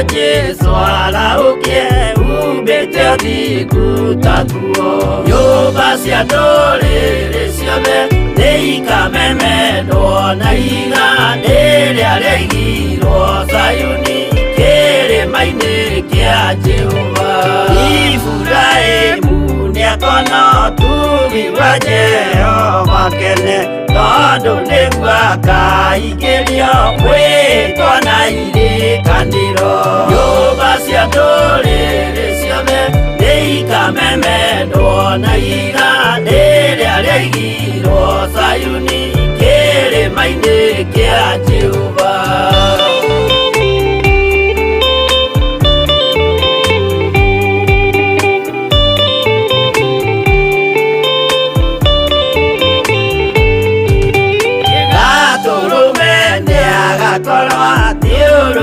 Jesu araukie ubete thiku tatuo nyumba cia ndũrĩrĩ ciothe nĩikamemendwo na iga rĩrĩa rĩaigirwo Zayuni kĩrĩma-inĩ kĩa Jehova. Iburahĩmu nĩakona ũtugi wa Jehova kene tondũ nĩguo akaingĩrio mwĩtwo na irĩkanĩro. Nyũmba cia ndũrĩrĩ ciothe nĩikamemendwo na iga rĩrĩa rĩaigirwo Zayuni kĩrĩma-inĩ kĩa Jehova.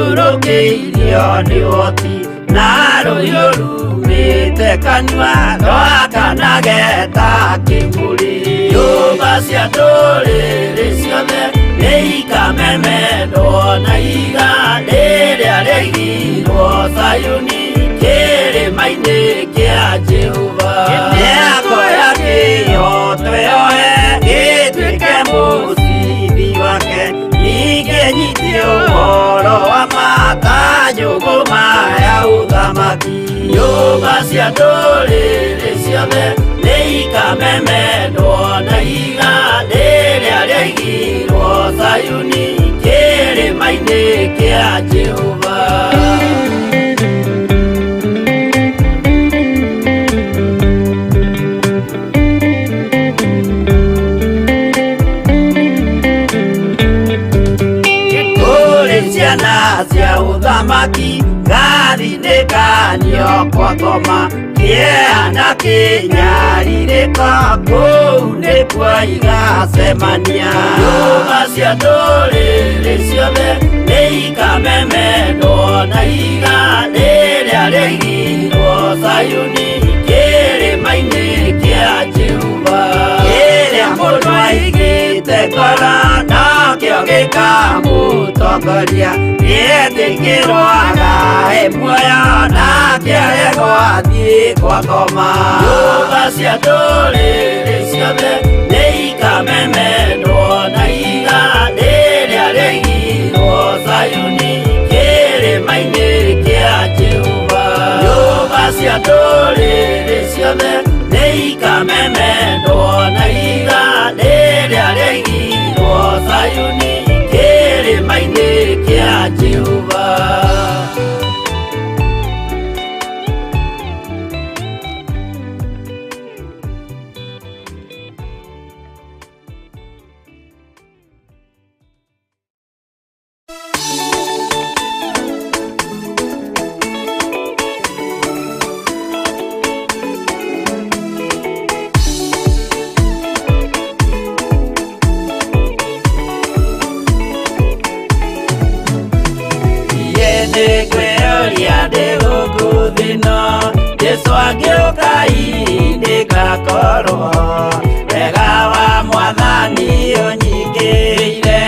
Thiũrũrũkĩirio nĩ ũhoti na rũhiũ rumĩte kanua rwakanage ta kĩmũrĩ. Nyũmba cia ndũrĩrĩ ciothe nĩikamemendwo na iga rĩrĩa rĩaigirwo Zayuni kĩrĩma-inĩ kĩa Jehova. Nĩakoya kĩyo twĩohe gĩtuĩke mũcibi wake ningĩ nyitie ũhoro wa makanjũgũ maya ũthamaki. Nyũmba cia ndũrĩrĩ ciothe nĩikamemendwo na iga rĩrĩa rĩaigirwo Zayuni kĩrĩma-inĩ kĩa Jehova. Ciana cia ũthamaki gathinĩkanio kwa ngoma kĩeha kĩnyarirĩka kũu nĩkuo igacemania. Nyũmba cia ndũrĩrĩ ciothe nĩikamemendwo na iga rĩrĩa rĩaigirwo Zayuni kĩrĩma-inĩ kĩa Jehova. Kĩrĩa mũndũ aigĩte ngoro nakĩo gĩkamũtongoria nĩetĩkĩrwaga muoyo nake arego athiĩ kwa ngoma. Nyũmba cia ndũrĩrĩ ciothe nĩikamemendwo na iga rĩrĩa rĩaigirwo Zayuni kĩrĩma-inĩ kĩa Jehova. Nyũmba cia ndũrĩrĩ ciothe nĩikamemendwo na iga rĩrĩa rĩaigirwo Zayuni kĩrĩma-inĩ kĩa Jehova. Jesu agĩũka ihinda ngakorwo wega wa Mwathani ũnyingĩrĩire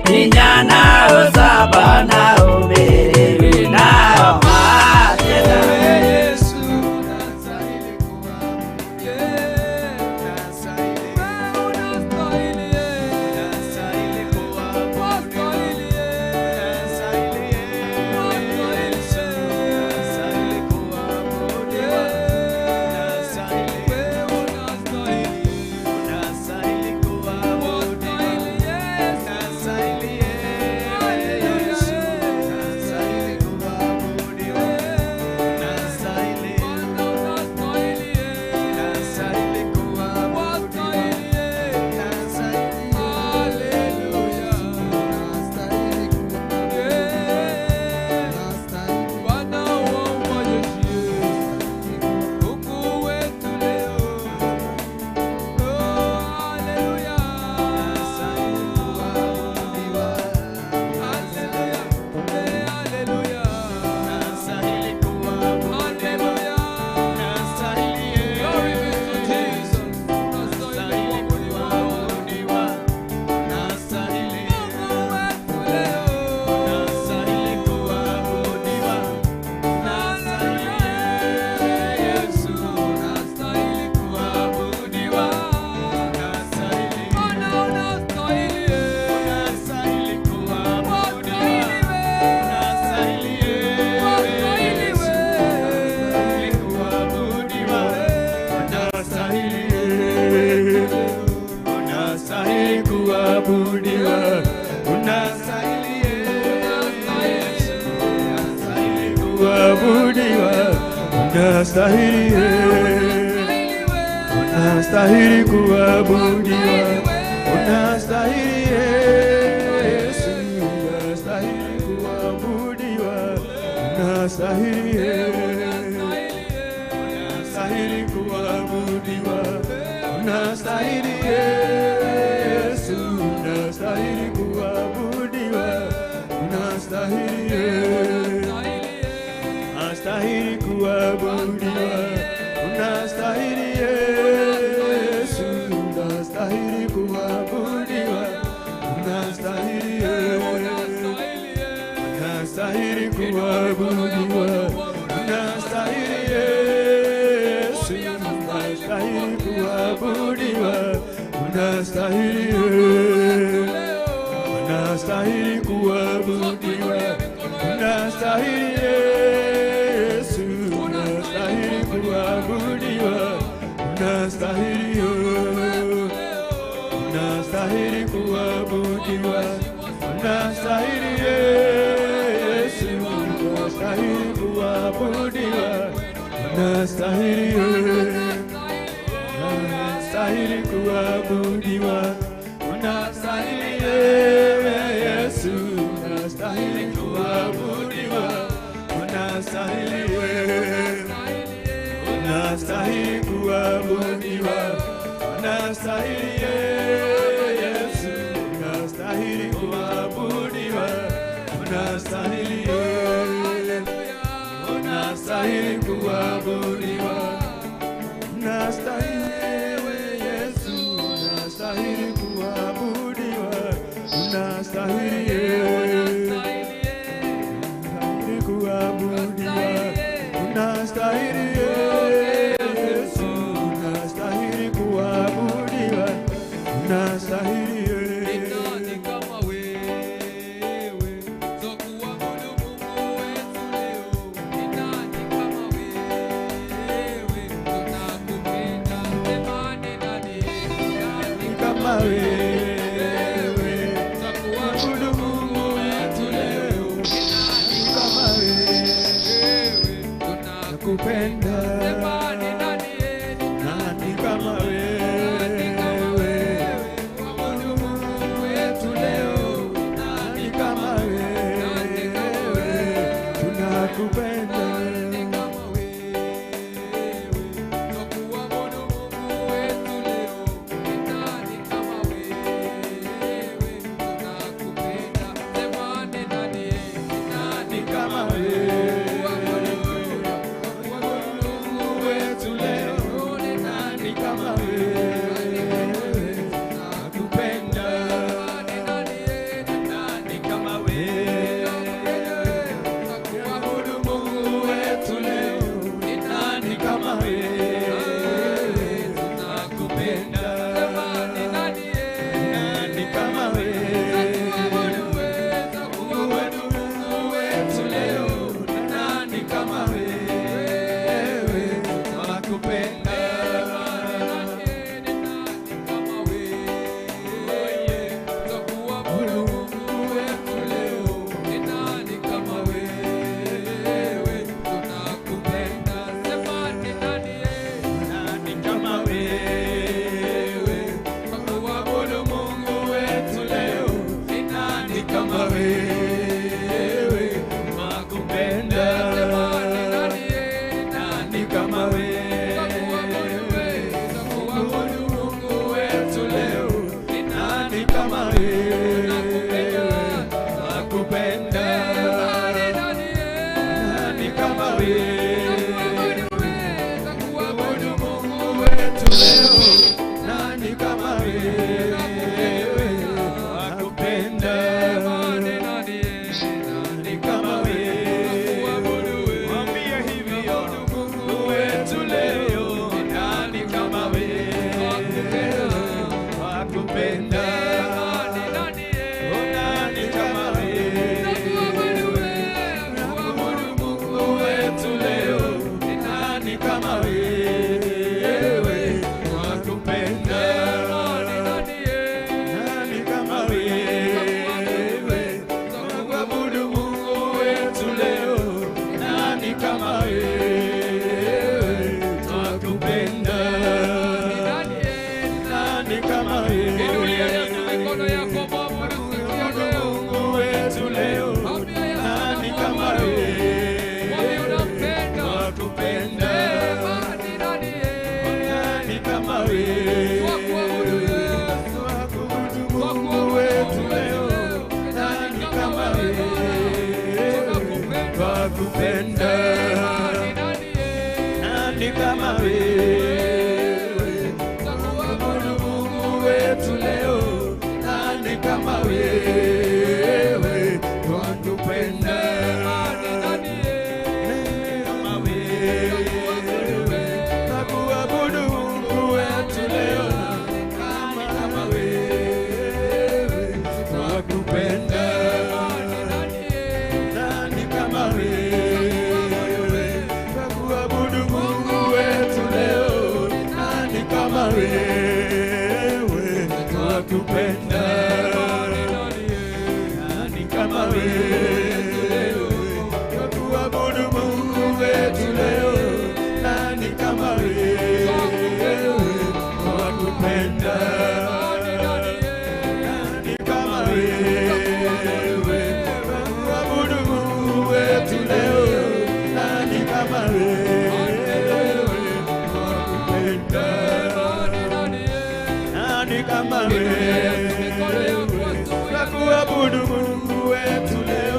hinya na ũcamba na ũmĩrĩru nao matenda. unastahili, unastahili kuabudiwa, unastahili Yesu, unastahili kuabudiwa, unastahili, unastahili kuabudiwa, unastahili Yesu, unastahili kuabudiwa, unastahili, unastahili kuabudiwa, unastahili Yesu, unastahili kuabudiwa, unastahili, unastahili kuabudiwa, unastahili Yesu, unastahili kuabudiwa, unastahili, unastahili kuabudiwa, unastahili Yesu, unastahili kuabudiwa, unastahili, unastahili kuabudiwa, unastahili Yesu, unastahili kuabudiwa, unastahili, unastahili kuabudiwa, unastahili Yesu, unastahili kuabudiwa, unastahili, unastahili kuabudiwa, unastahili Yesu, unastahili kuabudiwa, unastahili, unastahili kuabudiwa, unastahili Yesu, unastahili kuabudiwa, unastahili, unastahili kuabudiwa, unastahili Yesu, unastahili kuabudiwa, unastahili. Kupenda nani kama wewe, Mungu wetu leo, nani kama wewe, tunakupenda nani kama wewe, tunakuabudu Mungu wetu leo, nani kama wewe, tunakupenda, semani nani kama wewe. To twakupenda. Nani kama wewe, twakuabudu Mungu wetu leo. Nani kama wewe, twakupenda. Twakupenda. Nani kama wewe, twakuabudu Mungu wetu leo. Nani kama wewe, twakupenda. Nani kama wewe, twakuabudu Mungu wetu leo. Nani kama wewe, twakupenda. Nani kama wewe, twakuabudu Mungu wetu leo. Nani kama wewe, twakupenda. Nani kama wewe, twakuabudu Mungu wetu leo.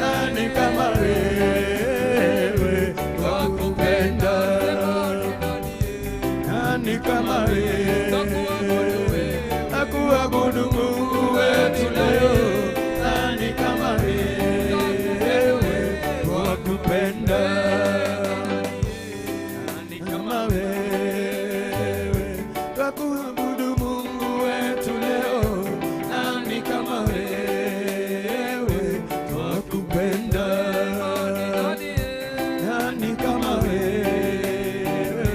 Nani kama wewe, twakupenda. Nani kama wewe, twakuabudu Mungu wetu leo. Nani kama wewe, twakupenda. Nani kama wewe, twakuabudu Mungu wetu leo. Nani kama wewe, twakupenda. Nani kama wewe,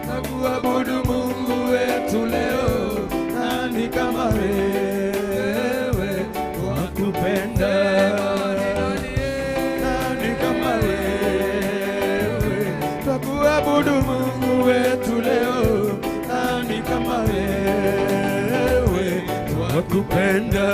twakuabudu Mungu wetu leo. Nani kama wewe, twakupenda. Nani kama wewe, twakuabudu Mungu wetu leo. Nani kama wewe, twakupenda.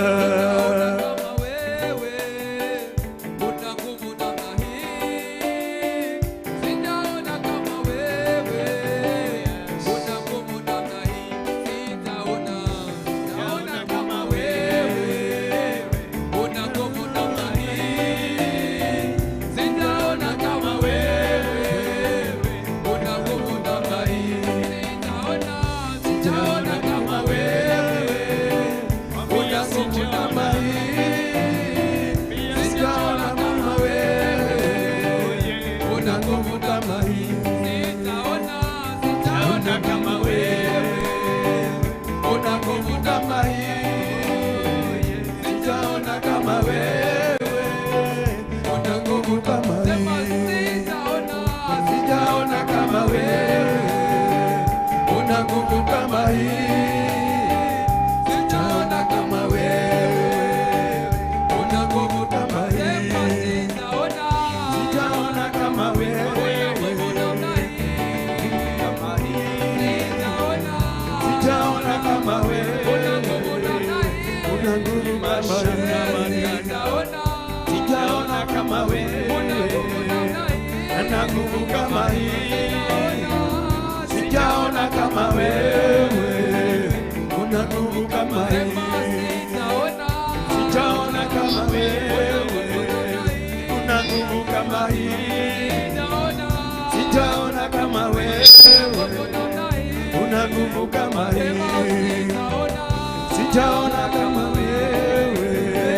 Sijaona kama wewe, ana nguvu kama hii. Sijaona kama wewe, una nguvu kama hii. Sijaona kama wewe, una nguvu kama hii. Sijaona kama wewe, una nguvu kama hii. Sijaona kama wewe, una nguvu kama hii. Sijaona kama wewe,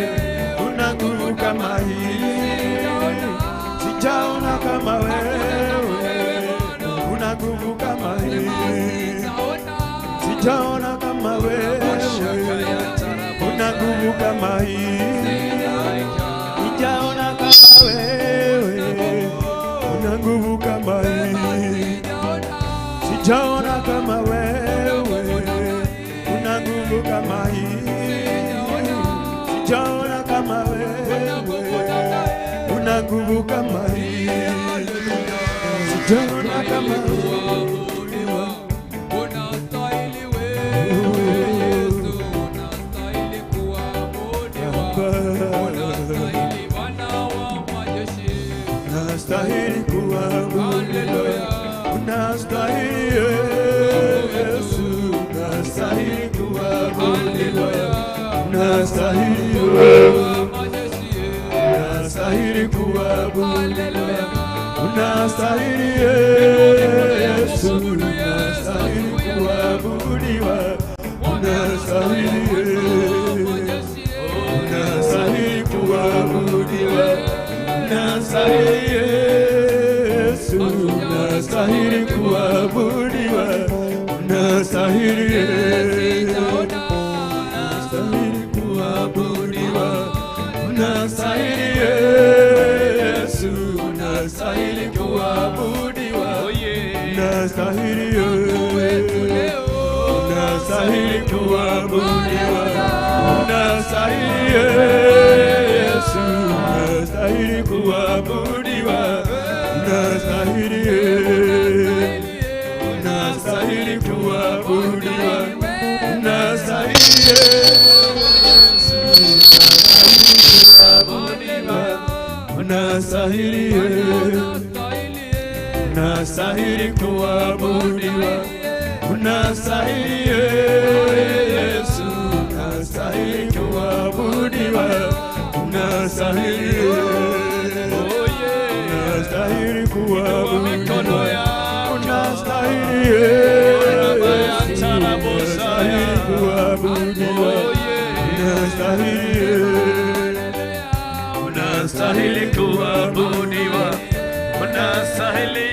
una nguvu kama hii. Sijaona kama wewe, una nguvu kama hii. Sijaona kama wewe, una nguvu kama hii. Sijaona kama wewe, una nguvu kama hii. Sijaona kama wewe, una nguvu kama hii. Sijaona kama wewe, unastahili wewe Yesu, unastahili kuabudiwa, unastahili Bwana wa majeshi, unastahili kuabudiwa. unastahili Yesu, unastahili kuabudiwa, unastahili kuabudiwa, unastahili Yesu, unastahili kuabudiwa, unastahili kuabudiwa, unastahili Yesu, unastahili kuabudiwa, unastahili kuabudiwa, unastahili Yesu, unastahili kuabudiwa, unastahili kuabudiwa, unastahili Yesu, unastahili kuabudiwa, unastahili Yesu, unastahili kuabudiwa, unastahili kuabudiwa, unastahili unastahili kuabudiwa, unastahili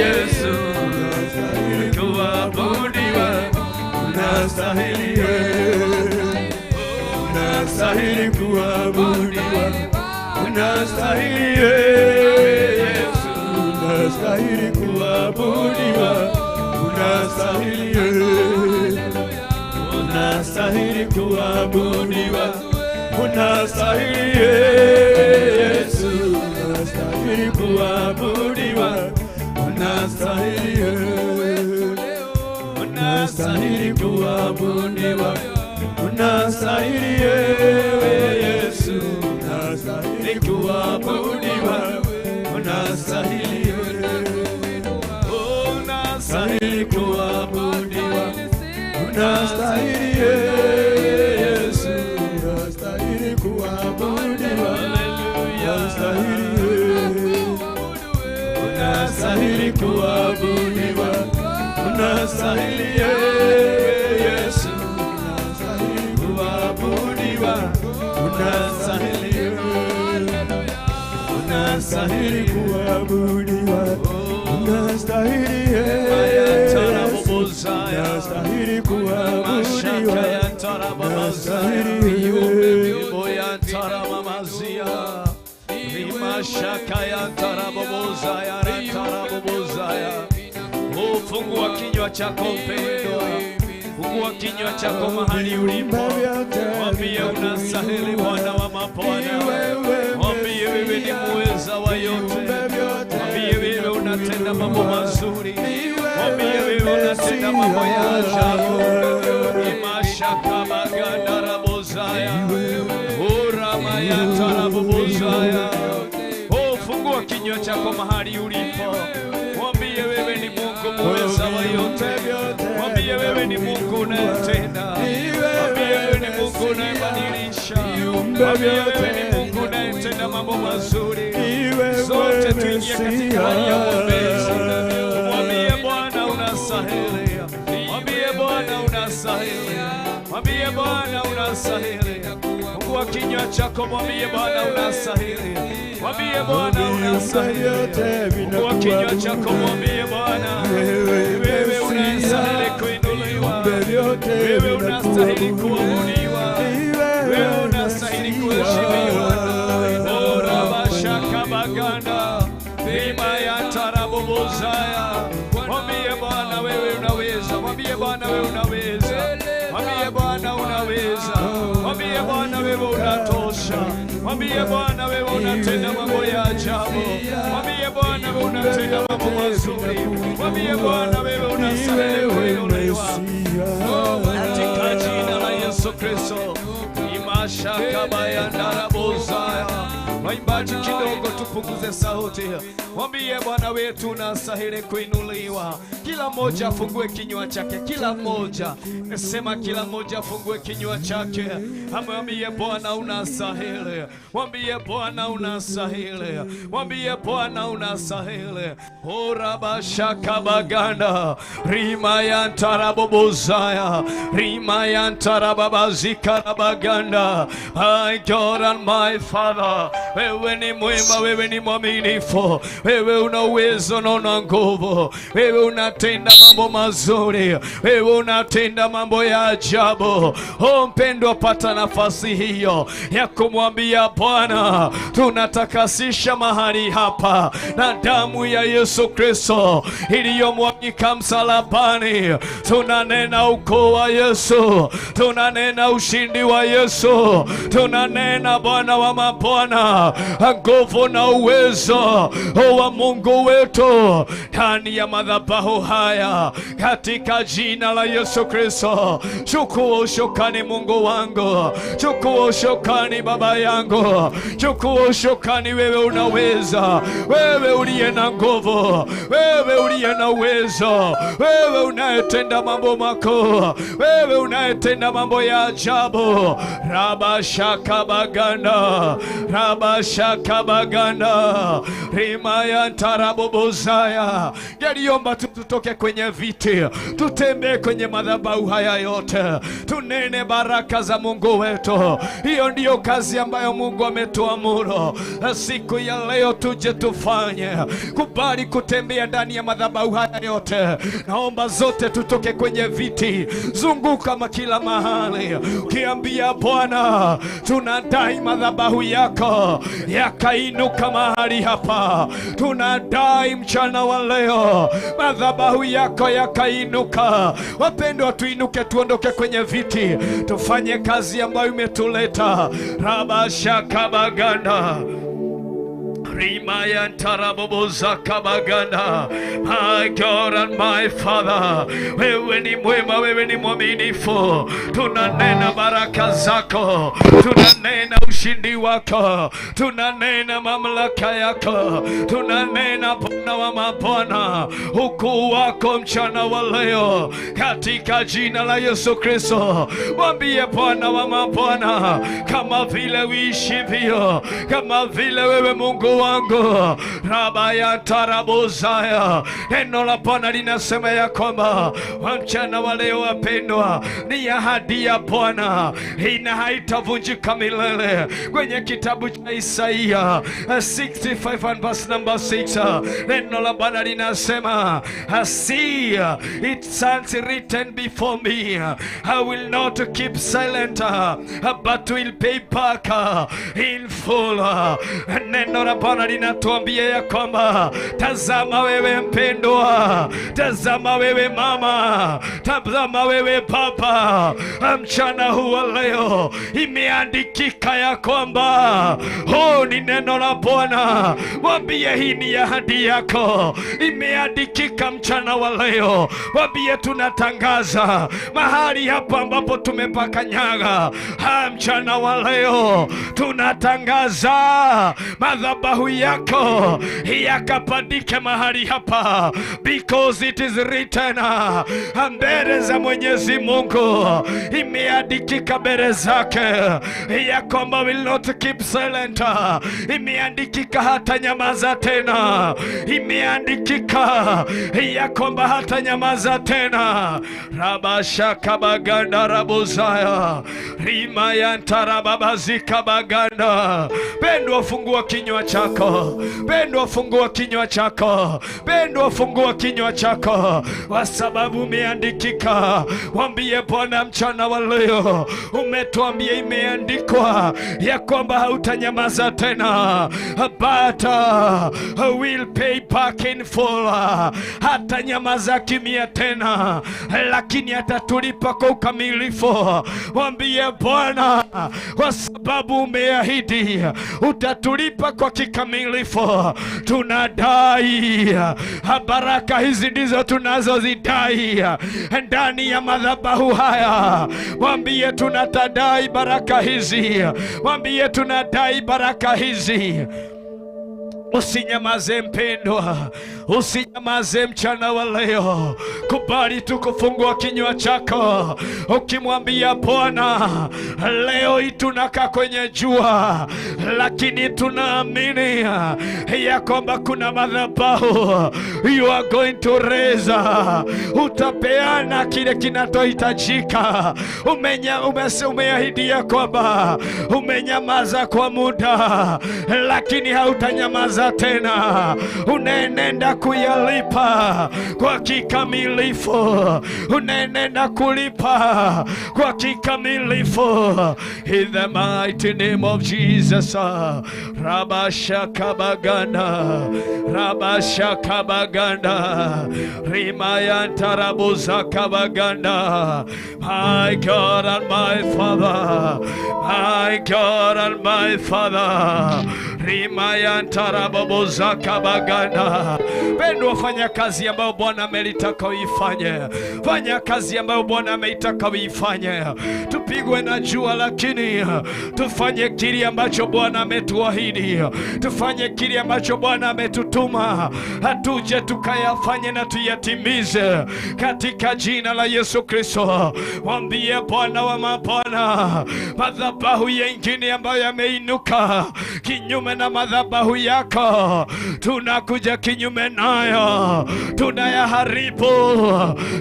Yesu, unastahili kuabudiwa, unastahili kuabudiwa, unastahili Yesu, unastahili kuabudiwa, unastahili kuabudiwa, unastahili Yesu, unastahili kuabudiwa, unastahili kuabudiwa, unastahili Yesu, unastahili kuabudiwa, unastahili kuabudiwa, unastahili Yesu, unastahili kuabudiwa, unastahili kuabudiwa, unastahili Yesu, unastahili kuabudiwa, unastahili kuabudiwa, unastahili Yesu, unastahili kuabudiwa, Fungua kinywa chako mpendwa, fungua kinywa chako mahali ulipo, mwambie unastahili Bwana wa mabwana, mwambie wewe ni muweza wa yote, mwambie wewe unatenda mambo mazuri, mwambie wewe unatenda mambo ya ajabu. Imashaka baganda rabozaya, uramaya tarabozaya. Fungua kinywa chako mahali ulipo, mwambie wewe ni Mungu muweza wa yote, mwambie wewe ni Mungu unayetenda, mwambie wewe ni Mungu unayebadilisha, mwambie wewe ni Mungu unayetenda mambo mazuri. Sote tuingie katika hali ya uombezi, mwambie Bwana unastahili, mwambie Bwana unastahili, mwambie Bwana unastahili. Fungua kinywa chako, mwambie Bwana unastahili, mwambie Bwana unastahili. Fungua kinywa chako, mwambie Bwana wewe unastahili kuinuliwa, wewe unastahili kuabudiwa, wewe unastahili kuheshimiwa. Ora bashaka baganda bima ya tarabobozaya. Mwambie Bwana wewe unaweza, mwambie Bwana wewe unaweza, mwambie Bwana unaweza, mwambie Bwana wewe unatosha, mwambie Bwana wewe unatenda mambo ya ajabu, mwambie Bwana wewe unatenda mambo mazuri, mwambie Bwana wewe unastahili kuinuliwa katika jina la Yesu Kristo. Imashaka bayandara bozaya, kwa Waimbaji kidogo tupunguze sauti. Mwambie Bwana wetu unastahili kuinuliwa. Kila mmoja afungue kinywa chake. Kila mmoja, nasema kila mmoja afungue kinywa chake. Mwambie Bwana unastahili. Mwambie Bwana unastahili. Mwambie Bwana unastahili. Orabashakabaganda rimayantarabobozaya rimayantarababazikabaganda. My God and my Father, wewe ni mwema, wewe ni mwaminifu, wewe una uwezo na una nguvu, wewe unatenda mambo mazuri, wewe unatenda mambo ya ajabu. Mpendwa, pata nafasi hiyo ya kumwambia Bwana, tunatakasisha mahali hapa na damu ya Yesu Kristo iliyomwagika msalabani. Tunanena ukuu wa Yesu, tunanena ushindi wa Yesu, tunanena Bwana wa mabwana, nguvu na uwezo wa Mungu wetu ndani ya madhabahu haya, katika jina la Yesu Kristo. Chukua ushukani Mungu wangu, chukua ushukani Baba yangu, chukua ushukani. Wewe unaweza, wewe uliye na nguvu, wewe uliye na uwezo, wewe unayetenda mambo makuu, wewe unayetenda mambo ya ajabu. Rabashakabaganda, Rabashakabaganda, rimayantarabobozaya. Yaliomba tutoke kwenye viti, tutembee kwenye madhabahu haya yote, tunene baraka za Mungu wetu. Hiyo ndiyo kazi ambayo Mungu ametuamuru siku ya leo tuje tufanye. Kubali kutembea ndani ya madhabahu haya yote. Naomba zote tutoke kwenye viti, zunguka kila mahali, ukiambia Bwana, tunadai madhabahu yako yakainuka mahali hapa. Tunadai mchana wa leo madhabahu yako yakainuka. Wapendwa, tuinuke, tuondoke kwenye viti, tufanye kazi ambayo imetuleta. Rabashakabaganda, rimayantarabobozakabaganda. My God and my Father, wewe ni mwema, wewe ni mwaminifu. Tunanena baraka zako, tunanena ushindi wako, tunanena mamlaka yako, tunanena Bwana wa mabwana ukuu wako mchana wa leo, katika jina la Yesu Kristo. Mwambie Bwana wa mabwana, kama vile uishivyo, kama vile wewe Mungu wangu. Rabayantarabozaya. Neno la Bwana linasema ya kwamba mchana wa leo, wapendwa, ni ahadi ya Bwana ina haitavunjika milele. Kwenye kitabu cha Isaia 65 and verse number 6, neno la Bwana linasema, see it stands written before me, I will not keep silent but will pay back in full. Neno la Bwana linatuambia ya kwamba tazama wewe mpendwa, tazama wewe mama, tazama wewe baba, mchana huu leo imeandikika ya kwamba ni neno la Bwana. Mwambie hii ni ahadi yako, imeandikika mchana wa leo. Mwambie tunatangaza mahali hapa ambapo tumepakanyaga, mchana wa leo tunatangaza madhabahu yako yakapandike mahali hapa, because it is written, mbele za Mwenyezi Mungu imeandikika mbele zake ya kwamba will not keep silent. Imeandikika hata nyamaza tena, imeandikika ya kwamba hata nyamaza tena. Rabashakabaganda rabozaya rimayantarababazikabaganda. Pendwa, fungua kinywa chako. Pendwa, fungua kinywa chako. Pendwa, fungua kinywa chako, kwa sababu umeandikika. Mwambie Bwana mchana wa leo, umetuambia imeandikwa ya kwamba hautanyamaza tena, but will pay back in full. Hata nyamaza kimya tena, lakini atatulipa kwa ukamilifu. Mwambie Bwana, kwa sababu umeahidi utatulipa kwa kikamilifu. kikamilifu. Tunadai baraka hizi ndizo tunazozidai ndani ya madhabahu haya. Mwambie tunatadai baraka hizi, mwambie tunadai baraka hizi. Usinyamaze mpendwa, usinyamaze mchana wa leo. Kubali tu kufungua kinywa chako ukimwambia Bwana, leo hii tunakaa kwenye jua, lakini tunaamini ya kwamba kuna madhabahu you are going to raise. Utapeana kile kinachohitajika. Umeahidi ya kwamba umenyamaza kwa muda, lakini hautanyamaza tena. Unaenenda kuyalipa kwa kikamilifu, unaenenda kulipa kwa kikamilifu. In the mighty name of Jesus. Rabashakabaganda, Rabashakabaganda, Rimayantarabuzakabaganda. My God and my Father, my God and my Father. Rimayantarabuzakabaganda. Pendo, fanya kazi ambayo Bwana amelitaka uifanye. Fanya kazi ambayo Bwana ameitaka uifanye. Tupigwe na jua, lakini tufanye kile ambacho Bwana ametuahidi. Tufanye kile ambacho Bwana ametutuma. Hatuje tukayafanye na tuyatimize katika jina la Yesu Kristo. Mwambie Bwana wa mabwana, madhabahu yengine ambayo yameinuka kinyume na madhabahu yako, tunakuja kinyume nayo, tunayaharibu,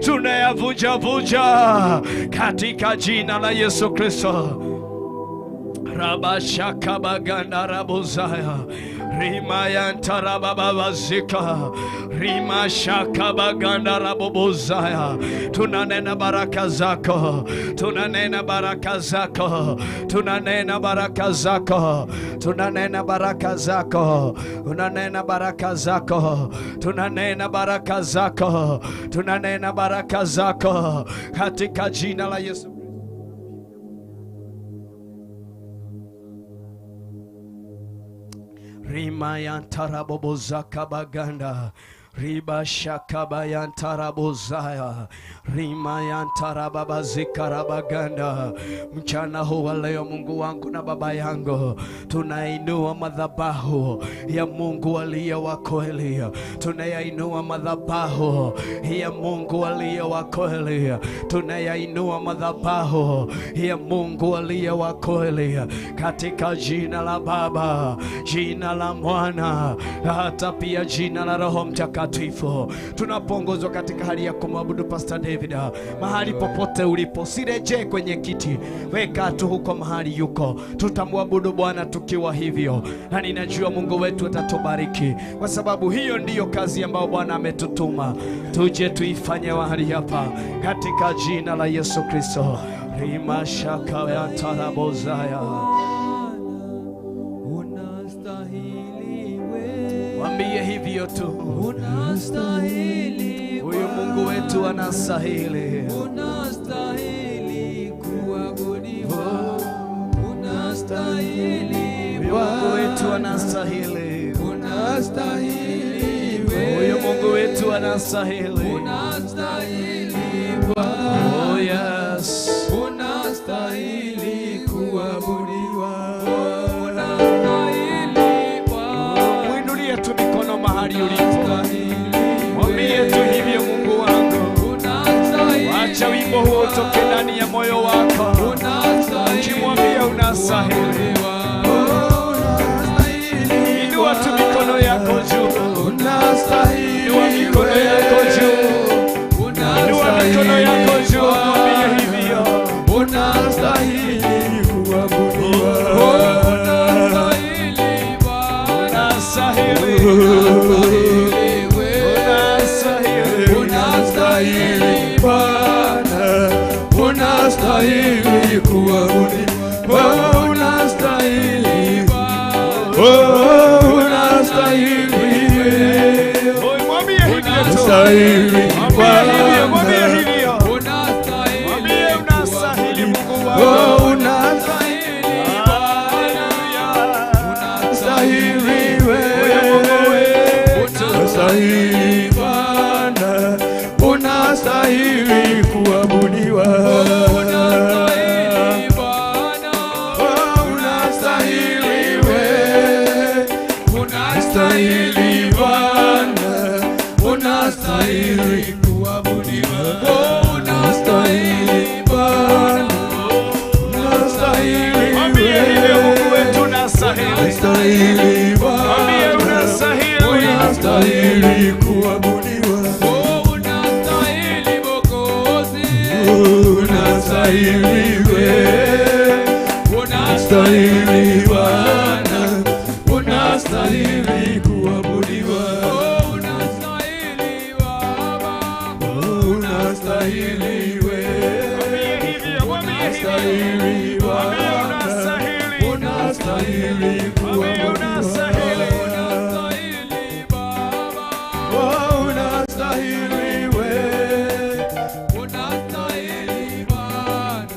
tunayavunja katika jina la Yesu Kristo. Rabashakabaganda rabuzaya, Rimayantarababazika, Rimashakabaganda rabubuzaya. Tunanena baraka zako, tunanena baraka zako, tunanena baraka zako, tunanena baraka zako, tunanena baraka zako, tunanena baraka zako, tunanena baraka zako katika jina la Yesu. Rimayantarabobozakabaganda, Ribashakabayantarabozaya, Rimayantarababazikabaganda. Mchana huu wa leo, Mungu wangu na Baba yangu, tunainua madhabahu ya Mungu aliye wa kweli. Tunayainua madhabahu ya Mungu aliye wa kweli. Tunayainua madhabahu ya Mungu aliye wa kweli katika jina la Baba, jina la Mwana, hata pia jina la Roho Mtakatifu. Tunapongozwa katika hali ya kumwabudu Pastor David. Mahali popote ulipo, sirejee kwenye kiti, weka tu huko mahali yuko. Tutamwabudu Bwana tukiwa hivyo, na ninajua Mungu wetu atatubariki, kwa sababu hiyo ndiyo kazi ambayo Bwana ametutuma tuje tuifanye mahali hapa katika jina la Yesu Kristo. Rimashakayantarabozaya. Mwambie hivyo tu, unastahili. Huyu Mungu wetu anastahili, unastahili kuabudiwa, unastahili. Mungu wetu anastahili, unastahili. Huyu Mungu wetu anastahili, unastahili. Oh yes, unastahili kuabudiwa. Mahali ulipo, mwambie tu hivyo, Mungu wangu. Wacha wimbo huo utoke ndani ya moyo wako, ukimwambia unastahili. Inua tu mikono yako juu, inua mikono yako juu, inua mikono yako juu, mwambie hivyo, unastahili kuabudiwa, unastahili, unastahili Bwana, unastahili kuabudiwa, unastahili Bwana, unastahili. Mwambie hivyo, unastahili Bwana, mwambie hivyo, unastahili Mungu wangu, unastahili Bwana, unastahili wewe. unastahili Bwana, unastahili kuabudiwa. Unastahili Bwana, unastahili kuabudiwa. Unastahili Bwana, unastahili Mungu wetu, unastahili Bwana, unastahili kuabudiwa. Unastahili Mwokozi, unastahili unastahili Bwana, unastahili kuabudiwa. Unastahili Baba, unastahili unastahili Bwana, unastahili kuabudiwa. Unastahili Baba, unastahili unastahili Bwana,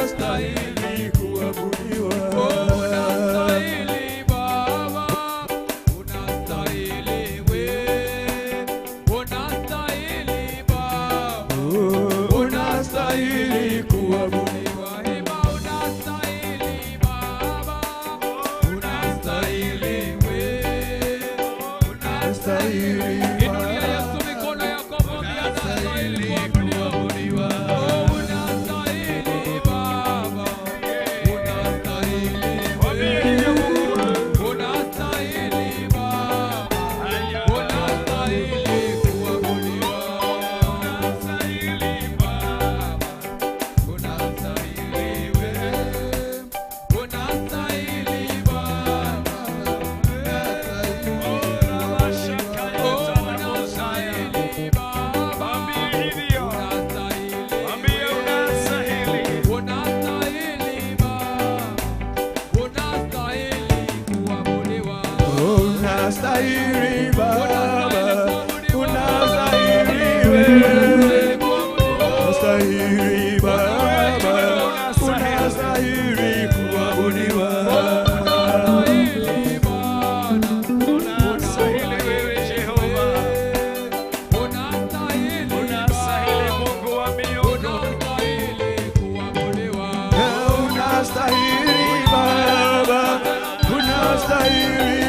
unastahili kuabudiwa. Unastahili Baba, unastahili unastahili Baba, unastahili kuabudiwa. Unastahili Baba, unastahili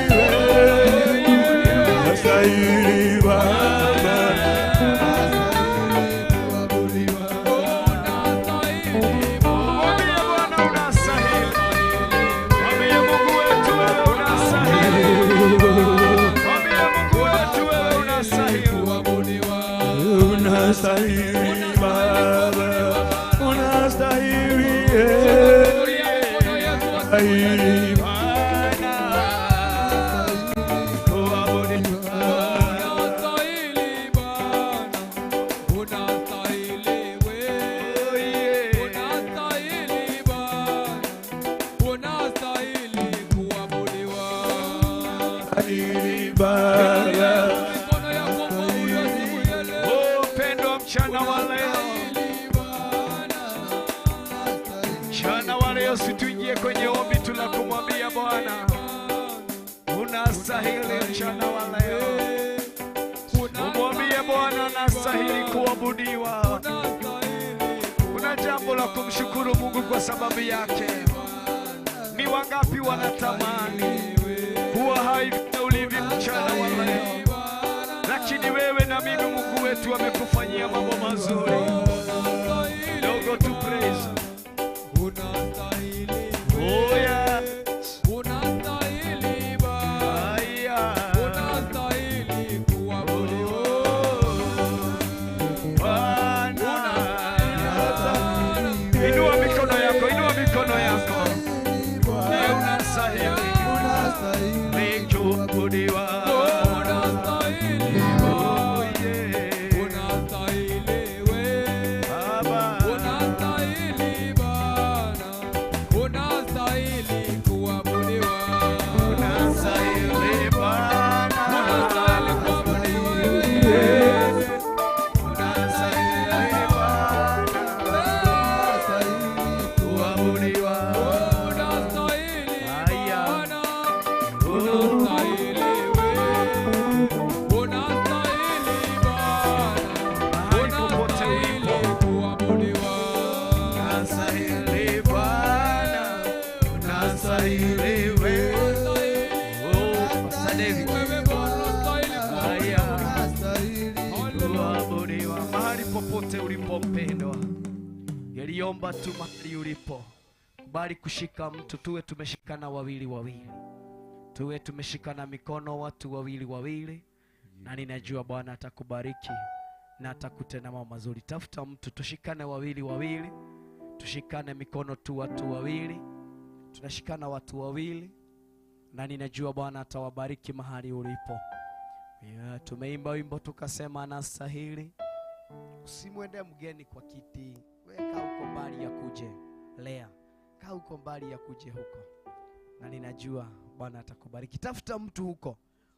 unastahili Tuingie kwenye ombi tunakumwambia Bwana, unastahili mchana wa leo. Umwambie Bwana anastahili kuabudiwa. Kuna jambo la kumshukuru Mungu kwa sababu yake. Ni wangapi wanatamani kuwa hai ulivyo mchana wa leo, lakini wewe na mimi Mungu wetu amekufanyia mambo mazuri. Dogo tu praise. Oh yeah. Unastahili Baba, unastahili kuabudiwa. Bwana, inua mikono yako, inua mikono yako. Unastahili kuabudiwa. Unastahili, unastahili wewe. popote ulipo mpendwa, yaliomba tu mahali ulipo, kubali kushika mtu, tuwe tumeshikana wawili wawili, tuwe tumeshikana mikono watu wawili wawili, na ninajua Bwana atakubariki na atakutenda mambo mazuri. Tafuta mtu, tushikane wawili wawili, tushikane mikono tu watu wawili, tunashikana watu wawili, na ninajua Bwana atawabariki mahali ulipo. Tumeimba wimbo tukasema anastahili. Usimwende mgeni kwa kiti, weka uko mbali ya kuje lea, kaa uko mbali ya kuje huko, na ninajua Bwana atakubariki. Tafuta mtu huko,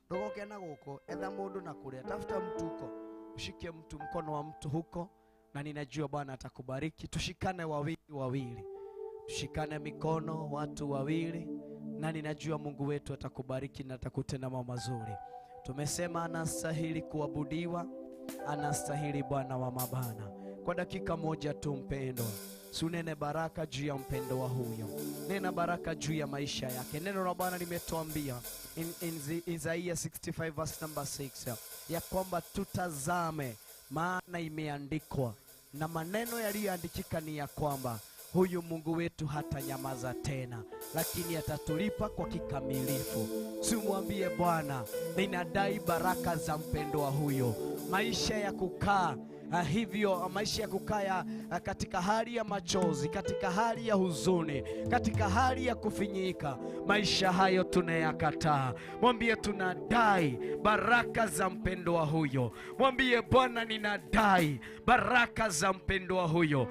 ndogoke na huko, edha mundu na kule, tafuta mtu huko, ushike mtu, mkono wa mtu huko, na ninajua Bwana atakubariki. Tushikane wawili wawili, tushikane mikono watu wawili, na ninajua Mungu wetu atakubariki na atakutenda mambo mazuri. Tumesema anastahili kuabudiwa, anastahili Bwana wa mabana. Kwa dakika moja tu mpendwa, sunene baraka juu ya mpendwa huyo, nena baraka juu ya maisha yake. Neno la Bwana limetuambia in Isaiah 65 verse number 6 ya kwamba tutazame, maana imeandikwa, na maneno yaliyoandikika ni ya kwamba huyu Mungu wetu hatanyamaza tena, lakini atatulipa kwa kikamilifu. Simwambie Bwana, ninadai baraka za mpendwa huyo, maisha ya kukaa hivyo, maisha ya kukaa katika hali ya machozi, katika hali ya huzuni, katika hali ya kufinyika, maisha hayo tunayakataa. Mwambie tunadai baraka za mpendwa huyo. Mwambie Bwana, ninadai baraka za mpendwa huyo.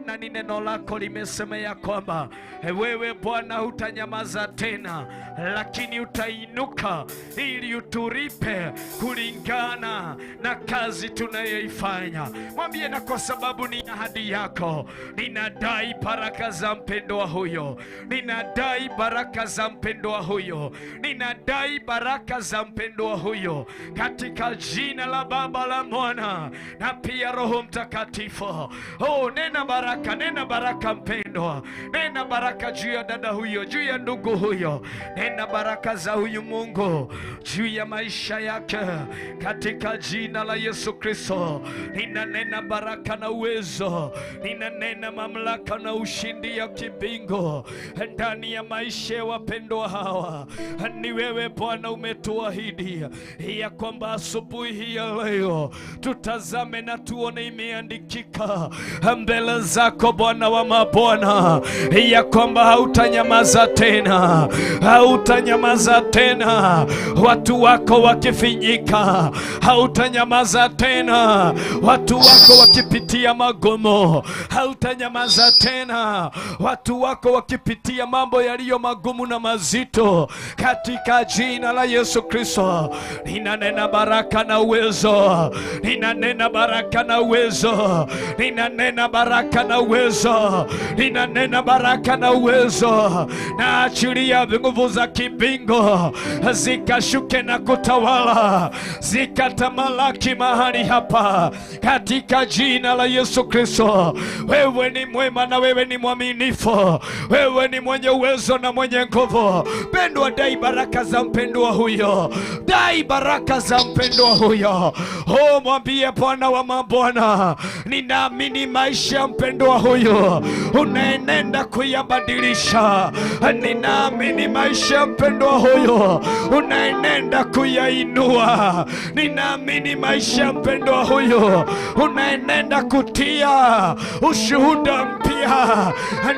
Na ni neno lako limesema ya kwamba wewe Bwana hutanyamaza tena, lakini utainuka ili uturipe kulingana na kazi tunayoifanya. Mwambie, na kwa sababu ni ahadi yako, ninadai baraka za mpendwa huyo, ninadai baraka za mpendwa huyo, ninadai baraka za mpendwa huyo, katika jina la Baba, la Mwana na pia Roho Mtakatifu. Nena baraka, nena baraka mpendwa, nena baraka juu ya dada huyo, juu ya ndugu huyo, nena baraka za huyu Mungu juu ya maisha yake, katika jina la Yesu Kristo. Ninanena baraka na uwezo, ninanena mamlaka na ushindi ya kibingu ndani ya maisha ya wapendwa hawa. Ni wewe Bwana umetuahidi ya kwamba asubuhi hii ya leo tutazame na tuone imeandikika mbele zako Bwana wa mabwana, ya kwamba hautanyamaza tena, hautanyamaza tena watu wako wakifinyika, hautanyamaza tena watu wako wakipitia magumu, hautanyamaza tena watu wako wakipitia mambo yaliyo magumu na mazito, katika jina la Yesu Kristo. Ninanena baraka na uwezo, ninanena baraka na uwezo, ninanena baraka na uwezo, ninanena baraka na uwezo, na achilia nguvu za kibingu zikashuke na kutawala, zikatamalaki mahali hapa, katika jina la Yesu Kristo. Wewe ni mwema na wewe ni mwaminifu, wewe ni mwenye uwezo na mwenye nguvu. Pendwa, dai baraka za mpendwa huyo, dai baraka za mpendwa huyo. Mwambie Bwana wa mabwana, ninaamini maisha ya mpendwa huyo unaenenda kuyabadilisha. Ninaamini maisha ya mpendwa huyo unaenenda kuyainua. Ninaamini maisha ya mpendwa huyo unaenenda kutia ushuhuda mpya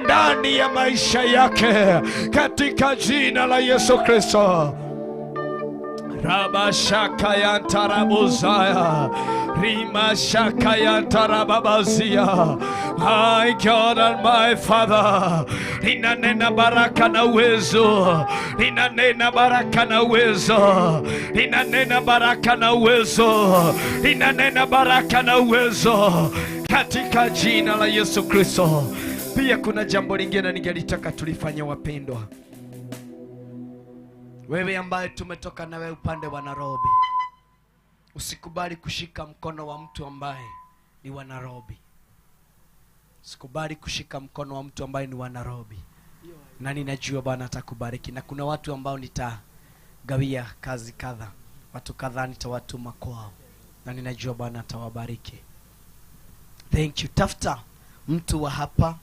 ndani ya maisha yake, katika jina la Yesu Kristo. Rabashaka ya tarabuzaya, rimashaka ya tarababazia. My God and my Father, ninanena baraka na uwezo, ninanena baraka na uwezo, ninanena baraka na uwezo, ninanena baraka na uwezo, katika jina la Yesu Kristo. Pia kuna jambo lingine ningelitaka tulifanye wapendwa. Wewe ambaye tumetoka na wewe upande wa Nairobi, usikubali kushika mkono wa mtu ambaye ni wa Nairobi. Usikubali kushika mkono wa mtu ambaye ni wa Nairobi. Na ninajua Bwana atakubariki, na kuna watu ambao nitagawia kazi kadha, watu kadhaa nitawatuma kwao, na ninajua Bwana atawabariki. Thank you. Tafuta mtu wa hapa,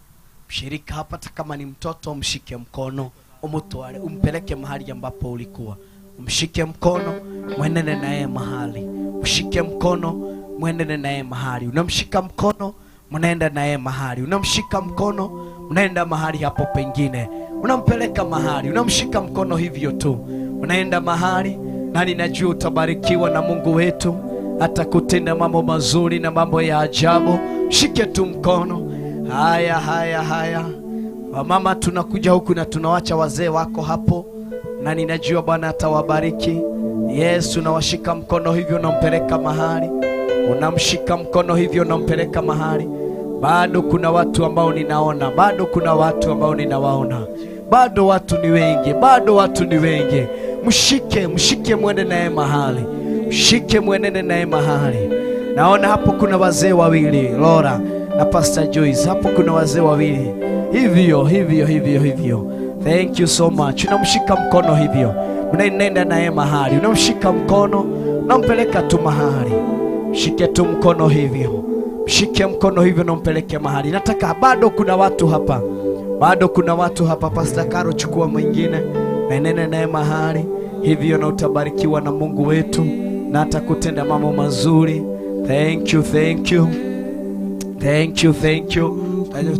mshirika hapa, hata kama ni mtoto, mshike mkono, umutwale, umpeleke mahali ambapo ulikuwa. Mshike mkono, mwendene naye mahali. Mshike mkono, mwendene naye mahali. Unamshika mkono, mnaenda naye mahali. Unamshika mkono, mnaenda mahali hapo pengine. Unampeleka mahali. Unamshika mkono hivyo tu, unaenda mahali, na ninajua utabarikiwa na Mungu wetu, atakutenda mambo mazuri na mambo ya ajabu. Shike tu mkono. Haya. Wamama, tunakuja huku na tunawacha wazee wako hapo, na ninajua Bwana atawabariki. Yesu, unawashika mkono hivyo, unampeleka mahali. Unamshika mkono hivyo, unampeleka mahali. Bado kuna watu ambao ninaona, bado kuna watu ambao ninawaona, bado watu ni wengi, bado watu ni wengi. Mshike mwende naye mahali. Mshike mwende naye mahali. Naona hapo kuna wazee wawili, Laura na Pastor Joyce. Hapo kuna wazee wawili. Hivyo. Thank you so much. Unamshika mkono hivyo, unaenda naye mahali. Unamshika mkono, unampeleka tu mahali. Mshike tu mkono hivyo. Mshike mkono hivyo, unampeleke mahali. Nataka, bado kuna watu hapa. Bado kuna watu hapa. Pastor Karo, chukua mwingine na nene naye mahali hivyo, na utabarikiwa na Mungu wetu, na atakutenda mambo mazuri. Thank you.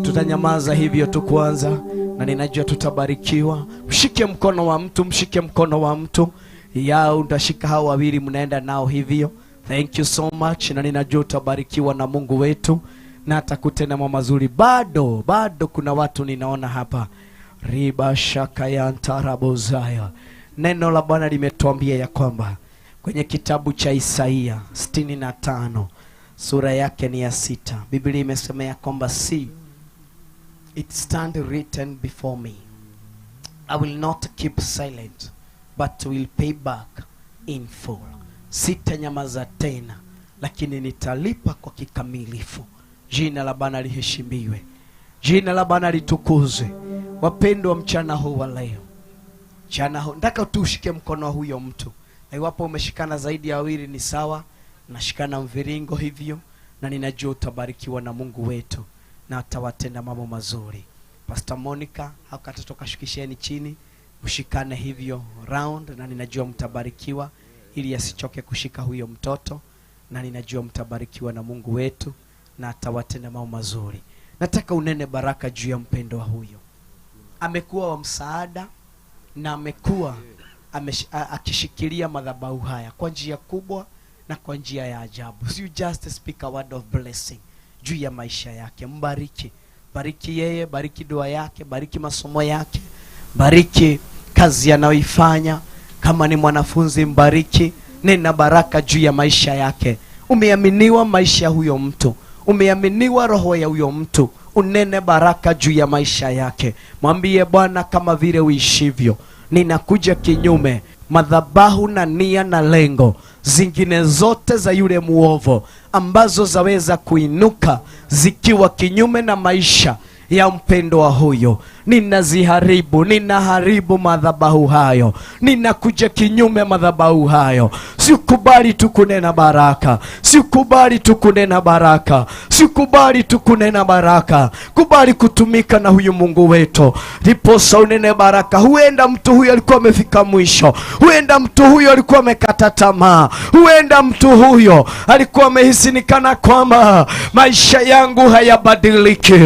Tutanyamaza hivyo tu kwanza, na ninajua tutabarikiwa. Mshike mkono wa mtu. Ya utashika hao wawili, mnaenda nao hivyo. Thank you so much, na ninajua utabarikiwa na Mungu wetu, na atakutenda mambo mazuri. Bado kuna watu ninaona hapa. Riba shaka ya ntarabozaya. Neno la Bwana limetuambia ya kwamba kwenye kitabu cha Isaia 65 sura yake ni ya 6, Biblia imesema ya kwamba, see it stand written before me, I will not keep silent but will pay back in full. Sitanyamaza tena, lakini nitalipa kwa kikamilifu. Jina la Bwana liheshimiwe, jina la Bwana litukuzwe. Wapendwa, mchana huu wa leo, nataka tushike mkono wa huyo mtu, na iwapo umeshikana zaidi ya wawili ni sawa, nashikana mviringo hivyo, na ninajua utabarikiwa na Mungu wetu, na atawatenda mambo mazuri. Pastor Monica, hakatatoka, shukisheni chini, mshikane hivyo round, na ninajua mtabarikiwa, ili asichoke kushika huyo mtoto, na ninajua mtabarikiwa na Mungu wetu, na atawatenda mambo mazuri. Nataka unene baraka juu ya mpendo wa huyo. Amekuwa wa msaada, na amekuwa akishikilia madhabahu haya kwa njia kubwa na kwa njia ya ajabu. So you just speak a word of blessing juu ya maisha yake. Mbariki, bariki yeye, bariki dua yake, bariki masomo yake, bariki kazi anayoifanya. Kama ni mwanafunzi, mbariki. Nena baraka juu ya maisha yake. Umeaminiwa maisha ya huyo mtu, umeaminiwa roho ya huyo mtu. Unene baraka juu ya maisha yake. Mwambie, Bwana, kama vile uishivyo, ninakuja kinyume madhabahu na nia na lengo zingine zote za yule muovu ambazo zaweza kuinuka zikiwa kinyume na maisha ya mpendo wa huyo. Ninaharibu madhabahu hayo. Ninakuja kinyume madhabahu hayo. Sikubali tu kunena baraka. Sikubali tu kunena baraka. Sikubali tu kunena baraka. Kubali kutumika na huyu Mungu wetu. Ndiposa unene baraka. Huenda mtu huyo alikuwa amefika mwisho. Huenda mtu huyo alikuwa amekata tamaa. Huenda mtu huyo alikuwa amehisinikana kwamba maisha yangu hayabadiliki.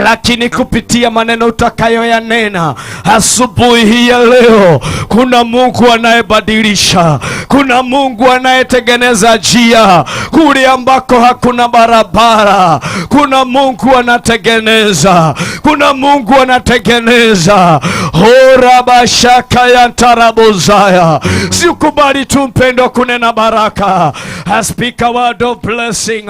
Lakini kupitia maneno utakayo ya nena asubuhi hii ya leo, kuna Mungu anayebadilisha. Kuna Mungu anayetengeneza njia kule ambako hakuna barabara. Kuna Mungu anatengeneza. Kuna Mungu anatengeneza. Hora bashaka ya tarabozaya. Sikubali tu mpendo kunena baraka. I speak a word of blessing.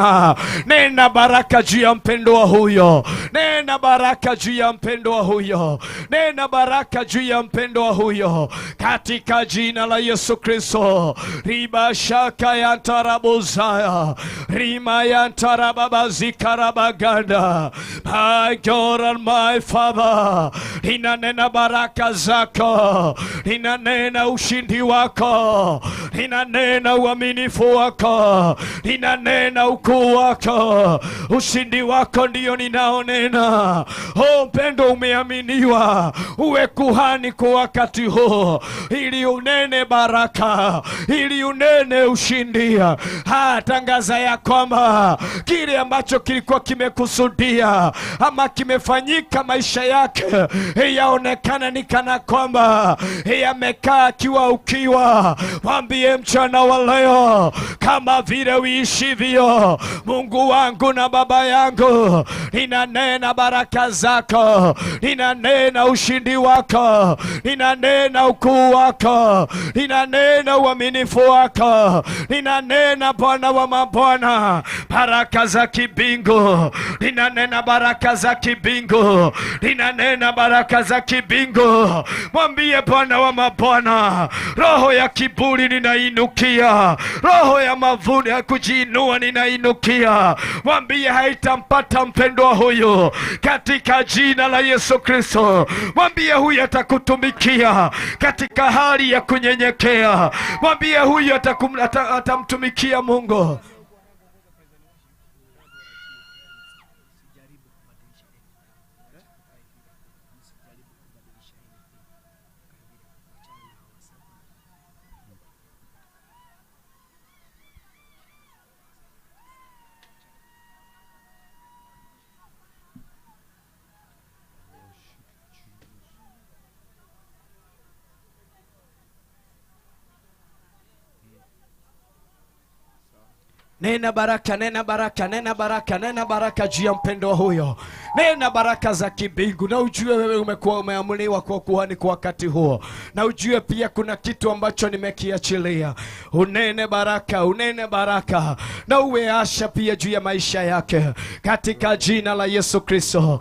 Nena baraka juu ya mpendo wa huyo. Nena baraka juu ya mpendo wa huyo. huyo, nena baraka juu ya mpendwa huyo katika jina la Yesu Kristo. Riba shaka ya tarabuzaya, rima ya tarababazikarabaganda. My God and my Father, ninanena baraka zako, ninanena ushindi wako, ninanena uaminifu wako, ninanena ukuu wako. Ushindi wako ndiyo ninaonena. Mpendo umeaminiwa uwe kuhani kwa wakati huu, ili unene baraka, ili unene ushindi. Tangaza ya kwamba kile ambacho kilikuwa kimekusudia ama kimefanyika maisha yake yaonekana ni kana kwamba yamekaa kiwa ukiwa. Mwambie mchana wa leo, kama vile uishivyo Mungu wangu na Baba yangu, ninanena baraka zako, ninanena ushindi wako, ninanena ukuu wako, ninanena uaminifu wako, ninanena Bwana wa mabwana baraka za kibingu, ninanena baraka za kibingu, ninanena baraka za kibingu. Mwambie Bwana wa mabwana, roho ya kiburi ninainukia, roho ya mavuno ya kujiinua ninainukia. Mwambie haitampata mpendwa huyo katika jina la Yesu Kristo. Mwambie huyo atakutumikia katika hali ya kunyenyekea. Mwambie huyo atamtumikia Mungu. Nena baraka, nena baraka, nena baraka, nena baraka juu ya mpendo huyo. Nena baraka za kibingu. Na ujue wewe umekuwa umeamuliwa kwa kuhani kwa wakati huo. Na ujue pia kuna kitu ambacho nimekiachilia. Unene baraka, unene baraka. Na uwe asha pia juu ya maisha yake katika jina la Yesu Kristo.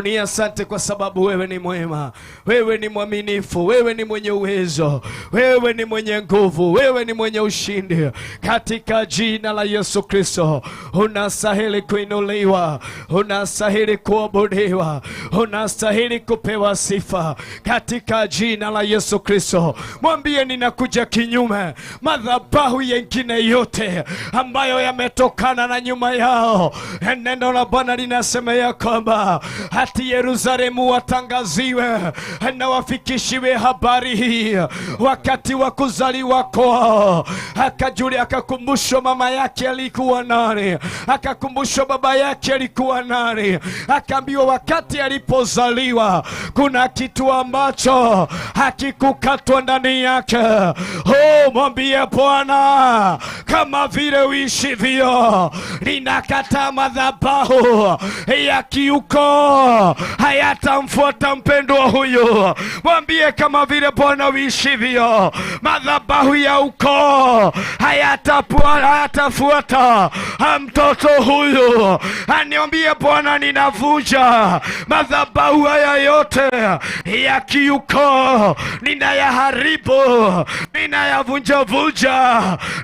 Ni asante kwa sababu wewe ni mwema, wewe ni mwaminifu, wewe ni mwenye uwezo, wewe ni mwenye nguvu, wewe ni mwenye ushindi katika jina la Yesu Kristo. Unastahili kuinuliwa, unastahili kuabudiwa, unastahili kupewa sifa katika jina la Yesu Kristo. Mwambie ninakuja kinyume madhabahu yengine yote ambayo yametokana na nyuma yao. Neno la Bwana linasema ya kwamba hati Yerusalemu watangaziwe na wafikishiwe habari hii wakati wa kuzaliwa kwao. Akakumbushwa mama yake alikuwa nani, akakumbushwa baba yake alikuwa nani, akaambiwa wakati alipozaliwa kuna kitu ambacho hakikukatwa ndani yake. Mwambie Bwana, kama vile uishivyo, ninakataa madhabahu ya kiuko hayatamfuata mpendwa huyo. Mwambie kama vile Bwana uishivyo, madhabahu ya ukoo hayatafuata mtoto huyu. Aniambie Bwana, ninavunja madhabahu haya yote ya kiuko, ninayaharibu, ninayavunja,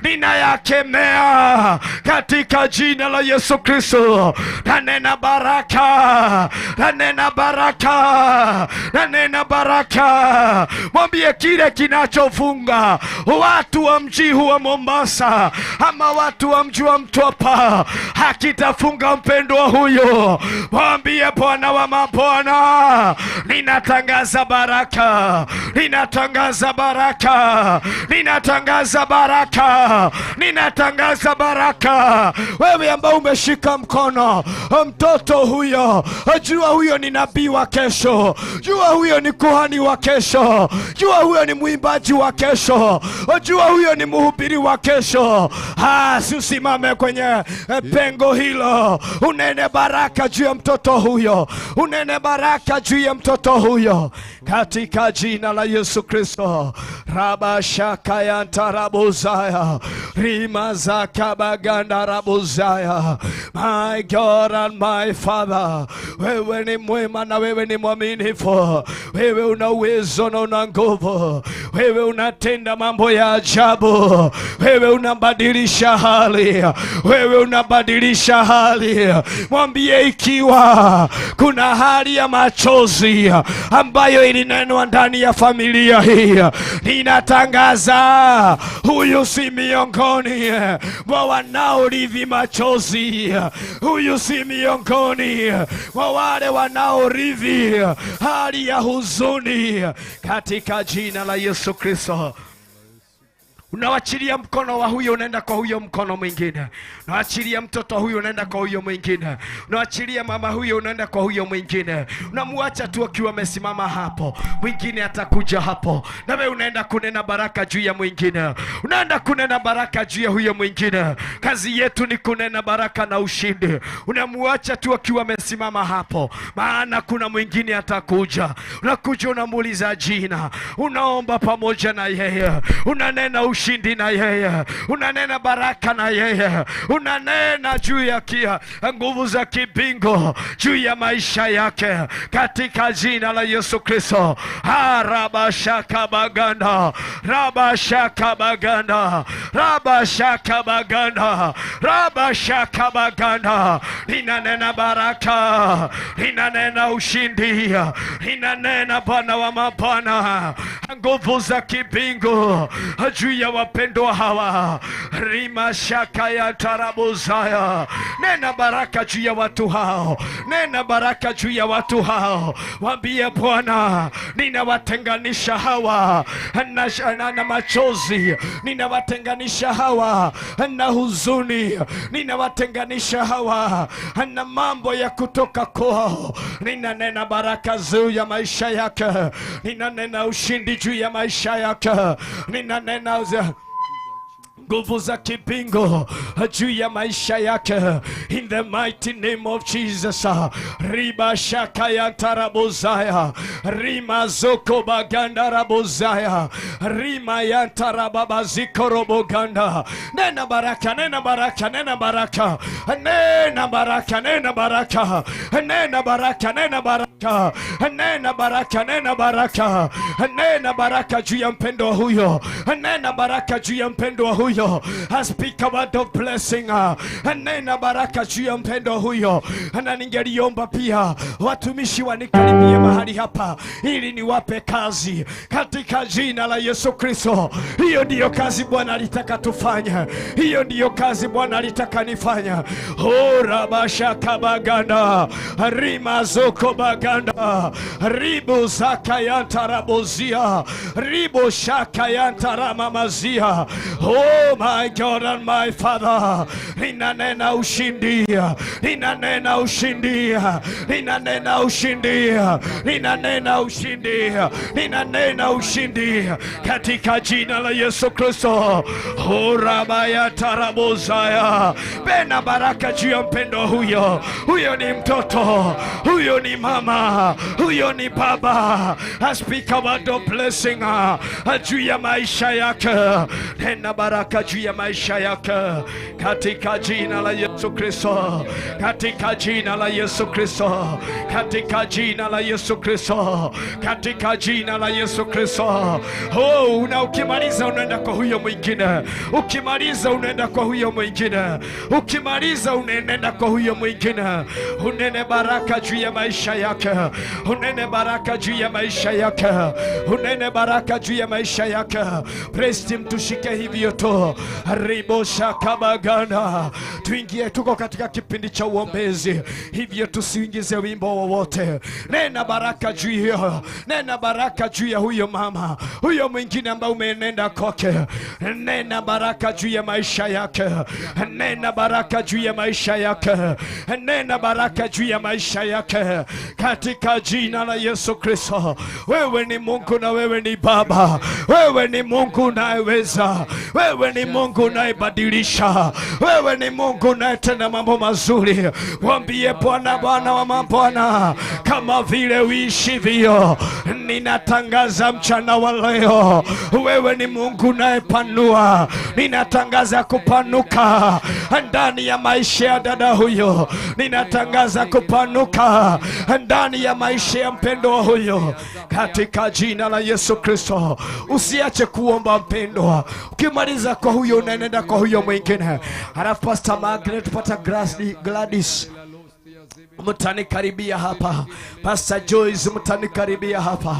ninayakemea katika jina la Yesu Kristo. Nanena baraka, nanena baraka, nanena baraka. Mwambie kile kinachofunga watu wa mji huu wa Mombasa ama watu wa mji wa Mtwapa hakitafunga mpendwa huyo. Mwambie Bwana wa mabwana, ninatangaza baraka, ninatangaza baraka, ninatangaza baraka, ninatangaza baraka. Wewe ambao umeshika mkono mtoto huyo, jua huyo ni nabii wa kesho, jua huyo ni kuhani wa kesho, jua huyo ni mwimbaji wa kesho, jua huyo ni mhubiri wa kesho. Usimame kwenye pengo hilo, unene baraka juu ya mtoto huyo, unene baraka juu ya mtoto huyo katika jina la Yesu Kristo. Rabashaka ya ntarabuzaya, rima zake Kabaganda Rabuzaya. My God and my Father, wewe ni mwema na wewe ni mwaminifu. Wewe una uwezo na una nguvu. Wewe unatenda mambo ya ajabu. Wewe unabadilisha hali. Wewe unabadilisha hali. Mwambie ikiwa kuna hali ya machozi ambayo ilinenwa ndani ya familia hii, ninatangaza huyu si miongoni mwa wanaorithi machozi. Huyu si miongoni mwa wale wanaorithi hali ya huzuni, katika jina la Yesu Kristo. Unawachilia mkono wa huyo, unaenda kwa huyo mkono mwingine. Unawachilia mtoto huyo, unaenda kwa huyo mwingine. Unawachilia mama huyo, unaenda kwa huyo mwingine. Unamuacha tu akiwa amesimama hapo, mwingine atakuja hapo, na wewe unaenda kunena baraka juu ya mwingine. Unaenda kunena baraka juu ya huyo mwingine. Kazi yetu ni kunena baraka na ushindi. Unamuacha tu akiwa amesimama hapo, maana kuna mwingine atakuja. Unakuja, unamuuliza jina, unaomba pamoja na yeye, unanena ushindi na yeye, unanena baraka na yeye, unanena juu ya nguvu za kibingu juu ya maisha yake, katika jina la Yesu Kristo. Rabashaka baganda, rabashaka baganda, rabashaka baganda, rabashaka baganda. Ninanena baraka, ninanena ushindi, ninanena Bwana wa mabwana, nguvu za kibingu juu ya wapendwa hawa. Rima shaka ya tarabuzaya. Nena baraka juu ya watu hao, nena baraka juu ya watu hao. Waambie Bwana, ninawatenganisha hawa na machozi, ninawatenganisha hawa na huzuni, ninawatenganisha hawa na mambo ya kutoka kwao. Ninanena baraka juu ya maisha yake, ninanena ushindi juu ya maisha yake, ninanena nguvu za kibingu juu ya maisha yake, in the mighty name of Jesus. Riba shaka ya tarabuzaya, rima zoko baganda rabuzaya, rima ya tarababaziko roboganda. Nena baraka, nena baraka, nena baraka, nena baraka, nena baraka, nena baraka, nena baraka, nena baraka, nena baraka, nena baraka juu ya mpendo huyo, nena baraka juu ya mpendo huyo. I speak a word of blessing. Nena baraka juu ya mpendo huyo. Na ningeliomba pia watumishi wanikaribie mahali hapa ili niwape kazi katika jina la Yesu Kristo. Hiyo ndiyo kazi Bwana alitaka tufanye. Hiyo ndiyo kazi Bwana alitaka nifanye. Rabashaka baganda, rima zoko baganda, ribu zaka yantarabozia, ribu shaka yantaramamazia. Oh my God and my Father, ninanena ushindi, ninanena ushindi, ninanena ushindi, ninanena ushindi, ninanena ushindi katika jina la Yesu Kristo. Rabaya tarabozaya. Bena baraka juu ya mpendo huyo. Huyo ni mtoto, huyo ni mama, huyo ni baba. I speak a word of blessing juu ya maisha yake. Nena baraka juu ya maisha yake katika jina la Yesu Kristo, katika jina la Yesu Kristo, katika jina la Yesu Kristo, katika jina la Yesu Kristo. Oh, na ukimaliza unaenda kwa huyo mwingine, ukimaliza unaenda kwa huyo mwingine, ukimaliza unaenda kwa huyo mwingine. Unene baraka juu ya maisha yake, unene baraka juu ya maisha yake, unene baraka juu ya maisha yake. Praise team, tushike hivyo tu. Ribosha kabagana. Tuingie, tuko katika kipindi cha uombezi, hivyo tusiingize wimbo wowote. Nena baraka juu hiyo, nena baraka juu ya huyo mama, huyo mwingine ambaye umenenda kwake. Nena baraka juu ya maisha yake, nena baraka juu ya maisha yake, nena baraka juu ya maisha yake katika jina la Yesu Kristo. Wewe ni Mungu na wewe ni Baba, wewe ni Mungu unayeweza, wewe Wewe ni Mungu unayebadilisha, wewe ni Mungu unayetenda mambo mazuri. Mwambie Bwana, Bwana wa mabwana, kama vile uishivyo, ninatangaza mchana wa leo, wewe ni Mungu unayepanua. Ninatangaza kupanuka ndani ya maisha ya dada huyo, ninatangaza kupanuka ndani ya maisha ya mpendwa huyo, katika jina la Yesu Kristo. Usiache kuomba mpendwa. Ukimaliza kwa huyo unaenda kwa huyo mwingine. Halafu Pastor Margaret, pata Gladys, mtanikaribia hapa. Pastor Joyce, mtanikaribia hapa.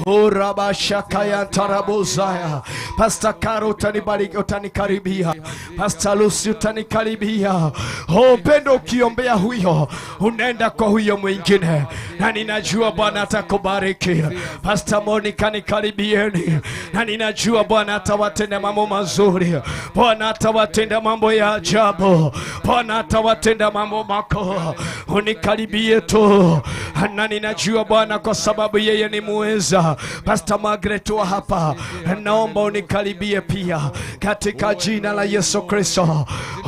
Urabashakaya tarabuzaya. Pastor Caro, utanikaribia. Pastor Lucy, utanikaribia. Upendo ukiombea huyo, unaenda kwa huyo mwingine, na ninajua Bwana atakubariki. Pastor Monica, nikaribieni, na ninajua Bwana atawatenda mambo mazuri. Bwana atawatenda mambo ya ajabu. Bwana atawatenda mambo makuu. Unikaribie tu, na ninajua Bwana kwa sababu yeye ni muweza. Pastor Margaret wa hapa, naomba unikaribie pia katika jina la Yesu Kristo.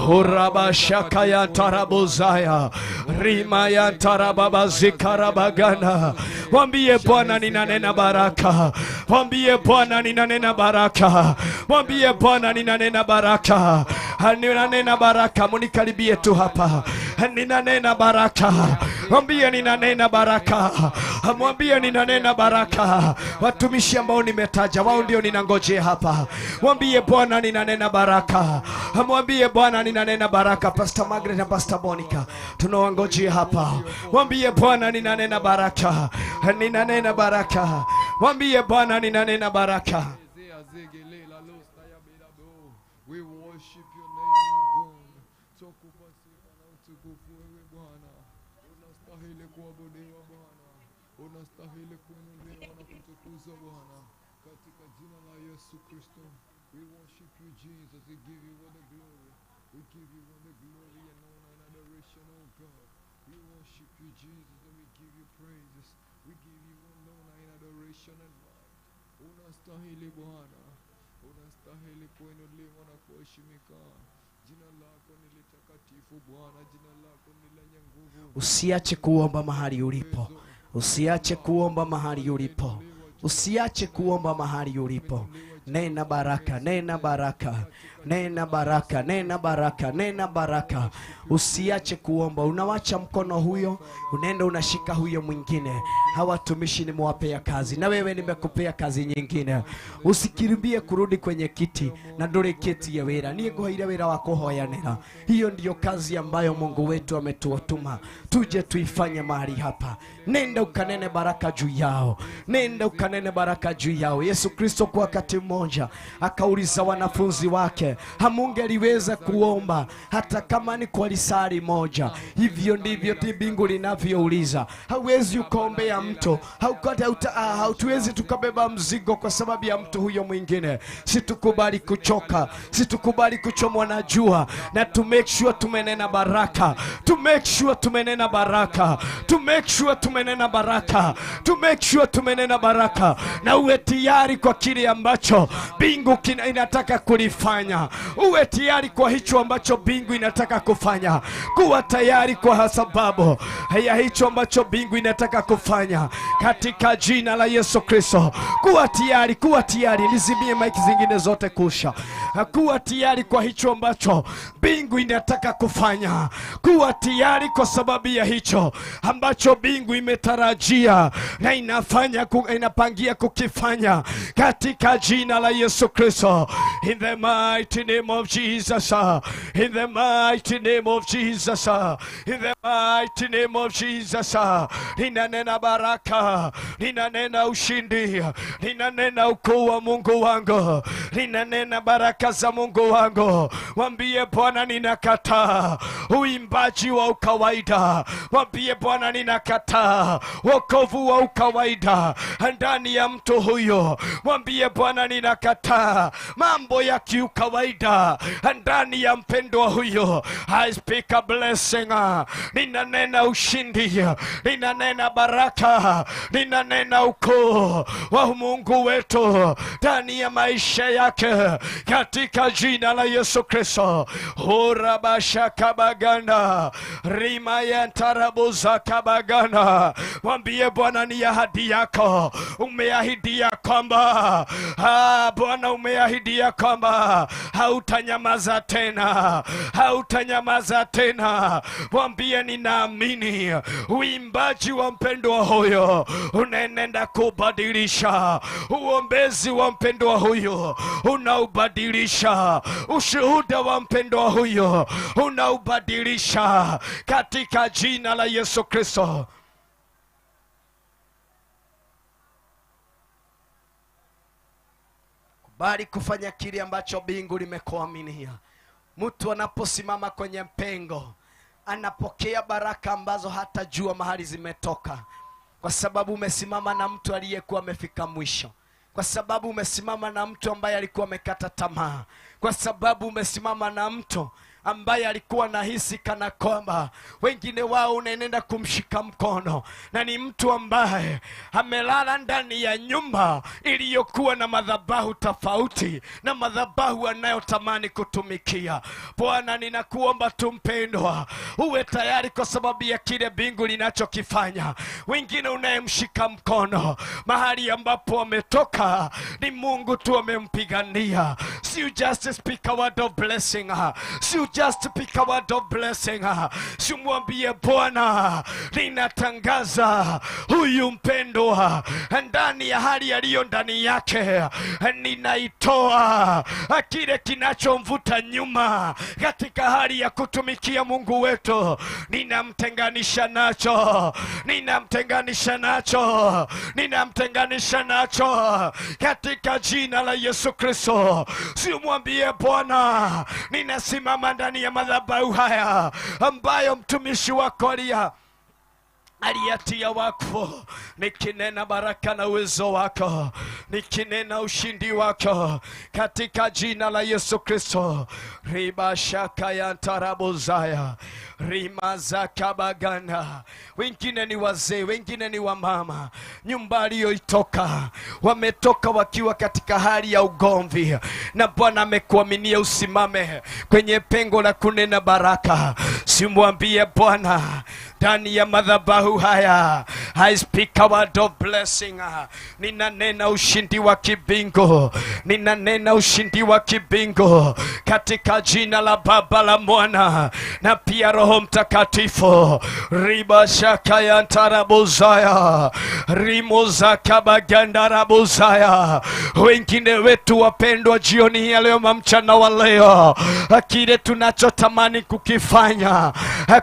Urabashaka ya tarabuzaya rima ya tarababazikarabagana. Mwambie Bwana ninanena baraka. Mwambie Bwana ninanena baraka. Mwambie Bwana ninanena baraka. Ninanena baraka. Munikaribie tu hapa. Ninanena baraka. Mwambie ninanena baraka. Mwambie ninanena baraka. Watumishi ambao nimetaja, wao ndio ninangojea hapa. Mwambie Bwana ninanena baraka. Mwambie Bwana ninanena baraka. Pastor Margaret na Pastor Monica, tunawangojea hapa. Mwambie Bwana ninanena baraka. Ninanena baraka. Mwambie Bwana ninanena baraka. We worship your name, O God. Tukufu na utukufu wewe Bwana. Unastahili kuabudiwa Bwana. Unastahili kuinuliwa na kutukuzwa Bwana. Katika jina la Yesu Kristo. We worship you Jesus. We give you all the glory. We give you all the glory and honor and adoration, O God. We worship you Jesus and we give you praises. We give you all honor and adoration and might. Unastahili Bwana. Unastahili kuinuliwa na kuheshimika. Jina lako ni litakatifu Bwana, jina lako ni lenye nguvu. Usiache kuomba mahali ulipo. Usiache kuomba mahali ulipo. Usiache kuomba mahali ulipo. Nena baraka, nena baraka. Nena baraka, nena baraka, nena baraka. Usiache kuomba. Unawacha mkono huyo, unaenda unashika huyo mwingine. Hawa watumishi nimewapea kazi, na wewe nimekupea kazi nyingine. Usikimbie kurudi kwenye kiti na ndore kiti ya wera. Niyeguhaira wera wako hoyanera. Hiyo ndiyo kazi ambayo Mungu wetu ametuotuma tuje tuifanye mahali hapa. Nenda ukanene baraka juu yao. Nenda ukanene baraka juu yao. Yesu Kristo kwa wakati mmoja akauliza wanafunzi wake, hamungeliweza kuomba hata kama ni kwa lisali moja? Hivyo ndivyo mbingu linavyouliza. Hauwezi ukaombea mtu, hautuwezi tukabeba mzigo kwa sababu ya mtu huyo mwingine. Situkubali kuchoka, situkubali kuchomwa na jua, na to make sure tumenena baraka, to make sure tumenena baraka, to make sure tumenena baraka, to make sure tumenena baraka. Na uwe tayari kwa kile ambacho mbingu inataka kulifanya. Uwe tayari kwa hicho ambacho mbingu inataka kufanya. Kuwa tayari kwa sababu ya hicho ambacho mbingu inataka kufanya katika jina la Yesu Kristo. Kuwa tayari, kuwa tayari. Nizimie maiki zingine zote kusha. Kuwa tayari kwa hicho ambacho mbingu inataka kufanya. Kuwa tayari kwa sababu ya hicho ambacho mbingu imetarajia na inapangia kukifanya katika jina la Yesu Kristo. In the mighty name of Jesus. In the mighty name of Jesus. In the mighty name of Jesus. Ninanena baraka, ninanena ushindi, ninanena ukuu wa Mungu wangu, ninanena baraka za Mungu wangu. Mwambie Bwana ninakataa uimbaji wa ukawaida. Mwambie Bwana ninakataa wokovu wa ukawaida ndani ya mtu huyo. Mwambie Bwana ninakataa mambo ya kiukawaida ndani ya mpendwa huyo. I speak a blessing. Ninanena ushindi, ninanena baraka, ninanena ukuu wa Mungu wetu ndani ya maisha yake katika jina la Yesu Kristo. Urabasha kabaganda rima ya tarabuza kabaganda. Mwambie Bwana ni ahadi yako. Umeahidia kwamba Bwana umeahidia kwamba hautanyamaza tena, hautanyamaza tena. Mwambie ninaamini uimbaji wa mpendwa huyo unaenda kubadilisha, uombezi wa mpendwa huyo unaubadilisha, ushuhuda wa mpendwa huyo unaubadilisha katika jina la Yesu Kristo. Bali kufanya kile ambacho mbingu limekuaminia. Mtu anaposimama kwenye pengo anapokea baraka ambazo hata jua mahali zimetoka, kwa sababu umesimama na mtu aliyekuwa amefika mwisho, kwa sababu umesimama na mtu ambaye alikuwa amekata tamaa, kwa sababu umesimama na mtu ambaye alikuwa nahisi kana kwamba wengine wao unaenda kumshika mkono, na ni mtu ambaye amelala ndani ya nyumba iliyokuwa na madhabahu tofauti na madhabahu anayotamani kutumikia. Bwana, ninakuomba tumpendwa, uwe tayari kwa sababu ya kile mbingu linachokifanya. Wengine unayemshika mkono mahali ambapo wametoka ni Mungu tu amempigania. So you just speak a word of blessing. So you just speak a word of blessing. Simwambie Bwana, ninatangaza huyu mpendwa ndani ya hali aliyo ndani yake, ninaitoa kile kinachomvuta nyuma katika hali ya kutumikia Mungu wetu. Ninamtenganisha nacho, ninamtenganisha nacho, ninamtenganisha nacho katika jina la Yesu Kristo. Simwambie Bwana, ninasimama ndani ya madhabahu haya ambayo mtumishi wako aliyatia wakfu, nikinena baraka na uwezo wako, nikinena ushindi wako katika jina la Yesu Kristo. Riba shaka ya tarabuzaya rima za kabagana. Wengine ni wazee, wengine ni wamama, nyumba aliyoitoka wametoka wakiwa katika hali ya ugomvi, na Bwana amekuaminia usimame kwenye pengo la kunena baraka. Simwambie Bwana, ndani ya madhabahu haya I speak a word of blessing. Ninanena ushindi wa kibingu, ninanena ushindi wa kibingu katika jina la Baba, la Mwana na pia Roho Mtakatifu. Riba shaka ya tarabuzaya rimoza kabagandarabuzaya. Wengine wetu wapendwa, jioni ya leo, mchana wa leo, kile tunachotamani kukifanya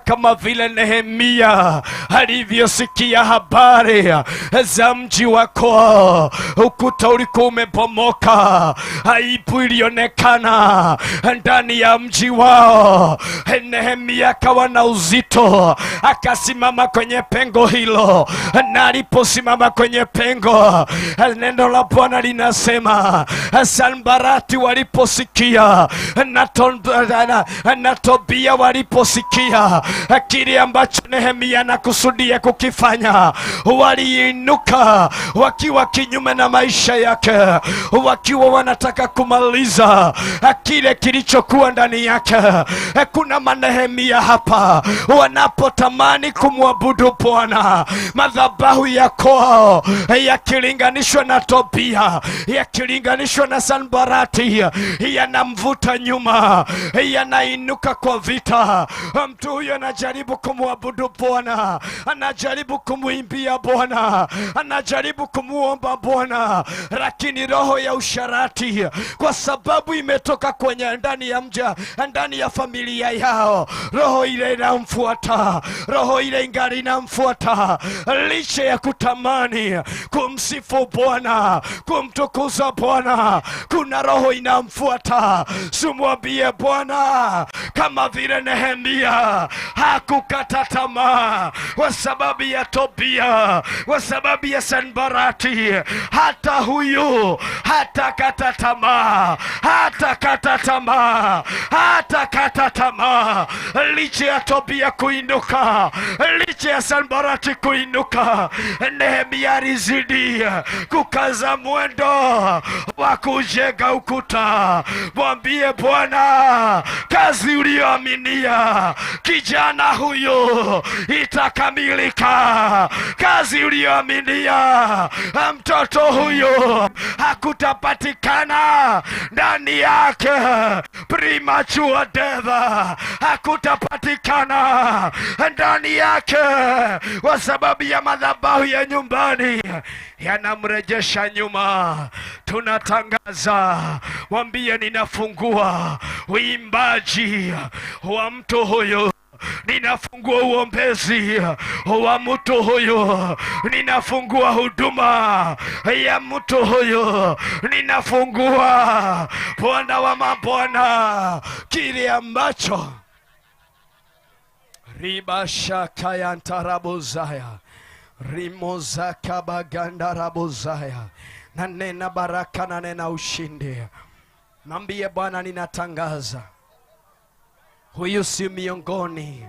kama vile Nehemia alivyosikia habari za mji wako, ukuta ulikuwa umebomoka, aibu ilionekana ndani ya mji wao. Nehemia akawa na uzito, akasimama kwenye pengo hilo, na aliposimama kwenye pengo, neno la Bwana linasema Sanbalati waliposikia na Tobia waliposikia kile ambacho Nehemia anakusudia kukifanya, waliinuka wakiwa kinyume na maisha yake, wakiwa wanataka kumaliza kile kilichokuwa ndani yake. Kuna manehemia hapa wanapotamani kumwabudu Bwana, madhabahu yako yakilinganishwa na Tobia, yakilinganishwa na Sanbalati, yanamvuta nyuma, yanainuka kwa vita. Mtu huyo anajaribu kumwabudu Bwana, anajaribu kumuimbia Bwana, anajaribu kumuomba Bwana, lakini roho ya usharati, kwa sababu imetoka kwenye ndani ya mja, ndani ya familia yao, roho ile inamfuata, roho ile ingali inamfuata, licha ya kutamani kumsifu Bwana, kumtukuza Bwana, kuna roho inamfuata. Simwambie Bwana, kama vile Nehemia hakukata tamaa kwa sababu ya Tobia. haleluya, kwa sababu ya Sanbarati, hata huyu hata kata tamaa, hata kata tamaa, hata kata tamaa. Licha ya Tobia kuinuka, licha ya Sanbarati kuinuka, Nehemia alizidi kukaza mwendo wa kujenga ukuta. Mwambie Bwana, kazi uliyoaminia kijana huyu itakamilika. Kazi uliyoaminia mtoto huyu hakutapatikana ndani yake premature death, hakutapatikana ndani yake kwa sababu ya madhabahu ya nyumbani yanamrejesha nyuma. Tunatangaza, mwambie ninafungua uimbaji wa mtu huyu, ninafungua uombezi wa mtu huyu, ninafungua huduma ya mtu huyu, ninafungua Bwana wa mabwana kile ambacho ribashaka ya ntarabuzaya rimozaka baganda rabuzaya. Na nena baraka na nena ushindi. Mwambie Bwana, ninatangaza huyu si miongoni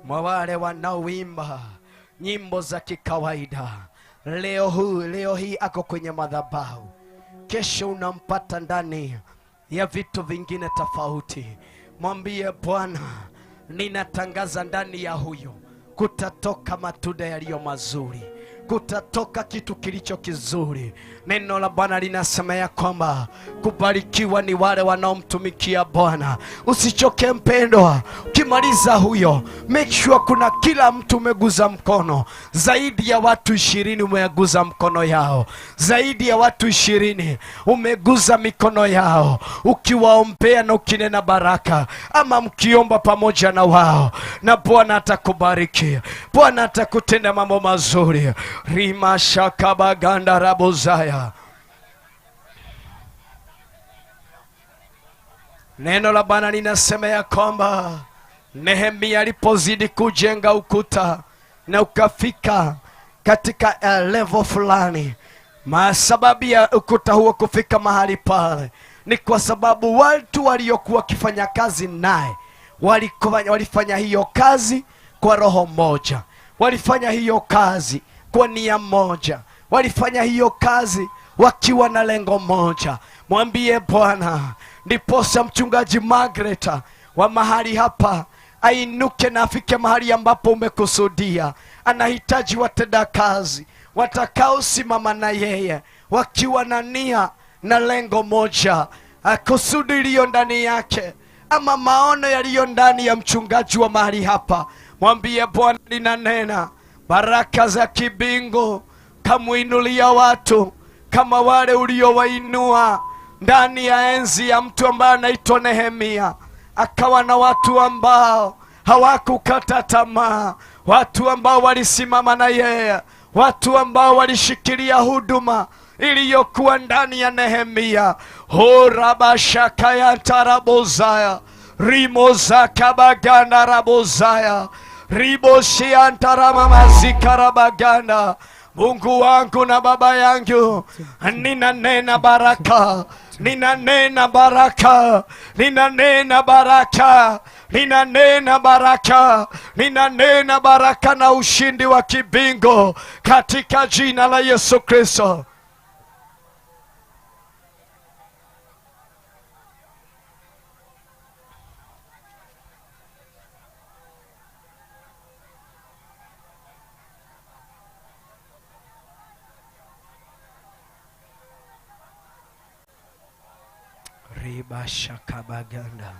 mwa wale wanaoimba nyimbo za kikawaida. Leo hii ako kwenye madhabahu, kesho unampata ndani ya vitu vingine tofauti. Mwambie Bwana, ninatangaza ndani ya huyo kutatoka matunda yaliyo mazuri, kutatoka kitu kilicho kizuri. Neno la Bwana linasema ya kwamba kubarikiwa ni wale wanaomtumikia Bwana. Usichoke mpendwa, ukimaliza huyo make sure kuna kila mtu umeguza mkono. Zaidi ya watu 20 umeguza mkono yao, zaidi ya watu 20 umeguza mikono yao, ukiwaombea na ukinena baraka ama mkiomba pamoja na wao, na Bwana atakubariki, Bwana atakutenda mambo mazuri. Rima shakabaganda rabozaya. Neno la Bwana linasema ya kwamba Nehemia alipozidi kujenga ukuta na ukafika katika level fulani, sababu ya ukuta huo kufika mahali pale ni kwa sababu watu waliokuwa wakifanya kazi naye walifanya hiyo kazi kwa roho moja, walifanya hiyo kazi kwa nia moja, walifanya hiyo kazi wakiwa na lengo moja. Mwambie Bwana, ndiposa mchungaji Margaret wa mahali hapa ainuke na afike mahali ambapo umekusudia. Anahitaji watenda kazi watakaosimama na yeye wakiwa na nia na lengo moja, kusudi iliyo ndani yake ama maono yaliyo ndani ya mchungaji wa mahali hapa. Mwambie Bwana, ninanena baraka za kibingu kamuinulia watu kama wale uliowainua ndani ya enzi ya mtu ambaye anaitwa Nehemia. Akawa na watu ambao hawakukata tamaa, watu ambao walisimama na yeye, watu ambao walishikilia huduma iliyokuwa ndani ya Nehemia. Horabashaka ya tarabozaya rimozaka baganda rabozaya riboshiantaramamazikarabaganda. Mungu wangu na Baba yangu, ninanena baraka, ninanena baraka, ninanena baraka, ninanena baraka, ninanena baraka na ushindi wa kibingu katika jina la Yesu Kristo. Ribashakabaganda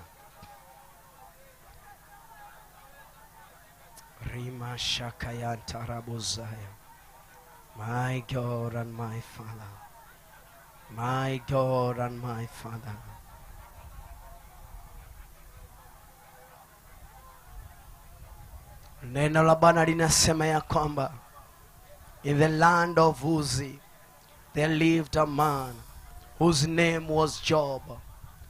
Rima shakayantarabuzaya. My God and my Father, my God and my Father. Neno la Bwana linasema ya kwamba in the land of Uzi there lived a man whose name was Job.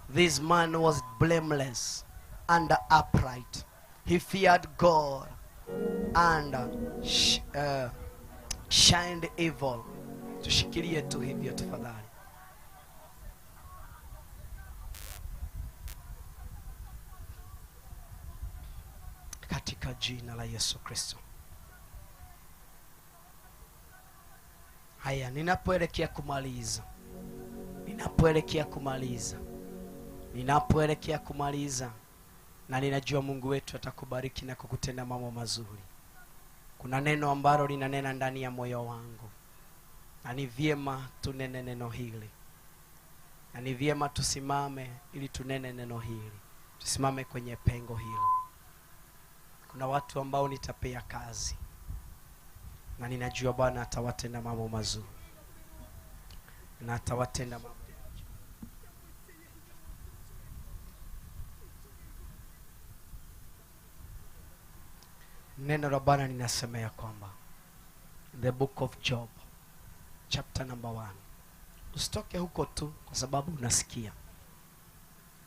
This man was blameless and upright. He feared God and shunned evil. Tushikilie tu hivyo tafadhali. Katika jina la Yesu Kristo. Haya, ninapoelekea kumaliza, na ninajua Mungu wetu atakubariki na kukutenda mambo mazuri. Kuna neno ambalo linanena ndani ya moyo wangu, na ni vyema tunene neno hili, na ni vyema tusimame ili tunene neno hili. Tusimame kwenye pengo hilo. Kuna watu ambao nitapea kazi, na ninajua Bwana atawatenda mambo mazuri, na atawatenda mambo. Neno la Bwana linasema ya kwamba the book of Job chapter number 1. Usitoke huko tu kwa sababu unasikia,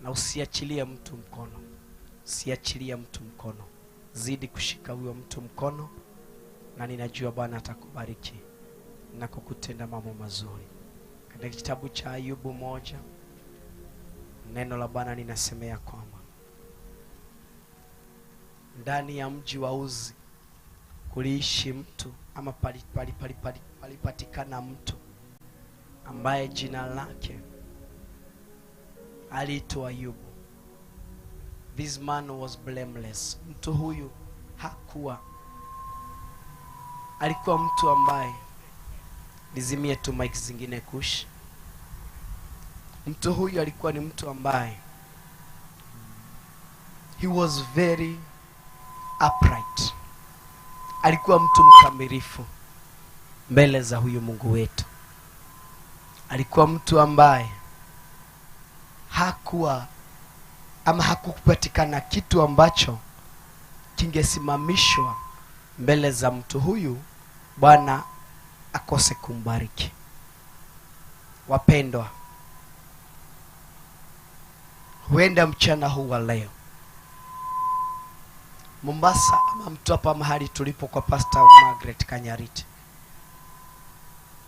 na usiachilie mtu mkono. Zidi kushika huyo mtu mkono, na ninajua Bwana atakubariki na kukutenda mambo mazuri. Katika kitabu cha Ayubu 1, neno la Bwana linasema ya kwamba ndani ya mji wa Uzi kuliishi mtu, ama palipatikana mtu ambaye jina lake aliitwa Ayubu. This man was blameless. Mtu huyu alikuwa mtu ambaye, nizimie tu mic zingine kush. Mtu huyu alikuwa ni mtu ambaye he was very upright. Alikuwa mtu mkamilifu mbele za huyu Mungu wetu. Alikuwa mtu ambaye hakupatikana kitu ambacho kingesimamishwa mbele za mtu huyu Bwana akose kumbariki. Wapendwa, huenda mchana huu wa leo Mombasa, ama mtu hapa mahali tulipo kwa Pastor Margaret Kanyariti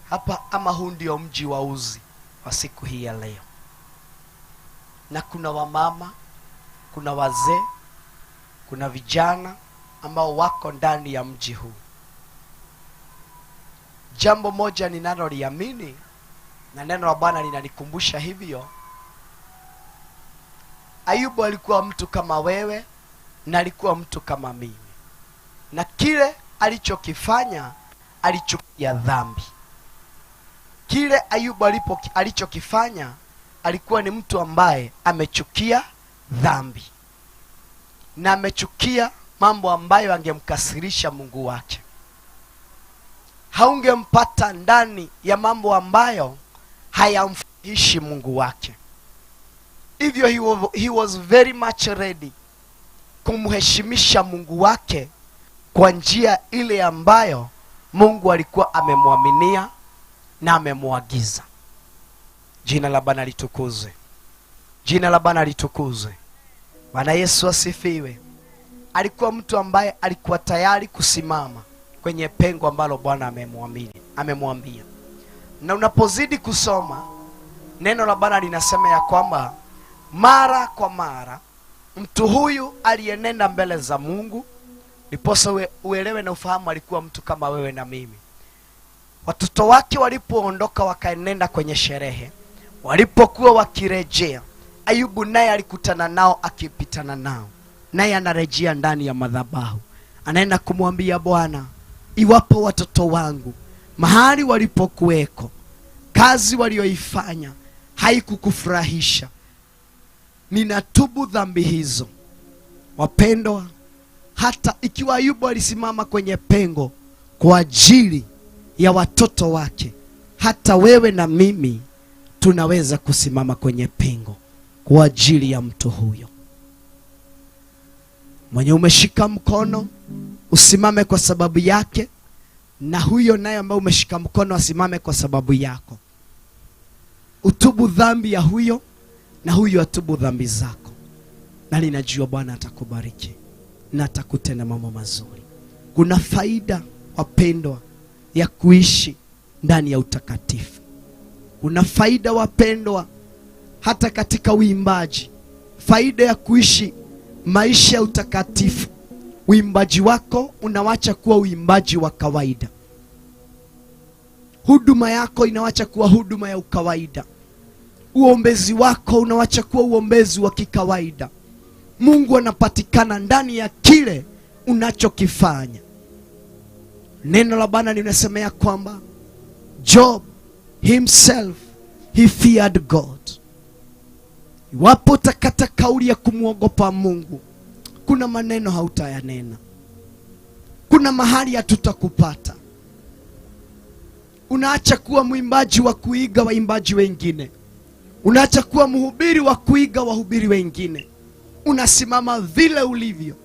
hapa, ama huu ndio mji wa Uzi wa siku hii ya leo, na kuna wamama, kuna wazee, kuna vijana ambao wako ndani ya mji huu. Jambo moja ninaloliamini, na neno la Bwana linanikumbusha hivyo, Ayubu alikuwa mtu kama wewe na alikuwa mtu kama mimi, na kile alichokifanya alichukia dhambi. Kile Ayubu alichokifanya alikuwa ni mtu ambaye amechukia dhambi, na amechukia mambo ambayo angemkasirisha Mungu wake. Haungempata ndani ya mambo ambayo hayamfurahishi Mungu wake. Hivyo he was very much ready kumheshimisha Mungu wake kwa njia ile ambayo Mungu alikuwa amemwaminia na amemwagiza. Jina la Bwana litukuzwe. Jina la Bwana litukuzwe. Bwana Yesu asifiwe. Alikuwa mtu ambaye alikuwa tayari kusimama kwenye pengo ambalo Bwana amemwambia. Na unapozidi kusoma neno la Bwana linasema ya kwamba mara kwa mara mtu huyu alienenda mbele za Mungu. Niposa uelewe na ufahamu, alikuwa mtu kama wewe na mimi. Watoto wake walipoondoka wakaenenda kwenye sherehe, walipokuwa wakirejea, Ayubu naye alikutana nao, akipitana nao, naye anarejea ndani ya madhabahu. Anaenda kumwambia Bwana, iwapo watoto wangu mahali walipokuweko, kazi walioifanya haikukufurahisha, ninatubu dhambi hizo. Wapendwa, hata ikiwa Ayubu alisimama kwenye pengo kwa ajili ya watoto wake, hata wewe na mimi tunaweza kusimama kwenye pengo kwa ajili ya mtu huyo. Mwenye umeshika mkono usimame kwa sababu yake, na huyo naye ambaye umeshika mkono asimame kwa sababu yako. Utubu dhambi ya huyo, na huyo atubu dhambi zako, na ninajua Bwana atakubariki na atakutenda mambo mazuri. Kuna faida, wapendwa, ya kuishi ndani ya utakatifu. Kuna faida wapendwa, hata katika uimbaji, faida ya kuishi maisha ya utakatifu. Uimbaji wako unawacha kuwa uimbaji wa kawaida. Huduma yako inawacha kuwa huduma ya ukawaida. Uombezi wako unawacha kuwa uombezi wa kikawaida. Mungu anapatikana ndani ya kile unachokifanya. Neno la Bwana linasemea kwamba Job himself he feared God. Iwapo utakata kauli ya kumwogopa Mungu, kuna maneno hautayanena. Kuna mahali hatutakupata. Unaacha kuwa mwimbaji wa kuiga waimbaji wengine. Unaacha kuwa mhubiri wa kuiga wahubiri wengine. Unasimama vile ulivyo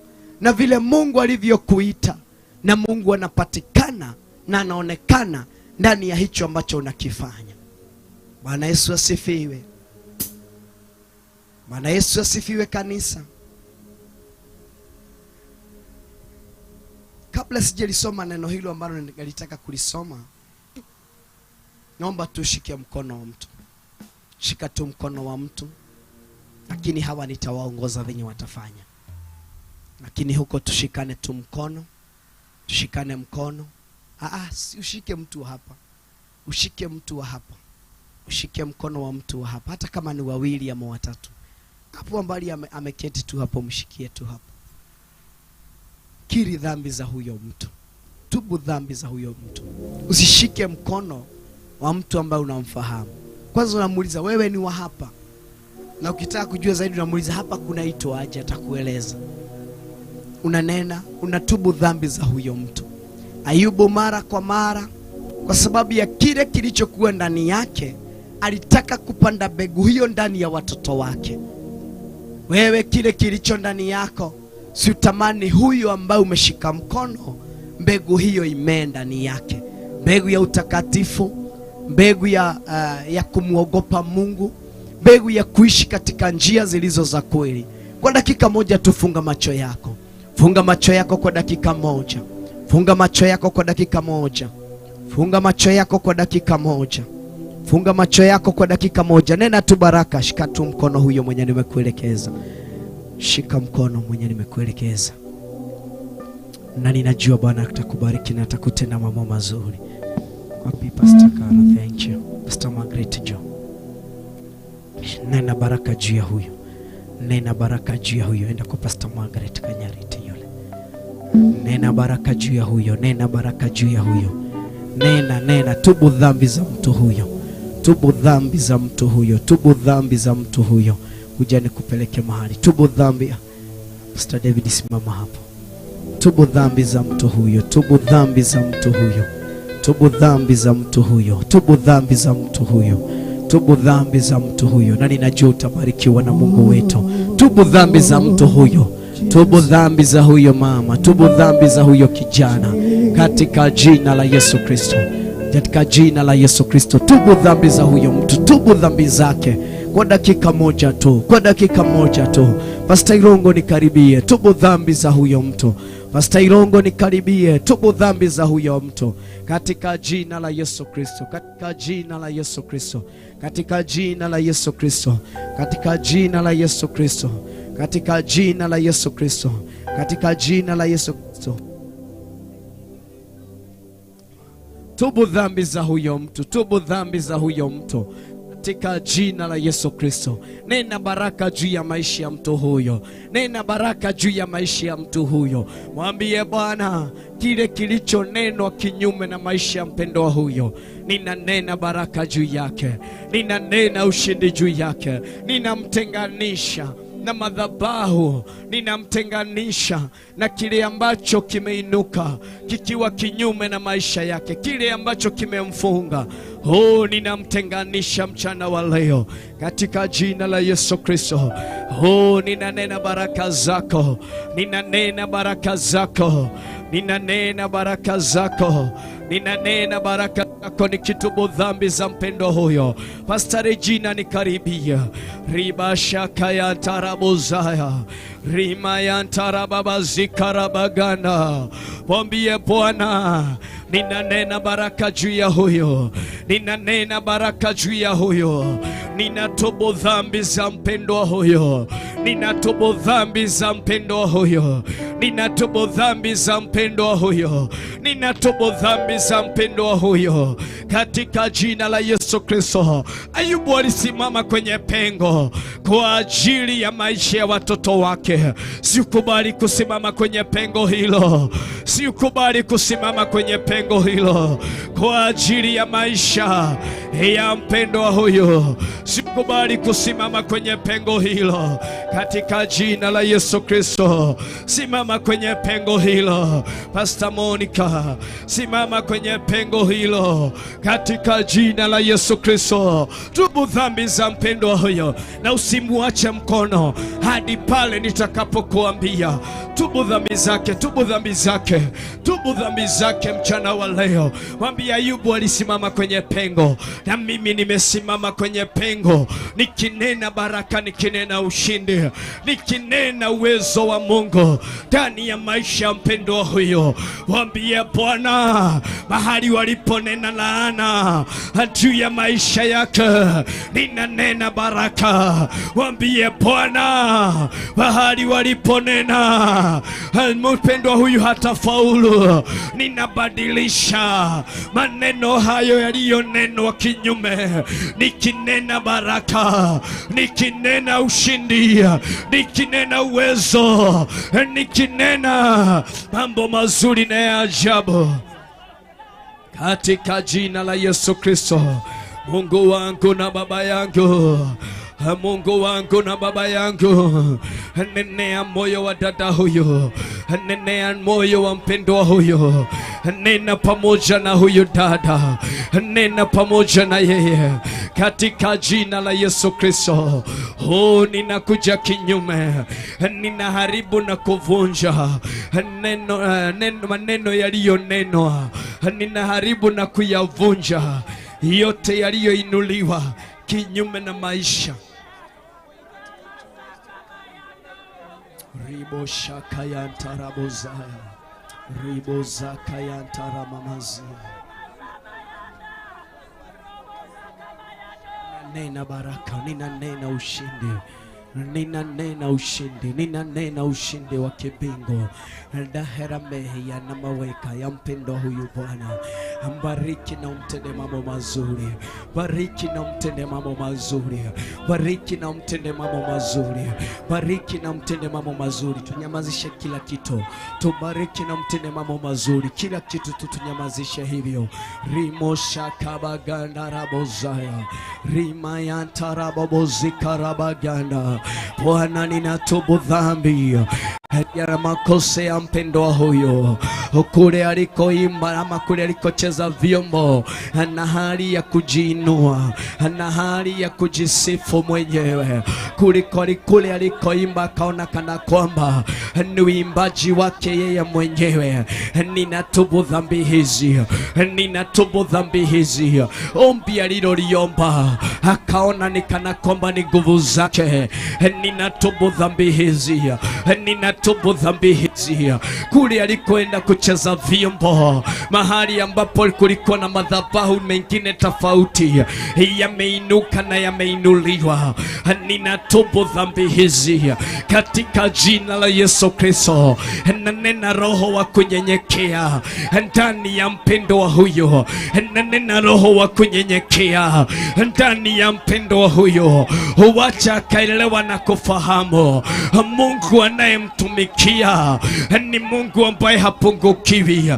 na vile Mungu alivyokuita, na Mungu anapatikana na anaonekana ndani ya hicho ambacho unakifanya. Bwana Yesu asifiwe. Bwana Yesu asifiwe kanisa. Kabla sijelisoma neno hilo ambalo nilitaka kulisoma, naomba tushike mkono wa mtu. Shika tu mkono wa mtu. Lakini hawa nitawaongoza venye watafanya. Lakini huko tushikane tu mkono. Tushikane mkono. Si ushike mtu hapa. Ushike mtu wa hapa. Ushike mkono wa mtu wa hapa. Hata kama ni wawili ama watatu. Hapo ambali ameketi tu hapo, mshikie tu hapo. Kiri dhambi za huyo mtu. Tubu dhambi za huyo mtu. Usishike mkono wa mtu ambaye unamfahamu. Kwanza unamuuliza, wewe ni wa hapa? Na ukitaka kujua zaidi unamuuliza, hapa kunaitwa aje? Atakueleza. Unanena, unatubu dhambi za huyo mtu. Ayubu mara kwa mara, kwa sababu ya kile kilichokuwa ndani yake, alitaka kupanda mbegu hiyo ndani ya watoto wake. Wewe kile kilicho ndani yako, si utamani huyo ambaye umeshika mkono, mbegu hiyo imee ndani yake. Mbegu ya utakatifu, mbegu ya kumwogopa Mungu, mbegu ya kuishi katika njia zilizo za kweli. Kwa dakika moja tu funga macho yako. Funga macho yako kwa dakika moja. Funga macho yako kwa dakika moja. Funga macho yako kwa dakika moja. Funga macho yako kwa dakika moja. Nena tu baraka. Shika tu mkono huyo mwenye nimekuelekeza. Shika mkono mwenye nimekuelekeza. Na ninajua Bwana atakubariki na atakutenda mambo mazuri. Kwa Pastor Karo, thank you. Pastor Margaret Joe. Nena baraka juu ya huyo. Nena baraka juu ya huyo. Enda kwa Pastor Margaret Kanyariti yule. Nena baraka juu ya huyo. Nena baraka juu ya huyo. Nena. Tubu dhambi za mtu huyo. Tubu dhambi za mtu huyo. Tubu dhambi za mtu huyo. Kuja nikupeleke mahali. Tubu dhambi. Pastor David, simama hapo. Tubu dhambi za mtu huyo. Tubu dhambi za mtu huyo. Tubu dhambi za mtu huyo. Tubu dhambi za mtu huyo. Tubu dhambi za mtu huyo. Na ninajua utabarikiwa na Mungu wetu. Tubu dhambi za mtu huyo. Tubu dhambi za huyo mama. Tubu dhambi za huyo kijana. Katika jina la Yesu Kristo. Katika jina la Yesu Kristo. Tubu dhambi za huyo mtu. Tubu dhambi zake. Kwa dakika moja tu. Kwa dakika moja tu. Pastor Irongo nikaribie. Tubu dhambi za huyo mtu. Pastor Irongo nikaribie. Tubu dhambi za huyo mtu. Katika jina la Yesu Kristo. Katika jina la Yesu Kristo. Katika jina la Yesu Kristo. Katika jina la Yesu Kristo. Katika jina la Yesu Kristo. Katika jina la Yesu Kristo. Tubu dhambi za huyo mtu. Tubu dhambi za huyo mtu. Katika jina la Yesu Kristo. Nena baraka juu ya maisha ya mtu huyo. Nena baraka juu ya maisha ya mtu huyo. Mwambie Bwana, kile kilicho neno kinyume na maisha ya mpendwa huyo, ninanena baraka juu yake. Ninanena ushindi juu yake. Ninamtenganisha na madhabahu, ninamtenganisha na kile ambacho kimeinuka kikiwa kinyume na maisha yake, kile ambacho kimemfunga. Ninamtenganisha mchana wa leo katika jina la Yesu Kristo. Ninanena baraka zako. Ninanena baraka zako. Ninanena baraka zako. Ninanena baraka zako, nikitubu dhambi za mpendo huyo. Pastor Regina nikaribia. Riba shaka ya tarabuzaya. Rima ya tarababa zikarabagana. Mwambie Bwana, ninanena baraka juu ya huyo, ninanena baraka juu ya huyo. Ninatubu dhambi za mpendwa huyo, ninatubu dhambi za mpendwa huyo, ninatubu dhambi za mpendwa huyo, ninatubu dhambi za mpendwa huyo, katika jina la Yesu Kristo. Ayubu alisimama kwenye pengo kwa ajili ya maisha ya watoto wake. Sikubali kusimama kwenye pengo hilo, sikubali kusimama kwenye pengo hilo kwa ajili ya maisha ya mpendwa huyo. Sikubali kusimama kwenye pengo hilo katika jina la Yesu Kristo. Simama kwenye pengo hilo Pastor Monica, simama kwenye pengo hilo katika jina la Yesu Kristo. Tubu dhambi za mpendwa huyo na usimuache mkono hadi pale nitakapokuambia tubu dhambi zake, tubu dhambi zake, tubu dhambi zake mchana wa leo. Mwambie Ayubu alisimama kwenye pengo, na mimi nimesimama kwenye pengo, nikinena baraka, nikinena ushindi, nikinena uwezo wa Mungu ndani ya maisha ya mpendwa huyo. Mwambie Bwana, mahali waliponena laana juu ya maisha yake, ninanena baraka. Mwambie Bwana, mahali waliponena mpendwa huyu hatafaulu, ninabadilisha maneno hayo yaliyonenwa kinyume, nikinena baraka, nikinena ushindi, nikinena uwezo, nikinena mambo mazuri na ya ajabu katika jina la Yesu Kristo. Mungu wangu na Baba yangu, Mungu wangu na Baba yangu, nenea moyo wa dada huyo, nenea moyo wa mpendwa huyo, nena pamoja na huyo dada, nena pamoja na yeye katika jina la Yesu Kristo. Ninakuja kinyume, ninaharibu na kuvunja maneno yaliyonenwa, ninaharibu na kuyavunja yote yaliyoinuliwa kinyume na maisha. Ribo shaka ya ntarabozaya, ribo zaka ya ntaramamazia. Ninanena baraka, ninanena ushindi, ninanena ushindi, ninanena ushindi wa kibingu. Dahera mehi ya na maweka ya mpendo huyu Bwana. Mbariki na umtende mambo mazuri, bariki na umtende mambo mazuri, bariki na umtende mambo mazuri, bariki na umtende mambo mazuri. Tunyamazishe kila kitu, tubariki na umtende mambo mazuri, kila kitu tunyamazishe hivyo. Rimosha kabaganda rabozaya, rima yantarabobozika rabaganda. Bwana, ninatubu dhambi ya makosa ya mpendwa huyo, kule alikoimba ama kule alikocheza vyombo, na hali ya kujiinua, na hali ya kujisifu mwenyewe, kule alikoimba akaona kana kwamba ni uimbaji wake yeye mwenyewe. Ninatubu dhambi hizi, ninatubu dhambi hizi. Ombi aliloliomba akaona ni kana kwamba ni nguvu zake. Ninatubu dhambi hizi, ninatubu dhambi hizi. Kule alikoenda kucheza vyombo, mahali ambapo kulikuwa na madhabahu mengine tofauti, yameinuka na yameinuliwa. Ninatubu dhambi hizi katika jina la Yesu Kristo. Nanena roho wa kunyenyekea ndani ya mpendo wa huyo, nanena roho wa kunyenyekea ndani ya mpendo wa huyo. Wacha akaelewa na kufahamu Mungu anayemtumikia ni Mungu ambaye hapungukiwi,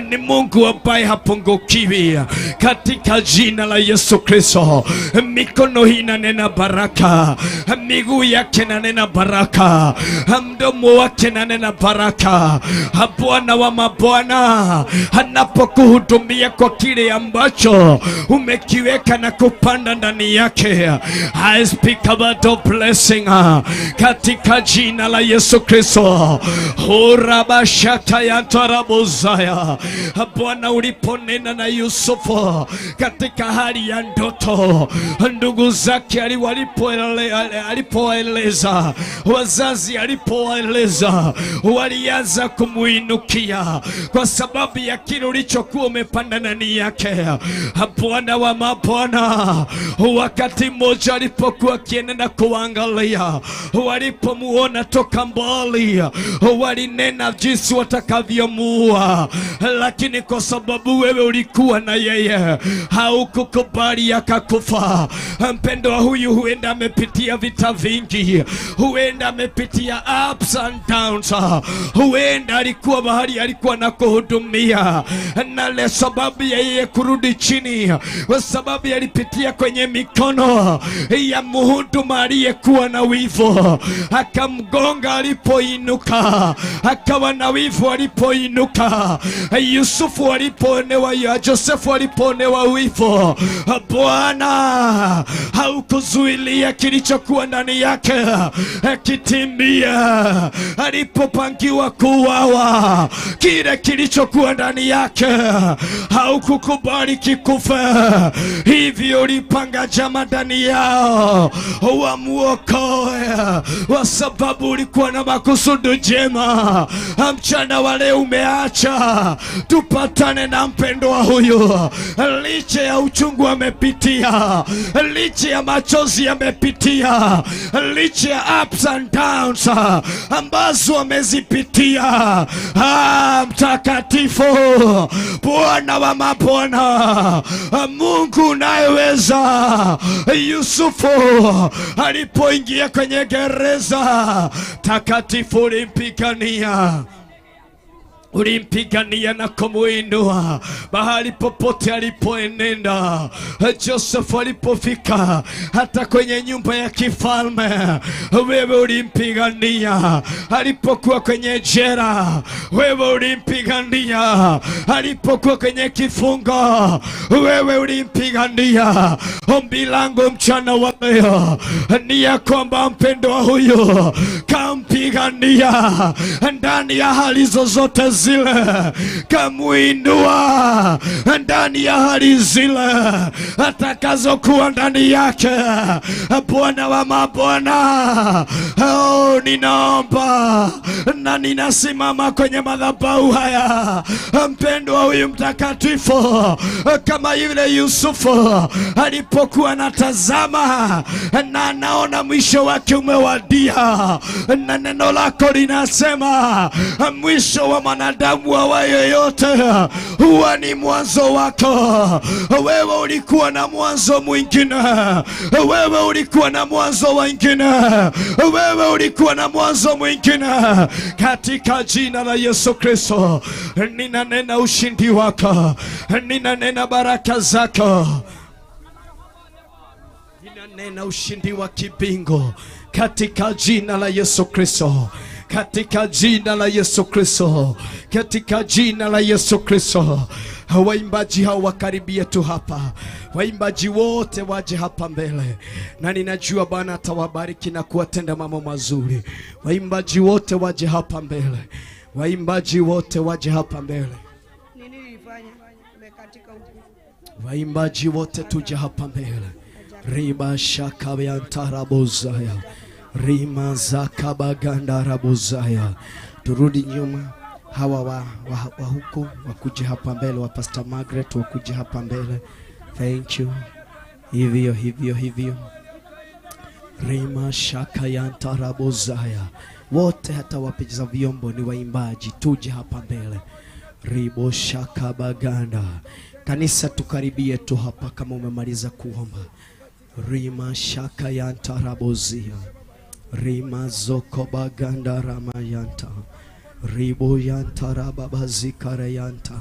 ni Mungu ambaye hapungukiwi katika jina la Yesu Kristo. Mikono hii inanena baraka, miguu yake inanena baraka, mdomo wake inanena baraka. Bwana wa mabwana anapokuhudumia kwa kile ambacho umekiweka na kupanda ndani yake, I speak about the blessing katika jina la Yesu Kristo. Kristo. Urabashata ya tarabuzaya. Bwana, uliponena na Yusufu katika hali ya ndoto, ndugu zake alipoeleza, wazazi alipoeleza, walianza kumuinukia kwa sababu ya kile ulichokuwa umepanda ndani yake. Bwana wa mabwana, wakati mmoja alipokuwa akienda kuangalia, walipomuona toka mbali, walinena jinsi watakavyomuua, lakini kwa sababu wewe ulikuwa na yeye, haukukubali akakufa. Mpendwa, huyu huenda amepitia vita vingi, huenda amepitia ups and downs, huenda alikuwa mahali alikuwa na kuhudumia, na le sababu ya yeye kurudi chini, kwa sababu alipitia kwenye mikono ya mhuduma aliyekuwa na wivu, akamgonga alipoinuka, akawa na wivu alipoinuka. Yusufu alipoonewa, Josefu alipoonewa wivu, Bwana haukuzuilia kilichokuwa ndani yake kitimia. Alipopangiwa kuuawa, kile kilichokuwa ndani yake haukukubali kikufa. Hivyo ulipanga jama ndani yao wamuokoe, kwa sababu ulikuwa na makusudi jema. Mchana wale umeacha tupatane na mpendwa huyu, licha ya uchungu amepitia, licha ya machozi amepitia, licha ya ups and downs ambazo amezipitia. Mtakatifu, Bwana wa mabwana, Mungu unayeweza. Yusufu alipoingia kwenye gereza takatifu, ulimpigania na kumuinua bahali popote alipoenenda. Joseph alipofika hata kwenye nyumba ya kifalme, wewe ulimpigania. Alipokuwa kwenye jela, wewe ulimpigania. Alipokuwa kwenye kifungo, wewe ulimpigania. Ombi langu mchana wa leo ni ya kwamba mpendwa huyo kampigania ndani ya hali zozote zile, kamuinua ndani ya hali zile atakazokuwa ndani yake. Bwana wa mabwana, ninaomba na ninasimama kwenye madhabahu haya, mpendwa huyu mtakatifu, kama yule Yusufu alipokuwa anatazama na anaona mwisho wake umewadia, na neno lako linasema mwisho wa mwanadamu wa yoyote huwa ni mwanzo wako. Wewe ulikuwa na mwanzo mwingine, wewe ulikuwa na mwanzo mwingine, wewe ulikuwa na mwanzo mwingine. Katika jina la Yesu Kristo ninanena ushindi wako, ninanena baraka zako, ninanena ushindi wa kibingu katika jina la Yesu Kristo, katika jina la Yesu Kristo, katika jina la Yesu Kristo. Waimbaji hao wakaribia tu hapa, waimbaji wote waje hapa mbele, na ninajua Bwana atawabariki na kuwatenda mambo mazuri. Waimbaji wote waje hapa mbele, waimbaji wote waje hapa mbele. Nini nilifanya? Nimekatika huko. Waimbaji wote tuje hapa mbele. Riba shaka yantarabuzaya, rima zaka baganda rabuzaya. Turudi nyuma, hawa wa huku wakuje hapa mbele, wa Pastor Margaret wakuje hapa mbele. Thank you. Hivyo rima shaka yantarabuzaya. Wote hata wapiga vyombo ni waimbaji, tuje hapa mbele. Ribo shaka baganda. Kanisa tukaribie tu hapa kama umemaliza kuomba. Rima shaka yantarabuzia, rima zoko baganda ramayanta, ribo yantarababazikare yanta.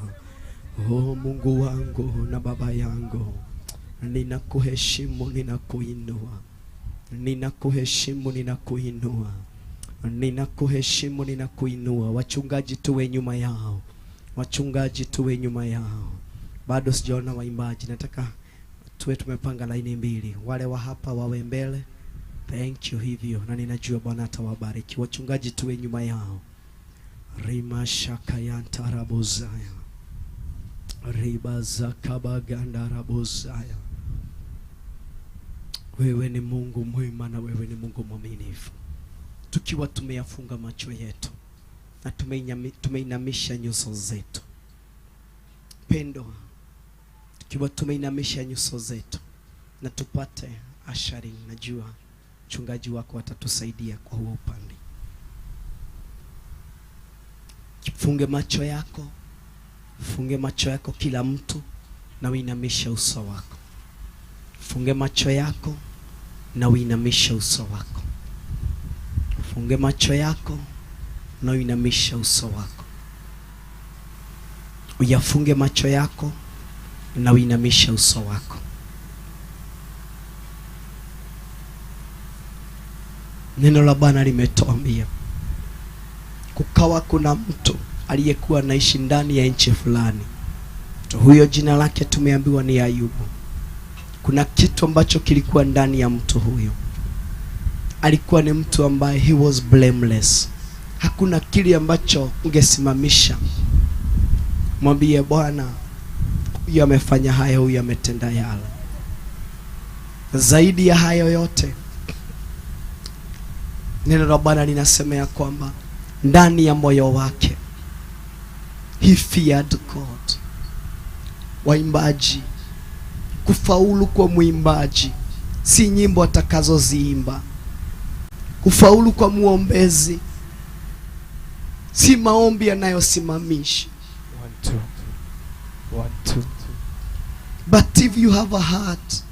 Oh Mungu wangu na Baba yangu, ninakuheshimu, ninakuinua, ninakuheshimu, ninakuinua, ninakuheshimu, ninakuinua. Wachungaji tuwe nyuma yao, wachungaji tuwe nyuma yao. Bado sijaona waimbaji, nataka tuwe tumepanga laini mbili. Wale wa hapa wawe mbele, Thank you hivyo, na ninajua Bwana atawabariki. Wachungaji tuwe nyuma yao. Rima shakayanta rabozaya. Riba zakabaganda rabozaya. Wewe ni Mungu mwema na wewe ni Mungu mwaminifu. Tukiwa tumeyafunga macho yetu na tumeinamisha nyuso zetu. Pendo, tukiwa tumeinamisha nyuso zetu na tupate ashari, najua mchungaji wako atatusaidia kwa huo upande. Funge macho yako. Funge macho yako kila mtu na uinamisha uso wako. Funge macho yako na uinamisha uso wako. Funge macho yako na uinamisha uso wako. Uyafunge macho yako na uinamisha uso wako. Neno la Bwana limetuambia kukawa kuna mtu aliyekuwa anaishi ndani ya nchi fulani. Mtu huyo jina lake tumeambiwa ni Ayubu. Kuna kitu ambacho kilikuwa ndani ya mtu huyo. Alikuwa ni mtu ambaye he was blameless. Hakuna kile ambacho ungesimamisha mwambie Bwana, huyu amefanya haya, huyu ametenda yale. Zaidi ya hayo yote, neno la Bwana linasema ya kwamba ndani ya moyo wake he feared God. Waimbaji, kufaulu kwa mwimbaji si nyimbo atakazoziimba. Kufaulu kwa muombezi si maombi yanayosimamisha. 1 2 1 2. But if you have a heart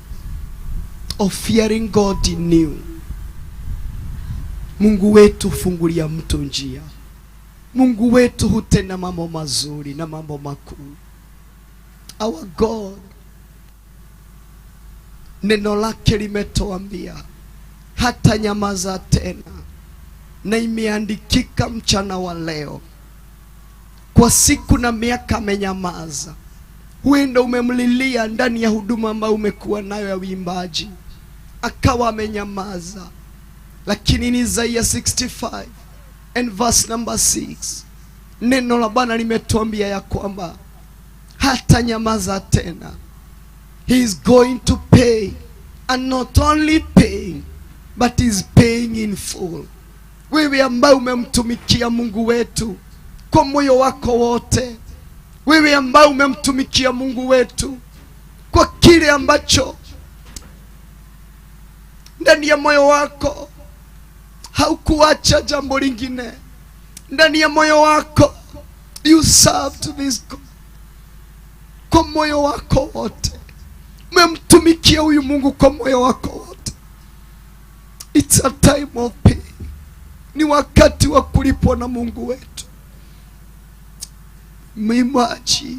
of fearing God in you, Mungu wetu hufungulia mtu njia. Mungu wetu hutenda mambo mazuri na mambo makuu. Our God, neno lake limetuambia hata nyamaza tena, na imeandikika mchana wa leo. Kwa siku na miaka amenyamaza. Huenda umemlilia ndani ya huduma ambayo umekuwa nayo ya uimbaji, akawa amenyamaza. Lakini ni Isaiah 65 and verse number 6, neno la Bwana limetuambia ya kwamba hata nyamaza tena. He is going to pay, and not only paying but is paying in full. Wewe ambaye umemtumikia Mungu wetu kwa moyo wako wote, wewe ambaye umemtumikia Mungu wetu kwa kile ambacho ndani ya moyo wako haukuacha jambo lingine, ndani ya moyo wako you served this God kwa moyo wako wote, umemtumikia huyu Mungu kwa moyo wako wote. It's a time of pay. Ni wakati wa kulipwa na Mungu wetu. Mwimbaji,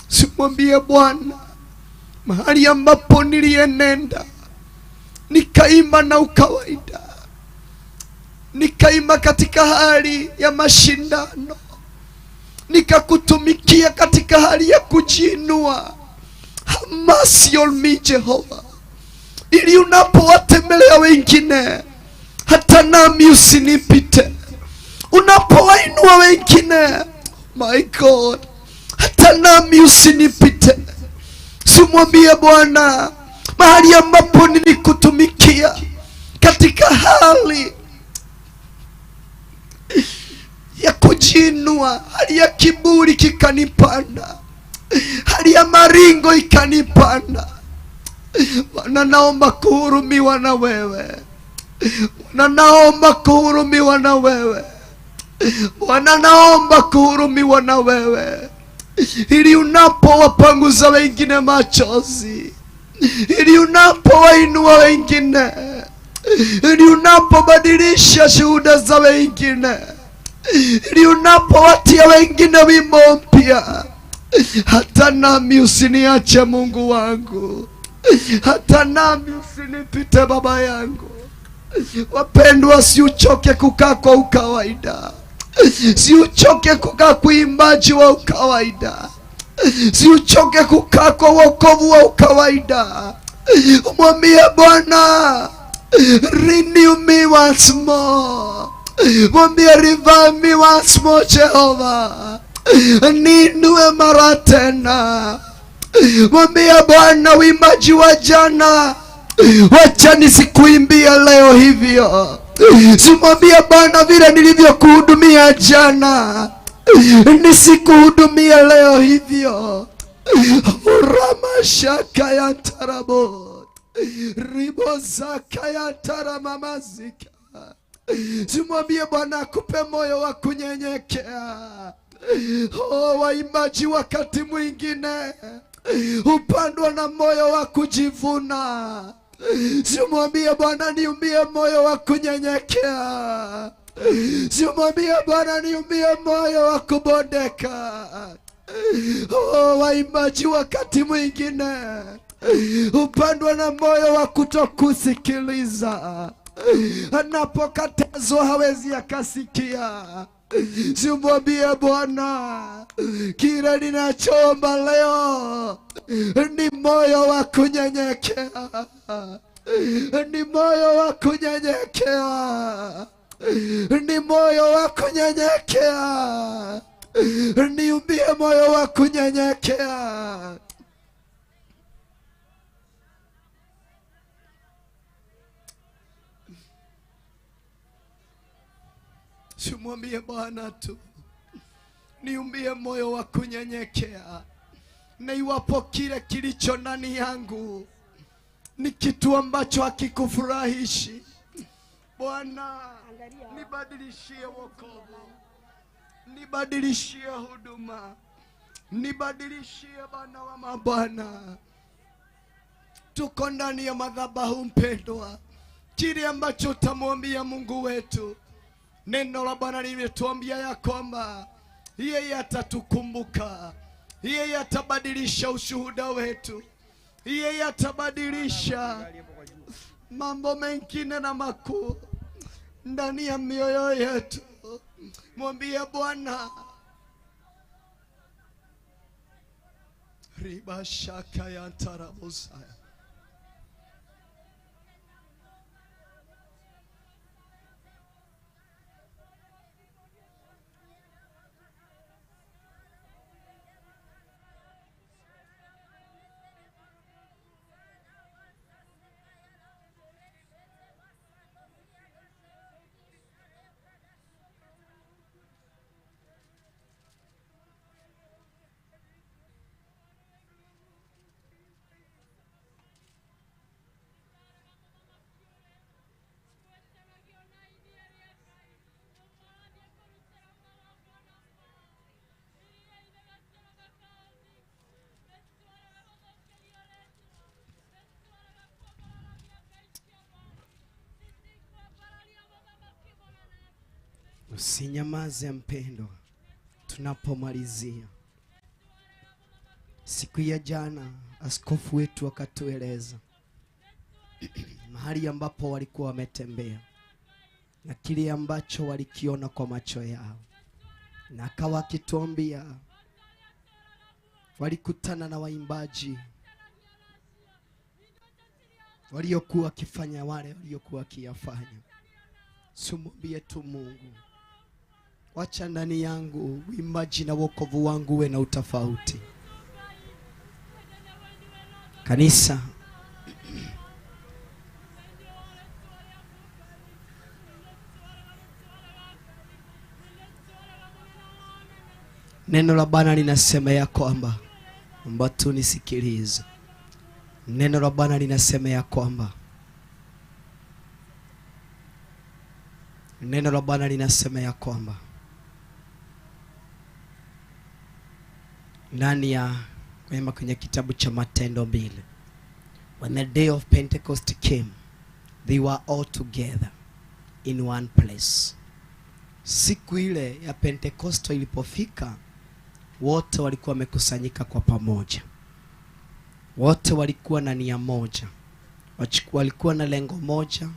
simwambie Bwana, mahali ambapo nilienenda nikaimba na ukawaida, nikaimba katika hali ya mashindano, nikakutumikia katika hali ya kujiinua. Have mercy on me Jehova, ili unapowatembelea wengine hata nami usinipite. Unapowainua wengine, my God, hata nami usinipite. Simwambie Bwana, mahali ambapo nilikutumikia katika hali ya kujiinua, hali ya kiburi kikanipanda, hali ya maringo ikanipanda. Bwana, naomba kuhurumiwa na wewe. Bwana, naomba kuhurumiwa na wewe. Bwana, naomba kuhurumiwa na wewe, ili unapowapanguza wengine machozi, ili unapowainua wengine, ili unapobadilisha shuhuda za wengine, ili unapowatia wengine wimbo mpya, hata nami usiniache Mungu wangu, hata nami usinipite Baba yangu. Wapendwa, siuchoke kukaa kwa ukawaida, siuchoke kukaa kuimbaji wa ukawaida, siuchoke kukaa kwa wokovu wa ukawaida. Umwambie Bwana, Renew me once more. Mwambie revive me once more Jehova. Niinue mara tena. Mwambie Bwana uimbaji wa jana wacha nisikuimbia leo hivyo. Simwambie Bwana vile nilivyokuhudumia jana nisikuhudumia leo hivyo. Ramashaka ya tarabo ribozaka ya taramamazika. Simwambie Bwana akupe moyo wa kunyenyekea. Waimbaji wakati mwingine upandwa na moyo wa kujivuna. Simwambie Bwana niumbie moyo wa kunyenyekea. Simwambie Bwana niumbie moyo wa kubondeka. Waimbaji wakati mwingine upandwa na moyo wa kutokusikiliza. Anapokatazwa hawezi akasikia. Simwambie Bwana kile ninachoomba leo ni moyo wa kunyenyekea. Ni moyo wa kunyenyekea. Ni moyo wa kunyenyekea. Niumbie moyo wa kunyenyekea. Simwambie Bwana tu niumbie moyo wa kunyenyekea. Na iwapo kile kilicho ndani yangu ni kitu ambacho hakikufurahishi, Bwana nibadilishie wokovu, nibadilishie huduma, nibadilishie Bwana wa mabwana. Tuko ndani ya madhabahu mpendwa, kile ambacho utamwambia Mungu wetu. Neno la Bwana limetuambia ya kwamba yeye atatukumbuka, yeye atabadilisha ushuhuda wetu, yeye atabadilisha mambo mengine na makuu ndani ya mioyo yetu. Mwambie Bwana. Riba shaka ya tarabosaya. Usinyamaze mpendwa, tunapomalizia. Siku ya jana askofu wetu akatueleza mahali ambapo walikuwa wametembea na kile ambacho walikiona kwa macho yao, na akawa akituambia walikutana na waimbaji waliokuwa wakifanya wale waliokuwa wakiyafanya. Sumwambie tu Mungu, wacha ndani yangu uimbaji na wokovu wangu uwe na utofauti. Kanisa, neno la Bwana linasema ya kwamba tu nisikilize. Neno la Bwana linasema ya kwamba neno la Bwana linasema ya kwamba ndani ya kwenye kitabu cha Matendo 2, when the day of Pentecost came, they were all together in one place. Siku ile ya Pentecost ilipofika, wote walikuwa wamekusanyika kwa pamoja. Wote walikuwa na nia moja, walikuwa na lengo moja,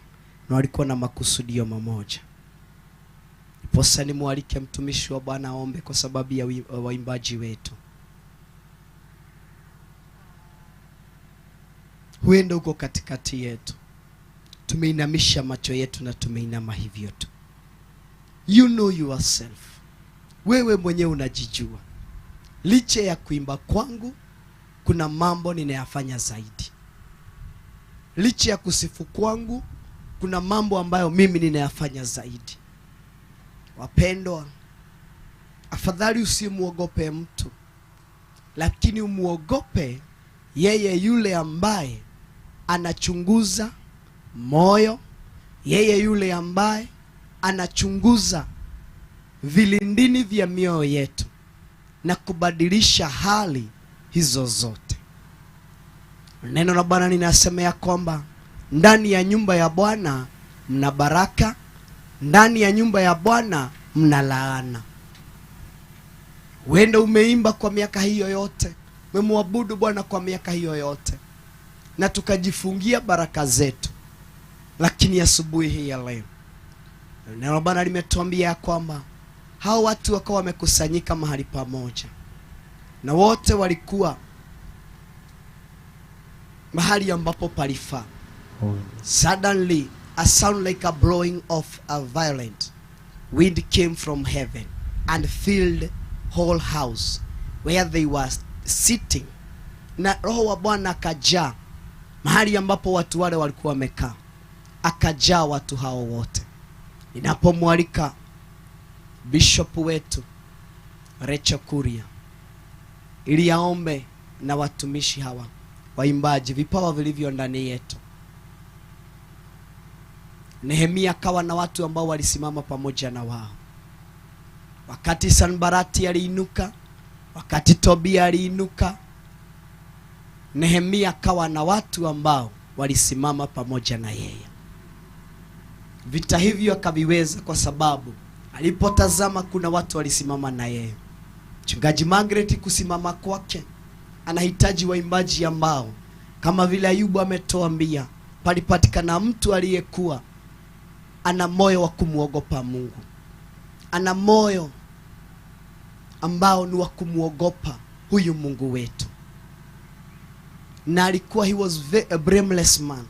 na walikuwa na makusudio mamoja. Posa ni mwalike mtumishi wa Bwana aombe kwa sababu ya waimbaji wetu. Huenda uko katikati yetu, tumeinamisha macho yetu na tumeinama hivyo tu. You know yourself. Wewe mwenyewe unajijua. Licha ya kuimba kwangu, kuna mambo ninayafanya zaidi. Licha ya kusifu kwangu, kuna mambo ambayo mimi ninayafanya zaidi. Wapendwa, afadhali usimuogope mtu, lakini umuogope yeye yule ambaye anachunguza moyo, yeye yule ambaye anachunguza vilindini vya mioyo yetu na kubadilisha hali hizo zote. Neno la Bwana linasema ya kwamba ndani ya nyumba ya Bwana mna baraka, ndani ya nyumba ya Bwana mna laana. Wenda umeimba kwa miaka hiyo yote, umemwabudu Bwana kwa miaka hiyo yote, na tukajifungia baraka zetu, lakini asubuhi hii ya leo neno la Bwana limetuambia kwamba hao watu wakawa wamekusanyika mahali pamoja, na wote walikuwa mahali ambapo palifaa. Suddenly a sound like a blowing of a violent wind came from heaven and filled whole house where they were sitting. Na Roho wa Bwana akajaa mahali ambapo watu wale walikuwa wamekaa, akajaa watu hao wote. Ninapomwalika bishop wetu Rachel Kuria ili aombe na watumishi hawa waimbaji, vipawa vilivyo ndani yetu. Nehemia akawa na watu ambao walisimama pamoja na wao. Wakati Sanbarati aliinuka, wakati Tobia aliinuka, Nehemia akawa na watu ambao walisimama pamoja na yeye. Vita hivyo akaviweza kwa sababu alipotazama kuna watu walisimama na yeye. Mchungaji Margaret kusimama kwake anahitaji waimbaji ambao kama vile Ayubu ametoambia, palipatikana mtu aliyekuwa ana moyo wa kumuogopa Mungu, ana moyo ambao ni wa kumuogopa huyu Mungu wetu, na alikuwa he was a blameless man,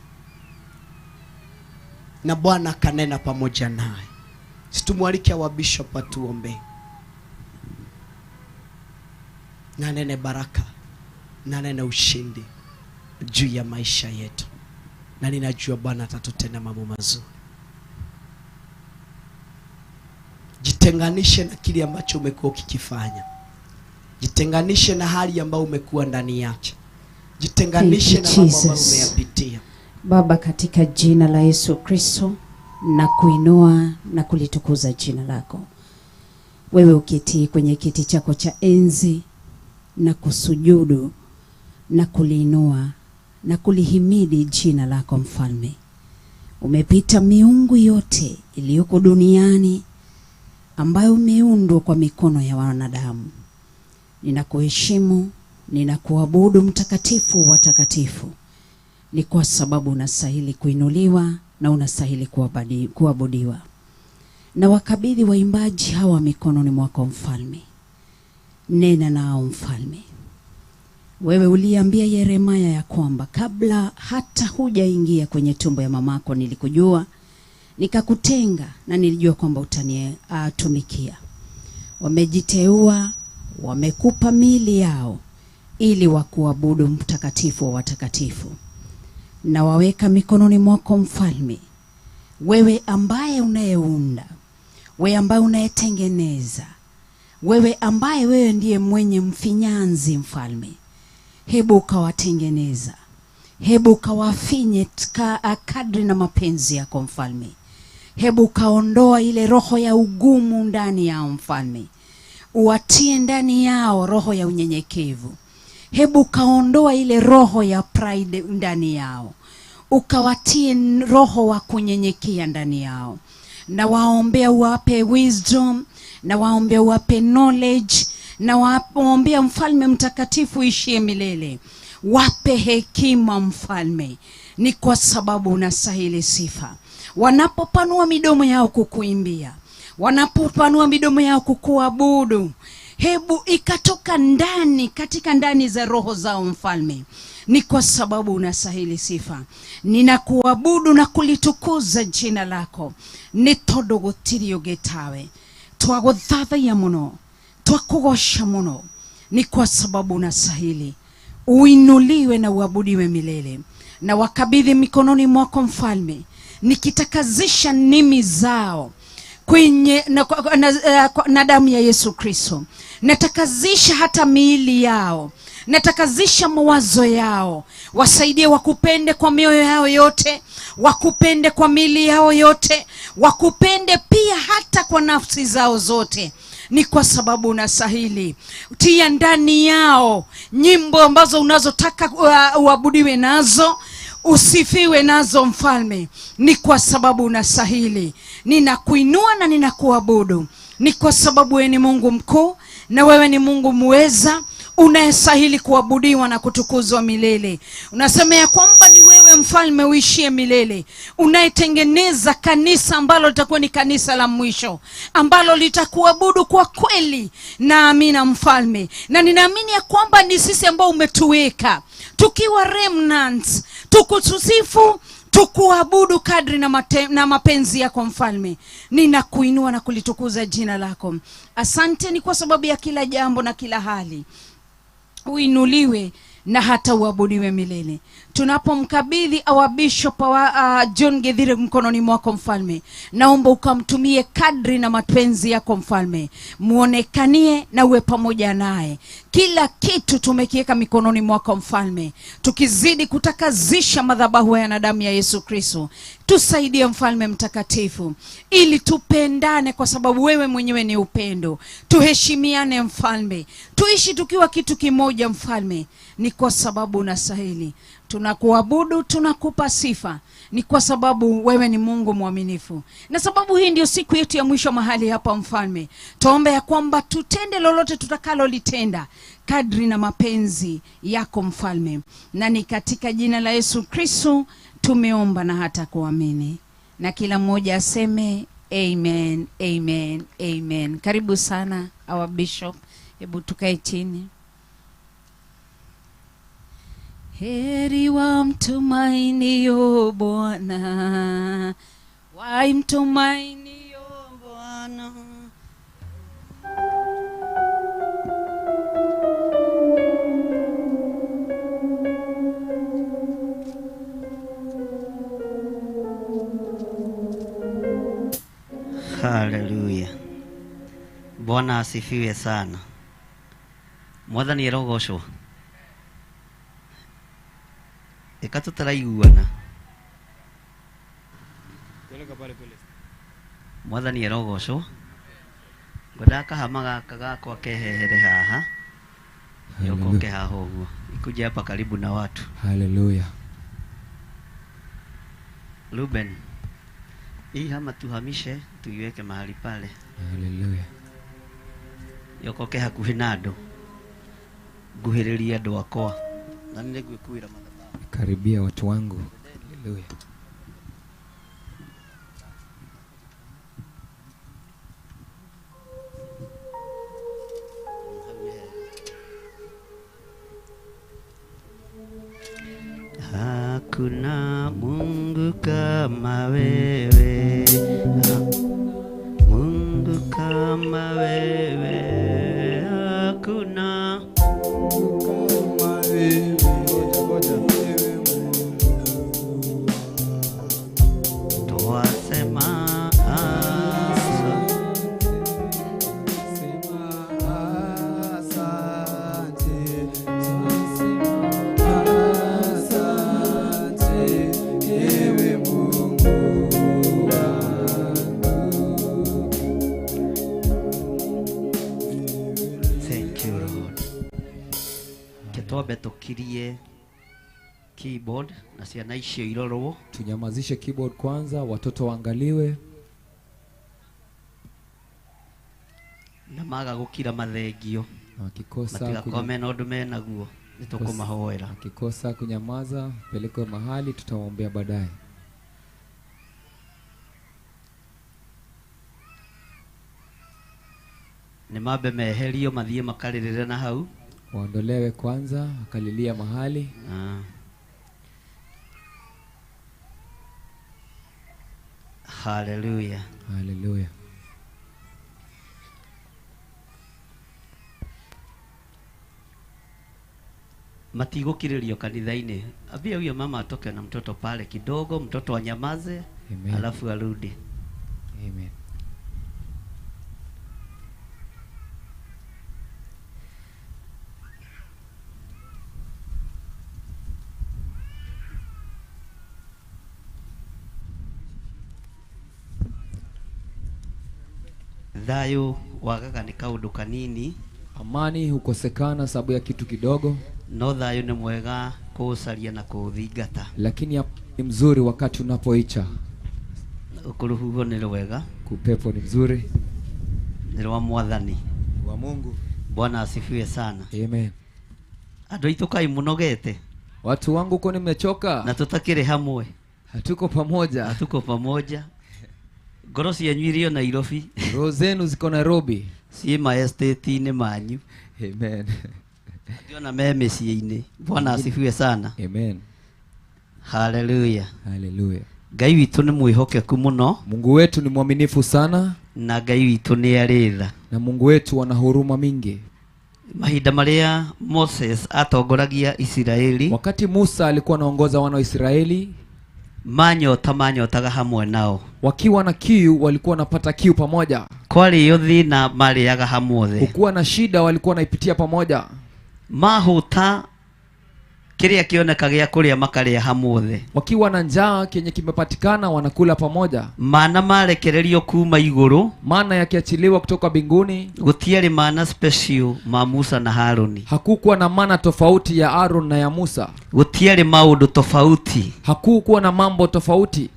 na Bwana kanena pamoja naye. Situmwalike wa bishop atuombe na nene baraka na nene ushindi juu ya maisha yetu, na ninajua Bwana atatutenda mambo mazuri. Jitenganishe na kile ambacho umekuwa ukikifanya. Jitenganishe na hali ambayo umekuwa ndani yake. Jitenganishe na mambo ambayo umeyapitia. Baba, katika jina la Yesu Kristo na kuinua na kulitukuza jina lako. Wewe uketi kwenye kiti chako cha enzi na kusujudu na kuliinua na kulihimidi jina lako mfalme. Umepita miungu yote iliyoko duniani ambayo umeundwa kwa mikono ya wanadamu. Ninakuheshimu, ninakuabudu mtakatifu wa takatifu. Ni kwa sababu unastahili kuinuliwa na unastahili kuabudiwa. Na wakabidhi waimbaji hawa mikononi mwako mfalme. Nena nao mfalme. Wewe uliambia Yeremia ya kwamba kabla hata hujaingia kwenye tumbo ya mamako nilikujua, nikakutenga na nilijua kwamba utanitumikia. Wamejiteua, wamekupa miili yao ili wakuabudu mtakatifu wa watakatifu. Na waweka mikononi mwako mfalme. Wewe ambaye unayeunda, wewe ambaye unayetengeneza, wewe ambaye wewe ndiye mwenye mfinyanzi mfalme. Hebu ukawatengeneza, hebu ukawafinye kadri na mapenzi yako mfalme. Hebu ukaondoa ile roho ya ugumu ndani yao mfalme, uwatie ndani yao roho ya unyenyekevu. Hebu ukaondoa ile roho ya pride ndani yao, ukawatie roho wa kunyenyekea ndani yao. Na waombea uwape wisdom, na waombea uwape knowledge, na waombea mfalme mtakatifu ishie milele. Wape hekima mfalme, ni kwa sababu unastahili sifa. Wanapopanua midomo yao kukuimbia, wanapopanua midomo yao kukuabudu, hebu ikatoka ndani, katika ndani za roho zao mfalme. Ni kwa sababu unastahili sifa. Ninakuabudu na kulitukuza jina lako. Ni todo gutiri ugetawe. Twaguthathaia muno, twakugosha muno. Ni kwa sababu unastahili. Uinuliwe na uabudiwe milele. Na wakabidhi mikononi mwako mfalme, nikitakazisha nimi zao kwenye na damu ya Yesu Kristo. Natakazisha hata miili yao, natakazisha mawazo yao. Wasaidie wakupende kwa mioyo yao yote, wakupende kwa miili yao yote, wakupende pia hata kwa nafsi zao zote. Ni kwa sababu unastahili. Tia ndani yao nyimbo ambazo unazotaka uabudiwe nazo, usifiwe nazo mfalme. Ni kwa sababu unastahili. Ninakuinua na ninakuabudu. Ni kwa sababu wewe ni Mungu mkuu na wewe ni Mungu muweza, unayestahili kuabudiwa na kutukuzwa milele. Unasema ya kwamba ni wewe mfalme uishie milele, unayetengeneza kanisa ambalo litakuwa ni kanisa la mwisho, ambalo litakuabudu kwa kweli na amina mfalme. Na ninaamini ya kwamba ni sisi ambao umetuweka tukiwa remnants, tukutusifu, tukuabudu kadri na mapenzi yako mfalme. Ninakuinua na kulitukuza jina lako. Asante ni kwa sababu ya kila jambo na kila hali. Uinuliwe na hata uabudiwe milele. Tunapomkabidhi our bishop John Githire mkononi mwako mfalme, naomba ukamtumie kadri na mapenzi yako mfalme. Muonekanie na uwe pamoja naye. Kila kitu tumekiweka mikononi mwako mfalme, tukizidi kutakazisha madhabahu ya damu ya Yesu Kristo. Tusaidie mfalme mtakatifu, ili tupendane kwa sababu wewe mwenyewe ni upendo. Tuheshimiane mfalme, tuishi tukiwa kitu kimoja mfalme. Ni kwa sababu unastahili. Tunakuabudu, tunakupa sifa. Ni kwa sababu wewe ni Mungu mwaminifu. Na sababu hii ndio siku yetu ya mwisho mahali hapa mfalme. Tuombe ya kwamba tutende lolote tutakalo litenda kadri na mapenzi yako mfalme. Na ni katika jina la Yesu Kristo tumeomba na hata kuamini. Na kila mmoja aseme amen, amen, amen. Karibu sana our bishop. Hebu tukae chini. Heri wa mtumainio Bwana, wa mtumainio Bwana. Haleluya. Bwana asifiwe sana. Mwathani erogoshwo. Ekatutaraiguana. Mwathani erogoshwo. Godaka hamaga kagako kehehere haha. Yoko keha hoguo. Ikuje hapa karibu na watu. Haleluya. Ruben, hii hama tuhamishe tuiweke mahali pale. Haleluya. Yoko keha kuhinado. Guhiriria ndo akwa. Na nile gwikuira madhabahu. Karibia watu wangu. Haleluya. Hakuna Mungu kama wewe, Mungu kama wewe, hakuna Mungu kama wewe. Twasema tukirie keyboard na ciana icio irorwo. Tunyamazishe keyboard kwanza, watoto waangaliwe. Na maga gukira mathengio. Wakikosa naguo nitukumahoera. Wakikosa kunyamaza, peleke mahali, tutawaombea baadaye. Ni mabe meherio mathie makalilile na hau. Waondolewe kwanza, akalilia mahali. Hallelujah. Hallelujah. Matigo kilirio kanithaini. Abia huyo mama atoke na mtoto pale kidogo, mtoto anyamaze, alafu arudi. Amen. Thayo wagaga ni kaundu kanini. Amani hukosekana sababu ya kitu kidogo. No thayo ni mwega kuusaria na kuuthingata. Lakini ni mzuri wakati unapoicha. Ukuruhugo ni wega. Kupepo ni mzuri. Ni wa Mwathani. Wa Mungu. Bwana asifiwe sana. Amen. Andũ aitũ kai munogete. Watu wangu uko nimechoka. Na tutakire hamwe. Hatuko pamoja. Hatuko pamoja. Ngoro cianyu irio Nairobi. Roho zenu ziko Nairobi. Ciima estate-inĩ manyu. Amen. Ndiona me mĩciĩ-inĩ. Bwana asifiwe sana. Amen. Hallelujah. Hallelujah. Ngai witũ nĩ mwĩhokeku mũno. Mungu wetu ni mwaminifu sana. Na Ngai witũ nĩ arĩ tha. Na Mungu wetu ana huruma mingi. Mahinda marĩa Moses atongoragia Israeli. Wakati Musa alikuwa anaongoza wana wa Israeli, manyotaga hamwe nao. Wakiwa na kiu walikuwa wanapata kiu pamoja. Kwari yo thina mariaga hamwe. Kukuwa na shida walikuwa wanaipitia pamoja. Mahuta kiria kioneka gya kuria makaria hamwe. Wakiwa na njaa kenye kimepatikana wanakula pamoja. Mana marekererio kuma iguru. Mana yakiachiliwa kutoka mbinguni. Gutiari mana special ma Musa na Haruni. Hakukuwa na mana tofauti ya Aaron na ya Musa. Gutiari maundu tofauti. Hakukuwa na mambo tofauti.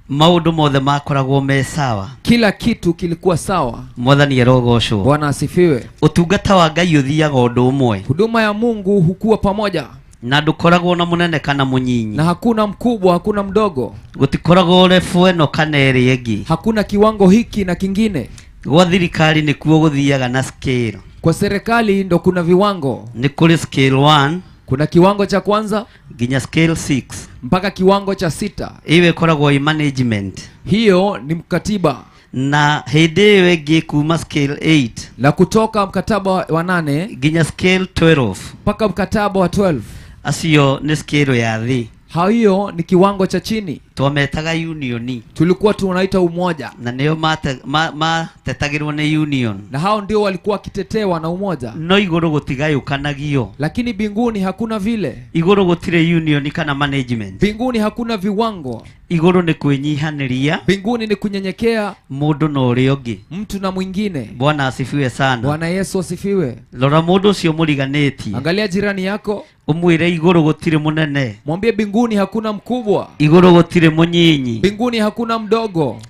Maundu mothe makoragwo me sawa. Kila kitu kilikuwa sawa. Mwathani arogocwo. Bwana asifiwe. Utungata wa Ngai uthiaga undu umwe. Huduma ya Mungu hukua pamoja. Na ndukoragwo na munene kana munyinyi. Na hakuna mkubwa, hakuna mdogo. Gutikoragwo refu eno kana eri engi. Hakuna kiwango hiki na kingine. Gwa thirikari ni kuo guthiaga na scale. Kwa serikali ndo kuna viwango. Ni kuri scale 1. Kuna kiwango cha kwanza nginya scale 6 mpaka kiwango cha 6. Iwe koragwo i management. Hiyo ni mkatiba. Na hede wege kuma scale 8. Na kutoka mkataba wa 8 nginya scale 12 mpaka mkataba wa 12. Asio ni scale ya thi. Hiyo ni kiwango cha chini. Twametaga unioni. Tulikuwa tunaita umoja. Na neo tetagirwo ni union. Na hao ndio walikuwa kitetewa na umoja. No iguru gutigayukanagio. Lakini binguni hakuna vile. Iguru gutire union kana management. Binguni hakuna viwango. Iguru ni kwinyihaniria. Binguni ni kunyenyekea mundu na uria ungi. Mtu na mwingine. Bwana asifiwe sana. Bwana Yesu asifiwe. Lora mundu ucio muriganeti. Angalia jirani yako. Umwire iguru gutire munene. Mwambie binguni hakuna mkubwa. Iguru gutire munyinyi. Binguni hakuna mdogo.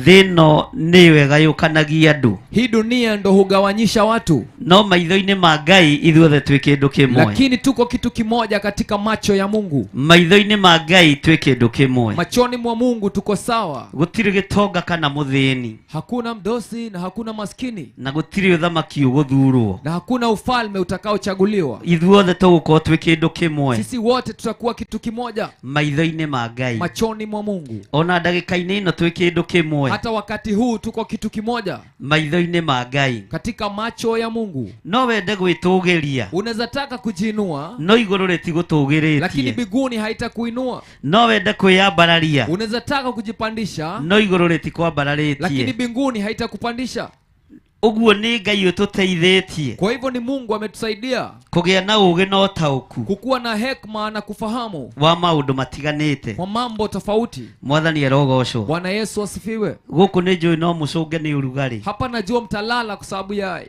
Thino ni wega yukanagia andu. Hii dunia ndo hugawanyisha watu. No maitho-ini ma Ngai ithuothe twi kindu kimwe. Lakini tuko kitu kimoja katika macho ya Mungu. Maitho-ini ma Ngai twi kindu kimwe. Machoni mwa Mungu tuko sawa. Gutire gitonga kana muthini. Hakuna mdosi na hakuna maskini. Na gutire uthamaki uguthurwo. Na hakuna ufalme utakaochaguliwa. Ithuothe tugukorwo twi kindu kimwe. Sisi wote tutakuwa kitu kimoja. Maitho-ini ma Ngai. Machoni mwa Mungu. Ona ndagika-ini ino twi kindu kimwe. Hata wakati huu tuko kitu kimoja. Maitho-ini ma Ngai. Katika macho ya Mungu. No wende gwitugiria. Unaweza taka kujiinua. No iguru ritigutugiritie. Lakini biguni haitakuinua. No wende kwiyambararia. Unaweza taka kujipandisha. No iguru ritikwambararitie. Lakini binguni haitakupandisha. Uguo ni Ngai ututeithitie. Kwa hivyo ni Mungu ametusaidia kugia na ugi na utauku. Kukuwa na hekima na kufahamu wa maundu matiganite. Kwa mambo tofauti. Mwathani arogocwo. Bwana Yesu asifiwe. Guku ni njui no mucunge ni urugari. Hapa najua mtalala kwa sababu ya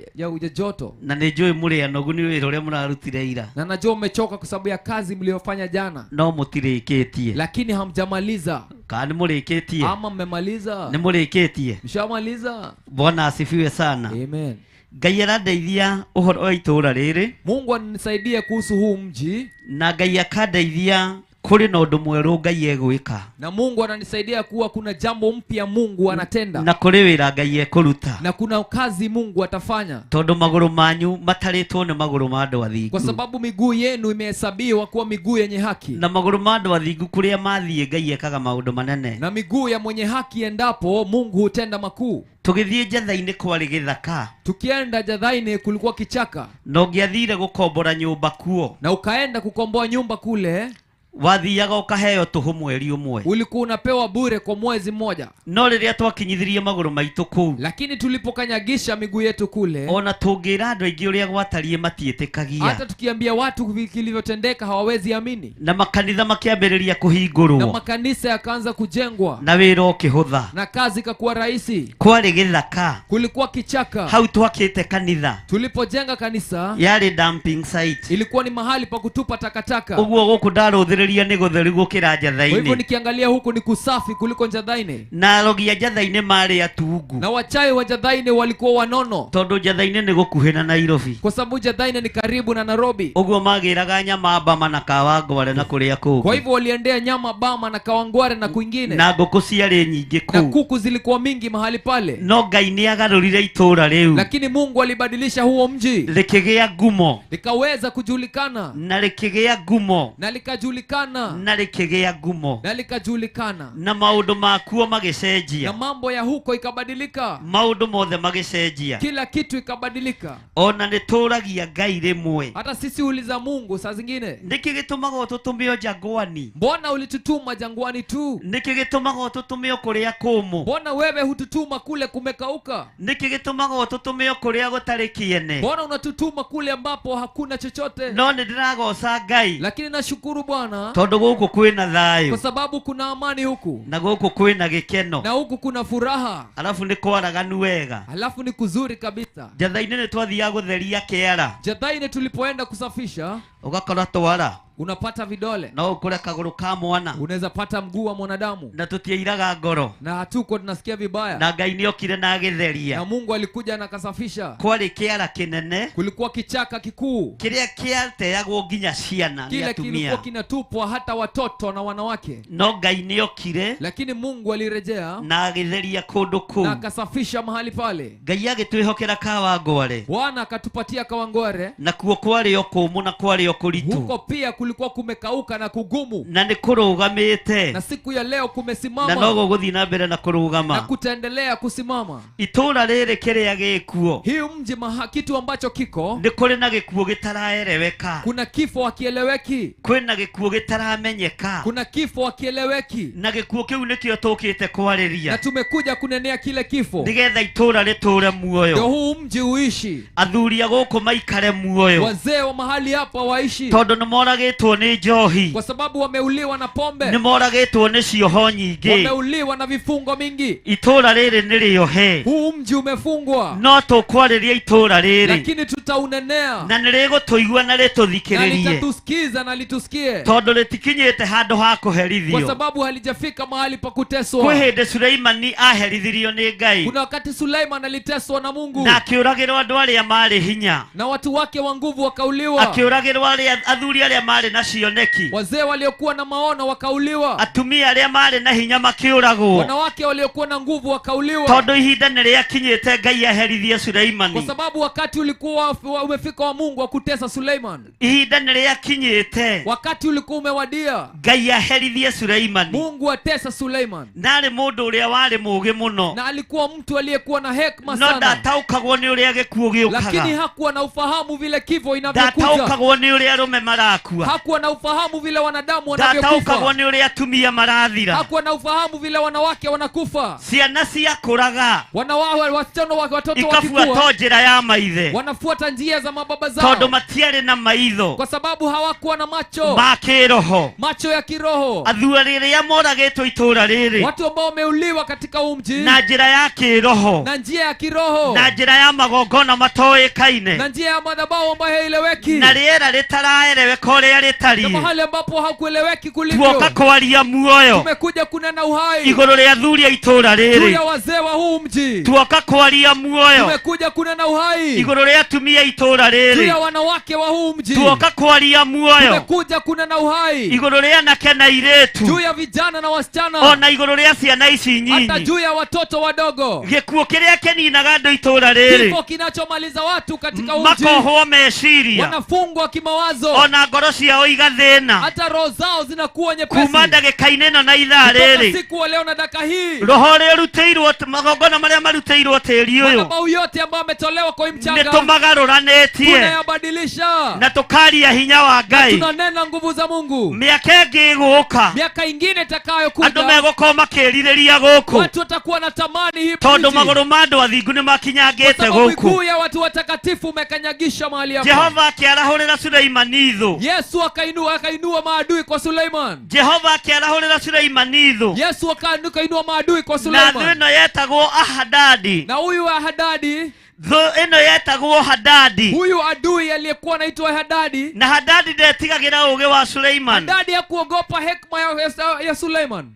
joto. Na ni njui muri anogu ni wira uria murarutire ira. Na najua umechoka kwa sababu ya kazi mliyofanya jana. No mutirikitie. Lakini hamjamaliza. Kana murikitie. Ama mmemaliza. Ni murikitie. Mshamaliza. Bwana asifiwe sana. Amen. Ngai arandeithia uhoro wa itura riri. Mungu anisaidie kuhusu huu mji. Na Ngai akandeithia kuri no undu mweru Ngai egwika na Mungu ananisaidia kuwa kuna jambo mpya Mungu anatenda na kuri wira Ngai ekuruta na kuna kazi Mungu atafanya tondu maguru manyu mataritwo ni maguru ma andu athingu kwa sababu miguu yenu imehesabiwa kuwa miguu yenye haki na maguru ma andu athingu kuria mathie Ngai ekaga maundu manene na miguu ya mwenye haki endapo Mungu hutenda makuu. Tugithie Jathaini kwari githaka tukienda Jathaini kulikuwa kichaka no ngiathire gukombora nyumba kuo na ukaenda kukomboa nyumba kule wathiaga ukaheo tuhu mweri umwe ulikuwa unapewa bure kwa mwezi mmoja no riria twakinyithirie maguru maitu kuu lakini tulipokanyagisha miguu yetu kule ona tungira andu aingi uria gwatarie matietikagia hata tukiambia watu kilivyotendeka hawawezi amini na makanitha makiambiriria kuhingurwo na makanisa yakaanza kujengwa na wira ukihutha na kazi ikakuwa rahisi kwari githaka kulikuwa kichaka hau twakite kanitha tulipojenga kanisa yari dumping site ilikuwa ni mahali pa kutupa takataka uguo guku ndaruthiriria ni gutheru gukira Jathaini kwa hivyo nikiangalia huku ni kusafi kuliko Jathaini na arogia Jathaini mari atungu na wachai wa Jathaini walikuwa wanono tondu Jathaini ni gukuhina Nairobi kwa sababu Jathaini ni karibu na Nairobi uguo magiraga nyama Bama na Kawangware na kuria kuku kwa hivyo waliendea nyama Bama na Kawangware na kwingine na nguku ciari nyingi ku na kuku zilikuwa mingi mahali pale no Ngai ni agarurire itura riu lakini Mungu alibadilisha huo mji likigia ngumo likaweza kujulikana na likigia ngumo na likajulikana na likigia ngumo na likajulikana na maundu makuo magicenjia na mambo ya huko ikabadilika maundu mothe magicenjia kila kitu ikabadilika ona nituragia Ngai rimwe hata sisi uliza Mungu saa zingine niki gitumaga ututumio jangwani mbona ulitutuma jangwani tu niki gitumaga ututumio kuria kumu mbona wewe hututuma kule kumekauka niki gitumaga ututumio kuria gutari kiene mbona unatutuma kule ambapo hakuna chochote no ndiragoca Ngai lakini nashukuru Bwana tondu guku kwina thayu kwa sababu kuna amani huku na guku kwina gikeno na huku kuna furaha alafu ni kwaraganu wega alafu ni kuzuri kabisa Jathaini ni twathia gutheria kiara Jathaini tulipoenda kusafisha ugakora twara unapata vidole no ukure kaguru ka mwana unaweza pata mguu wa mwanadamu na tutiairaga ngoro na hatuko tunasikia vibaya na Ngai ni okire na githeria na Mungu alikuja na kasafisha kwari kiara kinene kulikuwa kichaka kikuu kiria kiateagwo nginya ciana ni kile atumia kilikuwa kinatupwa hata watoto na wanawake no Ngai ni okire lakini Mungu alirejea na agitheria kundu kuu na akasafisha mahali pale Ngai agitwihokera Kawangware Bwana akatupatia Kawangware na kuo kwari okumu na kwari okuritu huko pia kulikuwa kumekauka na kugumu na ni kurugamite na siku ya leo na kumesimama nogo guthi na mbere na na kurugama kutaendelea kusimama itura riri kiria gikuo hii mji kitu ambacho kiko ni kuri na gikuo gitaraereweka kuna kifo hakieleweki kwina gikuo gitaramenyeka kuna kifo hakieleweki na gikuo kiu nikio tukite na kwariria tumekuja kunenea kile kifo nigetha itura riture ndio muoyo huu mji uishi athuria guku maikare muoyo wazee wa mahali hapa waishi tondu ni moragitwo ni njohi kwa sababu wameuliwa na pombe ni moragitwo ni cioho nyingi wameuliwa na vifungo mingi itura riri ni riohe huu mji umefungwa no tukwariria itura riri lakini tutaunenea na nirigutuigua na na rituthikirerie litatusikiza na litusikie tondu ritikinyite handu ha kwa kuherithio sababu halijafika mahali pa kuteswa kwi hindi Sulaimani aherithirio ni Ngai kuna wakati Suleiman aliteswa na Mungu na akiuragirwo andu aria mari hinya na watu wake wa nguvu wakauliwa akiuragirwo athuri aria mari na cioneki wazee waliokuwa na maono wakauliwa atumia aria mari na hinya makiuragwo wanawake waliokuwa na nguvu wakauliwa tondu ihinda niriakinyite Ngai aherithie kwa Sulaimani sababu wakati ulikuwa umefika wa Mungu wa kutesa Suleiman ihinda niriakinyite wakati ulikuwa umewadia Ngai aherithie Sulaimani Mungu atesa Suleiman nari mundu uria wari mugi muno na alikuwa mtu aliyekuwa na hekima no sana ndataukagwo ni uria gikuo giukaga lakini hakuwa na ufahamu vile kifo inavyokuja ndataukagwo ni uria arume marakua hakuwa na ufahamu vile wanadamu wanavyokufa ndataukagwo ni uria atumia marathira hakuwa na ufahamu vile wanawake wanakufa ciana ciakuraga wasichana watoto ikabuata wakikua njira ya maithe wanafuata njia za mababa tondu zao matiari na maitho kwa sababu hawakuwa na macho ma kiroho macho ya kiroho athuri riria moragitwo itura riri watu ambao wameuliwa katika huu mji na njira ya kiroho na njia ya kiroho na njira ya magongona matoikaine na njia ya madhabahu ambayo haieleweki na riera ritaraereweka uria ritari na mahali ambapo hakueleweki kulivyo. tuoka kwaria muoyo Tumekuja kunena uhai iguru ria athuri a itura juu riri. ya wazee wa huu mji. Tuoka kwaria muoyo Tumekuja kunena uhai iguru ria atumia a itura juu riri. ya wanawake wa huu mji. Tuoka kwaria muoyo Tumekuja kunena uhai iguru ria anake na juu iretu ya vijana na wasichana, ona iguru ria ciana ici hata nyinyi. juu ya watoto wadogo. Gikuo kiria kininaga andu itura riri Kifo kinachomaliza watu katika huu mji. makohwo meciria Wanafungwa kimawazo, ona ngoro ciao igathina hata roho zao zinakuwa nyepesi. kuma ndagika-inĩ ĩno na ithaa Kutoka rĩrĩ. siku wa leo na dakika hii, Roho ũrĩa ũrutĩirwo magongona marĩa marutĩirwo tĩri ũyũ madhabahu yote ambayo ametolewa kwa hii mchanga nĩtũmagarũranĩtie tunayabadilisha na tũkaria hinya wa Ngai. tunanena nguvu za Mungu. Mĩaka ĩngĩ ĩgũka Miaka ingine andũ itakayokuja megũkorwo makĩĩrirĩria gũkũ watu watakuwa na tamani hii tondũ mji, magũrũ ma andũ athingu nĩ kwa makinyangĩte sababu gũkũ. miguu ya watu watakatifu umekanyagisha mahali hapa. Jehova akĩarahũrĩra Suleimani thũ. Yesu akainua maadui kwa Suleiman. Jehova akĩarahũrĩra Suleimani thũ. Yesu akainua maadui kwa Na thũ Suleiman. ĩno yetagwo Ahadadi. Na huyu Hadadi, Thũ ĩno yetagwo Hadadi. huyu adui aliyekuwa anaitwa Hadadi, Na Hadadi ndetigagĩra ũũgĩ wa Suleiman. Hadadi hakuogopa hekima ya Suleiman.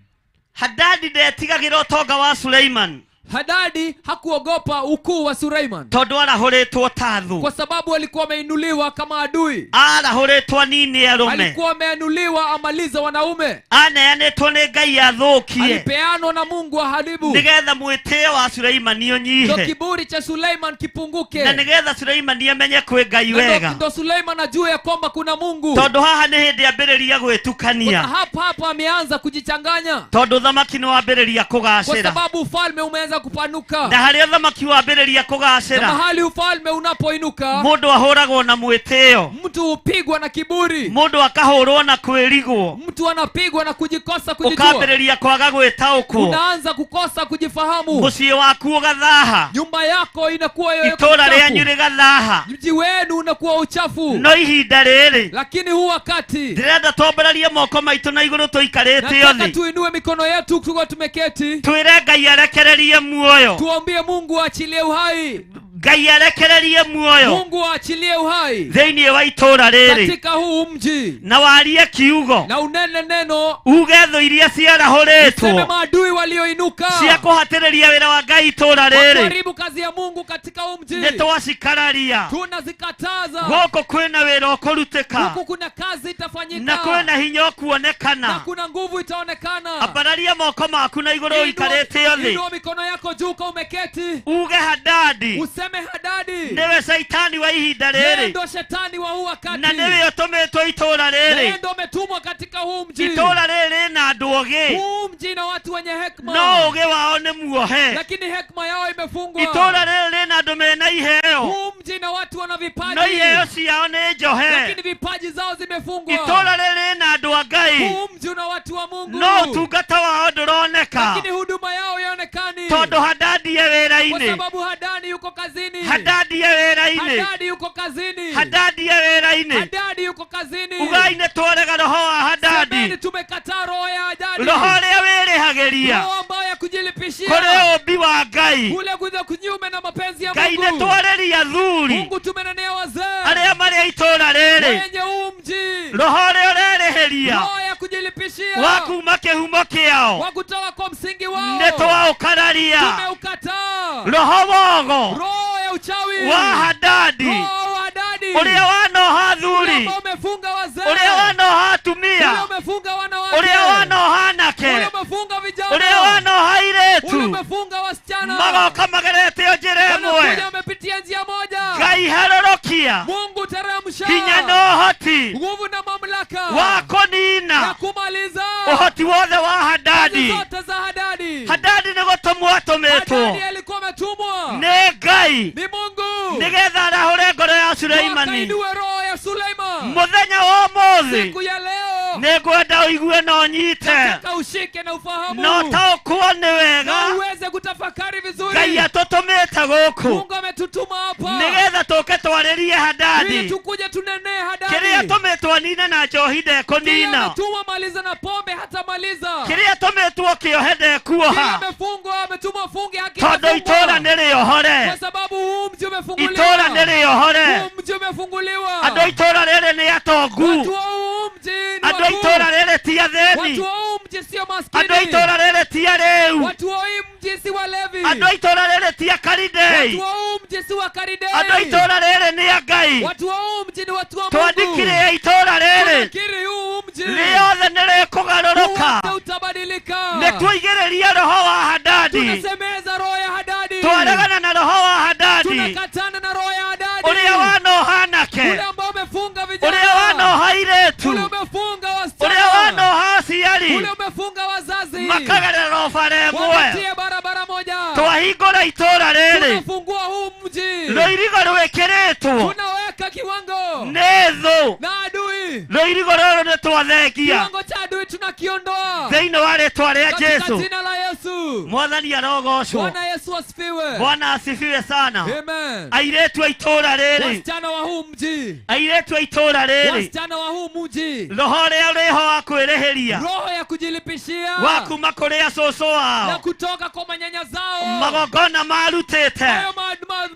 Hadadi ndetigagĩra ũtonga wa Suleiman Hadadi hakuogopa ukuu wa Suleiman, tondũ arahũrĩtwo ta thũ. kwa sababu alikuwa ameinuliwa kama adui. Arahũrĩtwo anini arũme. Alikuwa ameinuliwa amaliza wanaume. Aneanĩtwo nĩ Ngai athũkie Alipeanwa na Mungu aharibu, nĩgetha mwĩtĩo wa Suleimani ndo ũnyihe kiburi cha Suleiman kipunguke, na nĩgetha Suleimani amenye kwĩ Ngai na wega. ndo Suleiman ajue ya kwamba kuna Mungu. Tondũ haha nĩ hĩndĩ ambĩrĩria Kwa gwĩtukania, hapa ameanza kujichanganya, tondũ thamaki nĩ wambĩrĩria kwa kũgacĩra. sababu ufalme umeanza kupanuka, Na harĩa thamaki wambĩrĩria na kũgacĩra mahali ufalme unapoinuka mũndũ ahũragwo na mwĩtĩo, mtu hupigwa na kiburi, mũndũ akahũrwo na kwĩrigwo, mtu anapigwa na kujikosa kujijua, ũkambĩrĩria kwaga gwĩtaũkwo, unaanza kukosa kujifahamu, mũciĩ waku ũgathaha, nyumba yako inakuwa itũũra rĩanyu uchafu, rĩgathaha. mji wenu unakuwa uchafu. No ihinda rĩrĩ Lakini huu wakati ndĩrenda twambararie moko maitũ na igũrũ tũikarĩte nataka thĩ, tuinue mikono yetu tukiwa tumeketi, twĩre Ngai arekererie muoyo. tuambie Mungu aachilie uhai, Ngai arekererie muoyo Mungu aachilie uhai thĩinĩ wa itũũra rĩrĩ, katika huu mji, na warie kiugo na unene neno, uge thũ iria seme ciarahũrĩtwo maadui walioinuka cia kũhatĩrĩria wĩra wa Ngai itũũra rĩrĩ kuharibu kazi ya Mungu katika huu mji, nĩ twacikararia. tunazikataza. Gũkũ kwĩna wĩra ũkũrutĩka Huku kuna kazi itafanyika na kwĩna hinya na ũkuonekana. kuna nguvu itaonekana. Ambararia moko maku na igũrũ ũikarĩte thĩ, Inua mikono yako juu kama umeketi, uge Hadadi useme Hadadi nĩwe caitani wa ihinda yeye rĩrĩ, ndo shetani wa huu wakati, na nĩwe ũtũmĩtwo itũũra yeye rĩrĩ. ndo umetumwa katika huu mji. Itũũra rĩrĩ na andũ ũgĩ, Huu mji na watu wenye hekima, no ũgĩ wao nĩ muohe. lakini hekima yao imefungwa. Itũũra rĩrĩ rĩna andũ mena iheo, Huu mji na watu wana vipaji, no iheo ciao nĩ njohe. lakini vipaji zao zimefungwa. Itũũra rĩrĩ rĩna andũ a Ngai, Huu mji na watu wa Mungu, no ũtungata wao ndũroneka, lakini huduma yao yaonekani, tondũ Hadadi e kwa wĩra-inĩ. sababu Hadadi yuko kazini. Hadadi e wĩra-inĩ, Hadadi yuko kazini. Hadadi e wĩra-inĩ. Hadadi yuko kazini. Ugai nĩ twarega roho wa Hadadi, Semeni tumekataa roho ya Hadadi, roho ũrĩa wĩrĩhagĩria roho ambayo ya kujilipishia kũrĩ ũmbi wa Ngai. kule kuja kunyume na mapenzi ya Ngai nĩ Mungu. twarĩria thuri Mungu tumenenea wazee arĩa marĩ itũũra rĩrĩ, wenye huu mji, roho ũrĩa ũrerĩhĩria roho ya kujilipishia wa kuuma kĩhumo kĩao wa kutoka kwa msingi wao, nĩ twaũkararia. tumeukataa. Roho wogo Roho ya uchawi wa Hadadi roho wa Hadadi ũrĩa wanoha thuri, ambao umefunga wazee, ũrĩa wanoha atumia, ule umefunga wanawake, ũrĩa wanoha anake, ule umefunga vijana, ũrĩa wanoha ule airĩtu, umefunga wasichana, magoka magerete o njĩra wanakuja ĩmwe. wamepitia njia moja. Ngai harũrũkia Mungu teremsha hinya na ũhoti nguvu na mamlaka wa ya kũniina kumaliza ũhoti wothe wa kazi Hadadi. zote za Hadadi. Hadadi nĩ gũtũmwo atũmĩtwo Hadadi alikuwa ametumwa nĩ Ngai ni Mungu nĩgetha arahũre ngoro ya Suleimani. akainue roho ya Suleiman. Mũthenya wa ũmũthĩ Siku ya leo nĩ ngwenda ũigue na ũnyite nataka ushike na ufahamu na ũtaũkwo nĩ na wega uweze kutafakari vizuri. Ngai atũtũmĩte gũkũ Mungu ametutuma hapa nĩgetha tũke twarĩrie ili Hadadi tukuje tunenee kĩrĩa Hadadi. tũmĩtwo anine na njohi Kile ndekũnina, ametumwa maliza na pombe hata maliza. kĩrĩa tũmĩtwo kĩohe Kile ndekuoha, amefungwa ametumwa funge haki tondũ itũũra amefungwa. nĩ rĩohore, Kwa sababu huu mji umefunguliwa. itũũra nĩ rĩohore, Huu mji umefunguliwa. andũ a itũũra rĩrĩ nĩ atongu, Watu wa huu atheni Watu wa huu mji sio andå maskini. itora rä ti arä Watu wa huu mji si walevi. andå itora rä ti akaridei Watu wa huu mji si wakaridai. andå itora rä nä a Ngai Watu wa huu mji ni watu wa Mungu. twandikire ya itora rä Tunakiri huu mji rĩothe nĩ rĩkũgarũrũka wote utabadilika. nĩ tũigĩrĩria roho wa Hadadi Tunasemeza roho ya Hadadi. twaregana na roho wa Hadadi Tunakatana na roho ya Hadadi. ũrĩa wanoha anake Ule ambao umefunga vijana. ũrĩa wanoha airĩtu Ule umefunga wasichana. ũrĩa wanoha aciari Ule umefunga wazazi. makagerera bara ĩmwe Wapitie barabara moja. twahingũra itũũra rĩrĩ Tunafungua huu mji. rũirigo rwĩkĩrĩtwo Tunaweka kiwango nĩ thũ na adui. rũirigo rũrũ nĩ twathengia Kiwango cha adui tunakiondoa. thĩinĩ wa rĩtwa rĩa Katika Jesũ jina la Yesu. mwathani arogocwo Bwana Yesu asifiwe. Bwana asifiwe sana Amen. airĩtu a itũũra rĩrĩ Wasichana wa huu mji. airĩtu a itũũra rĩrĩ Wasichana wa huu mji. roho ũrĩa ũrĩho wa kwĩrĩhĩria Roho ya kujilipishia. wa kuma kũrĩ acũcũ Na wao kutoka kwa manyanya zao. magongona marutĩte Hayo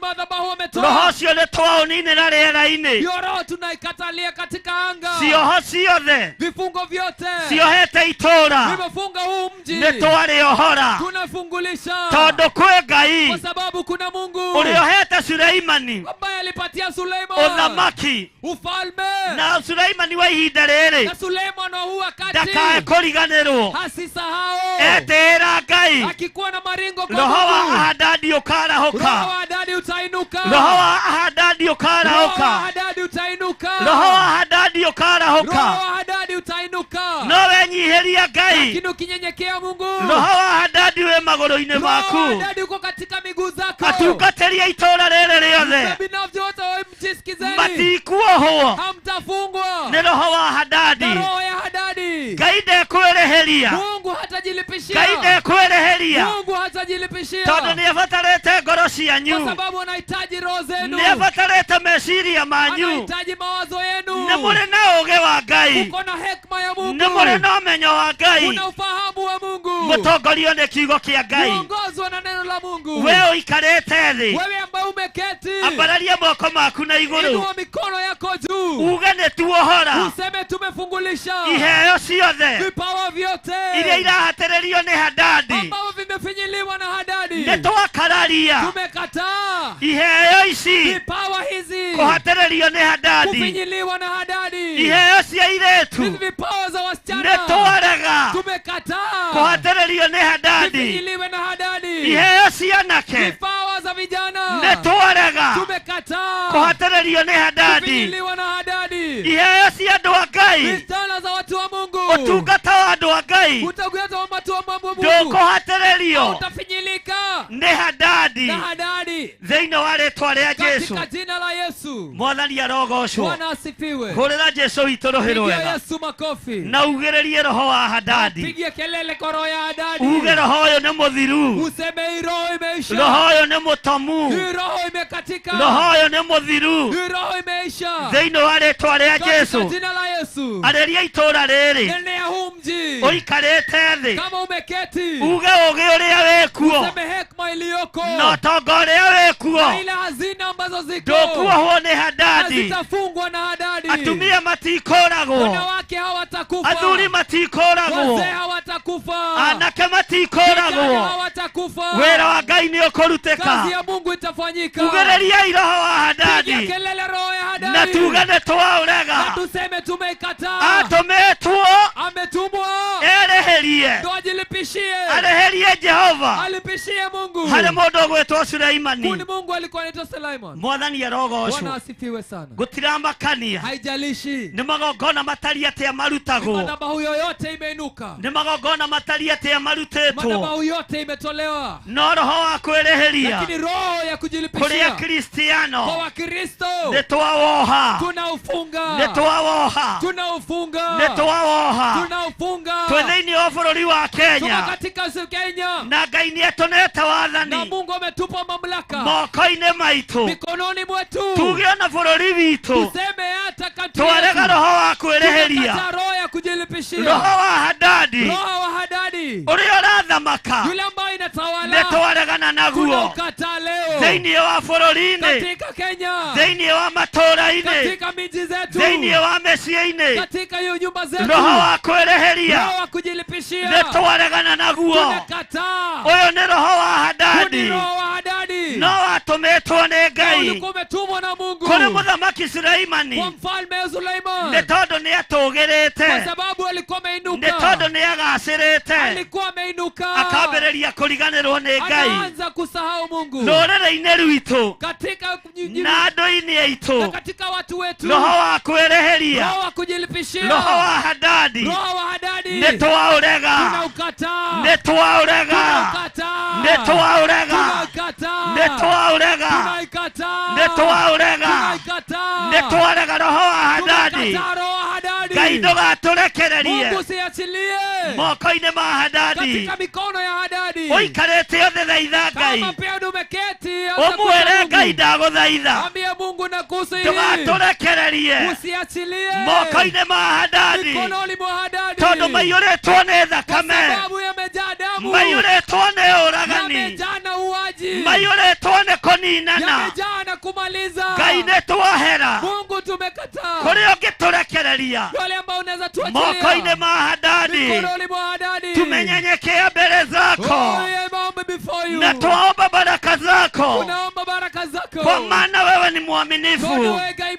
madhabahu wametoa. roho ũcio nĩ twaũninĩra rĩera-inĩ Hiyo roho tunaikatalia katika anga. cioho ciothe Vifungo vyote. ciohete itũũra Vimefunga huu mji. nĩ twarĩohora Tunafungulisha. tondũ kwĩ Ngai Kwa sababu kuna Mungu. ũrĩa ũhete Suleimani ambaye alipatia Suleiman ũthamaki ufalme. na Suleimani wa ihinda rĩrĩ Na Suleiman wa huu wakati ndakae kũriganĩrwo hasisahau. etĩĩra Ngai Akikuwa na maringo kwa roho wa Mungu. Hadadi Roho ũkarahũka wa Hadadi utainuka. roho wa Hadadi Roho wa ũkarahũka Hadadi utainuka. roho wa Hadadi Roho ũkarahũka wa Hadadi utainuka. nowe nyihĩria Ngai Lakini ukinyenyekea Mungu. roho wa Hadadi wĩ magũrũ-inĩ Roho wa maku Hadadi uko katika miguu zako. atungatĩria itũũra rĩrĩ rĩothe Na binafsi wote wa mjisikizeni. matikuohwo Hamtafungwa. nĩ roho wa Hadadi Na roho ya Hadadi. Ngai ndekwĩrĩhĩria Mungu hatajilipishia. Ngai ndekwĩrĩhĩria Mungu hatajilipishia. tondũ nĩ abatarĩte ngoro Kwa cianyu sababu anahitaji roho zenu. nĩ abatarĩte meciria manyu Anahitaji mawazo yenu. nĩ mũrĩ na ũũgĩ wa Ngai Uko na hekima ya Mungu. nĩ mũrĩ na ũmenyo wa Ngai Una ufahamu wa Mungu. mũtongorio nĩ kiugo kĩa Ngai Uongozwa na neno la Mungu. we ũikarĩte thĩ Wewe ambaye umeketi. ambararia moko maku na igũrũ Inua mikono yako juu. uge nĩ tuohora Useme tumefungulisha. iheo ciothe Vipawa vyote. iria irahatĩrĩrio nĩ Hadadi ambao vimefinyiliwa na Hadadi. nĩ twakararia Tumekataa. iheo ici Vipawa hizi. kũhatĩrĩrio nĩ Hadadi Kufinyiliwa na Hadadi. iheo cia Hizi airĩtu vipawa za nĩ wasichana. twarega Tumekataa. kũhatĩrĩrio nĩ Hadadi Vifinyiliwe na Hadadi. iheo cia anake Vipawa za vijana. nĩ twarega Tumekataa. kũhatĩrĩrio nĩ Hadadi Kufinyiliwa na Hadadi. iheo cia andũ a Ngai Vijana za watu wa Mungu. ũtungata wa andũ a Ngai Utagueta wa watu wa Mungu. ndũkũhatĩrĩrio Utafinyilika nĩ Hadadi na Hadadi. thĩinĩ wa rĩtwa rĩa Jesũ Katika jina la Yesu. mwathani arogocwo Bwana asifiwe. hũrĩra Jesũ witũ rũhĩ Pigia rwega Yesu makofi. na ugĩrĩrie roho wa Hadadi Pigia kelele kwa roho ya Hadadi. uge roho ũyũ nĩ mũthiru Useme hii roho imeisha. roho ũyũ nĩ mũtomu Hii roho imekatika. roho ũyũ nĩ mũthiru Hii roho imeisha. thĩinĩ wa rĩtwa rĩa Katika Jesũ jina la Yesu. arĩria itũũra rĩrĩ Enea huu mji. ũikarĩte thĩ Kama umeketi. uge ũgĩ ũrĩa wĩ kuo Useme hekima iliyoko. na ũtonga ũrĩa wĩ kuo Na ile hazina ambazo ziko. ndũkuohwo nĩ Hadadi Hazitafungwa na Hadadi. atumia matikũragwo Wanawake hawatakufa. athuri matikũragwo Wazee hawatakufa. anake Vijana matikũragwo hawatakufa. wĩra wa Ngai nĩ ũkũrutĩka Kazi ya Mungu itafanyika. ugĩrĩriai roho wa Pigia Hadadi kelele roho ya na Hadadi. tuge nĩ twaũrega Na tuseme tumeikataa. atũmĩtwo Ametumwa. erĩhĩrie Ndo ajilipishie. arĩhĩrie Jehova Alipishie Mungu. harĩ mũndũ ũgwĩtwo Suleimani Kuni Mungu alikuwa anaitwa Suleiman. mwathani Bwana arogocwo asifiwe sana. gũtiramakania Haijalishi. nĩ magongona matariĩ atĩa marutagwo Madhabahu yoyote imeinuka. nĩ magongona matariĩ atĩa marutĩtwo Madhabahu yote imetolewa. no roho wa kwĩrĩhĩria Lakini roho ya kũrĩ kujilipishia. Kwa akristiano Wakristo. nĩ twawoha Tunaufunga. nĩ twawoha Tunaufunga. nĩ twawoha Tunaufunga. twĩ thĩinĩ wa bũrũri wa Tuko Kenya katika Kenya. na Ngai nĩ atũnete Na wathani Mungu ametupa mamlaka moko-inĩ maitũ mikononi mwetu. tuge na bũrũri witũ Tuseme hata kati twarega yetu. roho wa kwĩrĩhĩria Tumekataa roho ya kujilipishia. roho wa Hadadi Roho wa Hadadi. uri orathamaka yule ambaye inatawala nitwaregana naguo tunaukataa leo thĩinĩ wa bũrũri-inĩ katika Kenya, thĩinĩ wa matũũra-inĩ katika miji zetu, thĩinĩ wa mĩciĩ-inĩ katika hiyo nyumba zetu, roho wa kwĩrĩhĩria roho wa kujilipishia nitwaregana naguo tunakataa. ũyũ nĩ roho wa Huu ni Hadadi roho wa Hadadi, no watũmĩtwo nĩ Ngai ulikuwa umetumwa na Mungu kũrĩ mũthamaki Sulaimani kwa mfalme Suleiman, nĩ tondũ nĩ kwa atũgĩrĩte sababu alikuwa nĩ ameinuka, tondũ nĩ agacĩrĩte alikuwa ameinuka, akambĩrĩria kũriganĩrwo nĩ Ngai anaanza kusahau Mungu rũrĩrĩ-inĩ rwitũ katika na andũ-inĩ na aitũ katika watu wetu, roho wa kwĩrĩhĩria roho wa kujilipishia, roho wa Hadadi roho wa Hadadi nĩ twaũrega tunaukataa, nĩ twaũrega tunaukataa, nĩ twaũrega tunaukataa, nĩ twaũrega tunaikataa, nĩ twaũrega tunaikataa, nĩ twarega roho wa Hadadi tunakataa roho wa Hadadi. Ngai ndũgatũrekererie Mungu siachilie moko-inĩ ma Hadadi katika mikono ya Hadadi. ũikarĩte ũthithaitha Ngai Kama pia umeketi ũmwĩre Ngai ndagũthaitha ambie Mungu nakusihi ndũgatũrekererie usiachilie moko-inĩ ma Hadadi mikononi mwa Hadadi, tondũ maiyũrĩtwo nĩ kwa thakame sababu yamejaa damu, maiyũrĩtwo nĩ ũragani yamejaa na uaji, maiyũrĩtwo nĩ kũninana yamejaa na kumaliza. Ngai nĩ twahera Mungu tumekataa. kũrĩa ũngĩtũrekereria Wale ambao unaweza moko-inĩ tuachilia ma Hadadi mikononi mwa Hadadi, tumenyenyekea mbele zako Oh, yeah, before you. na twaomba baraka zako Tunaomba baraka zako, kwa maana wewe ni Tone mwaminifu wewe Ngai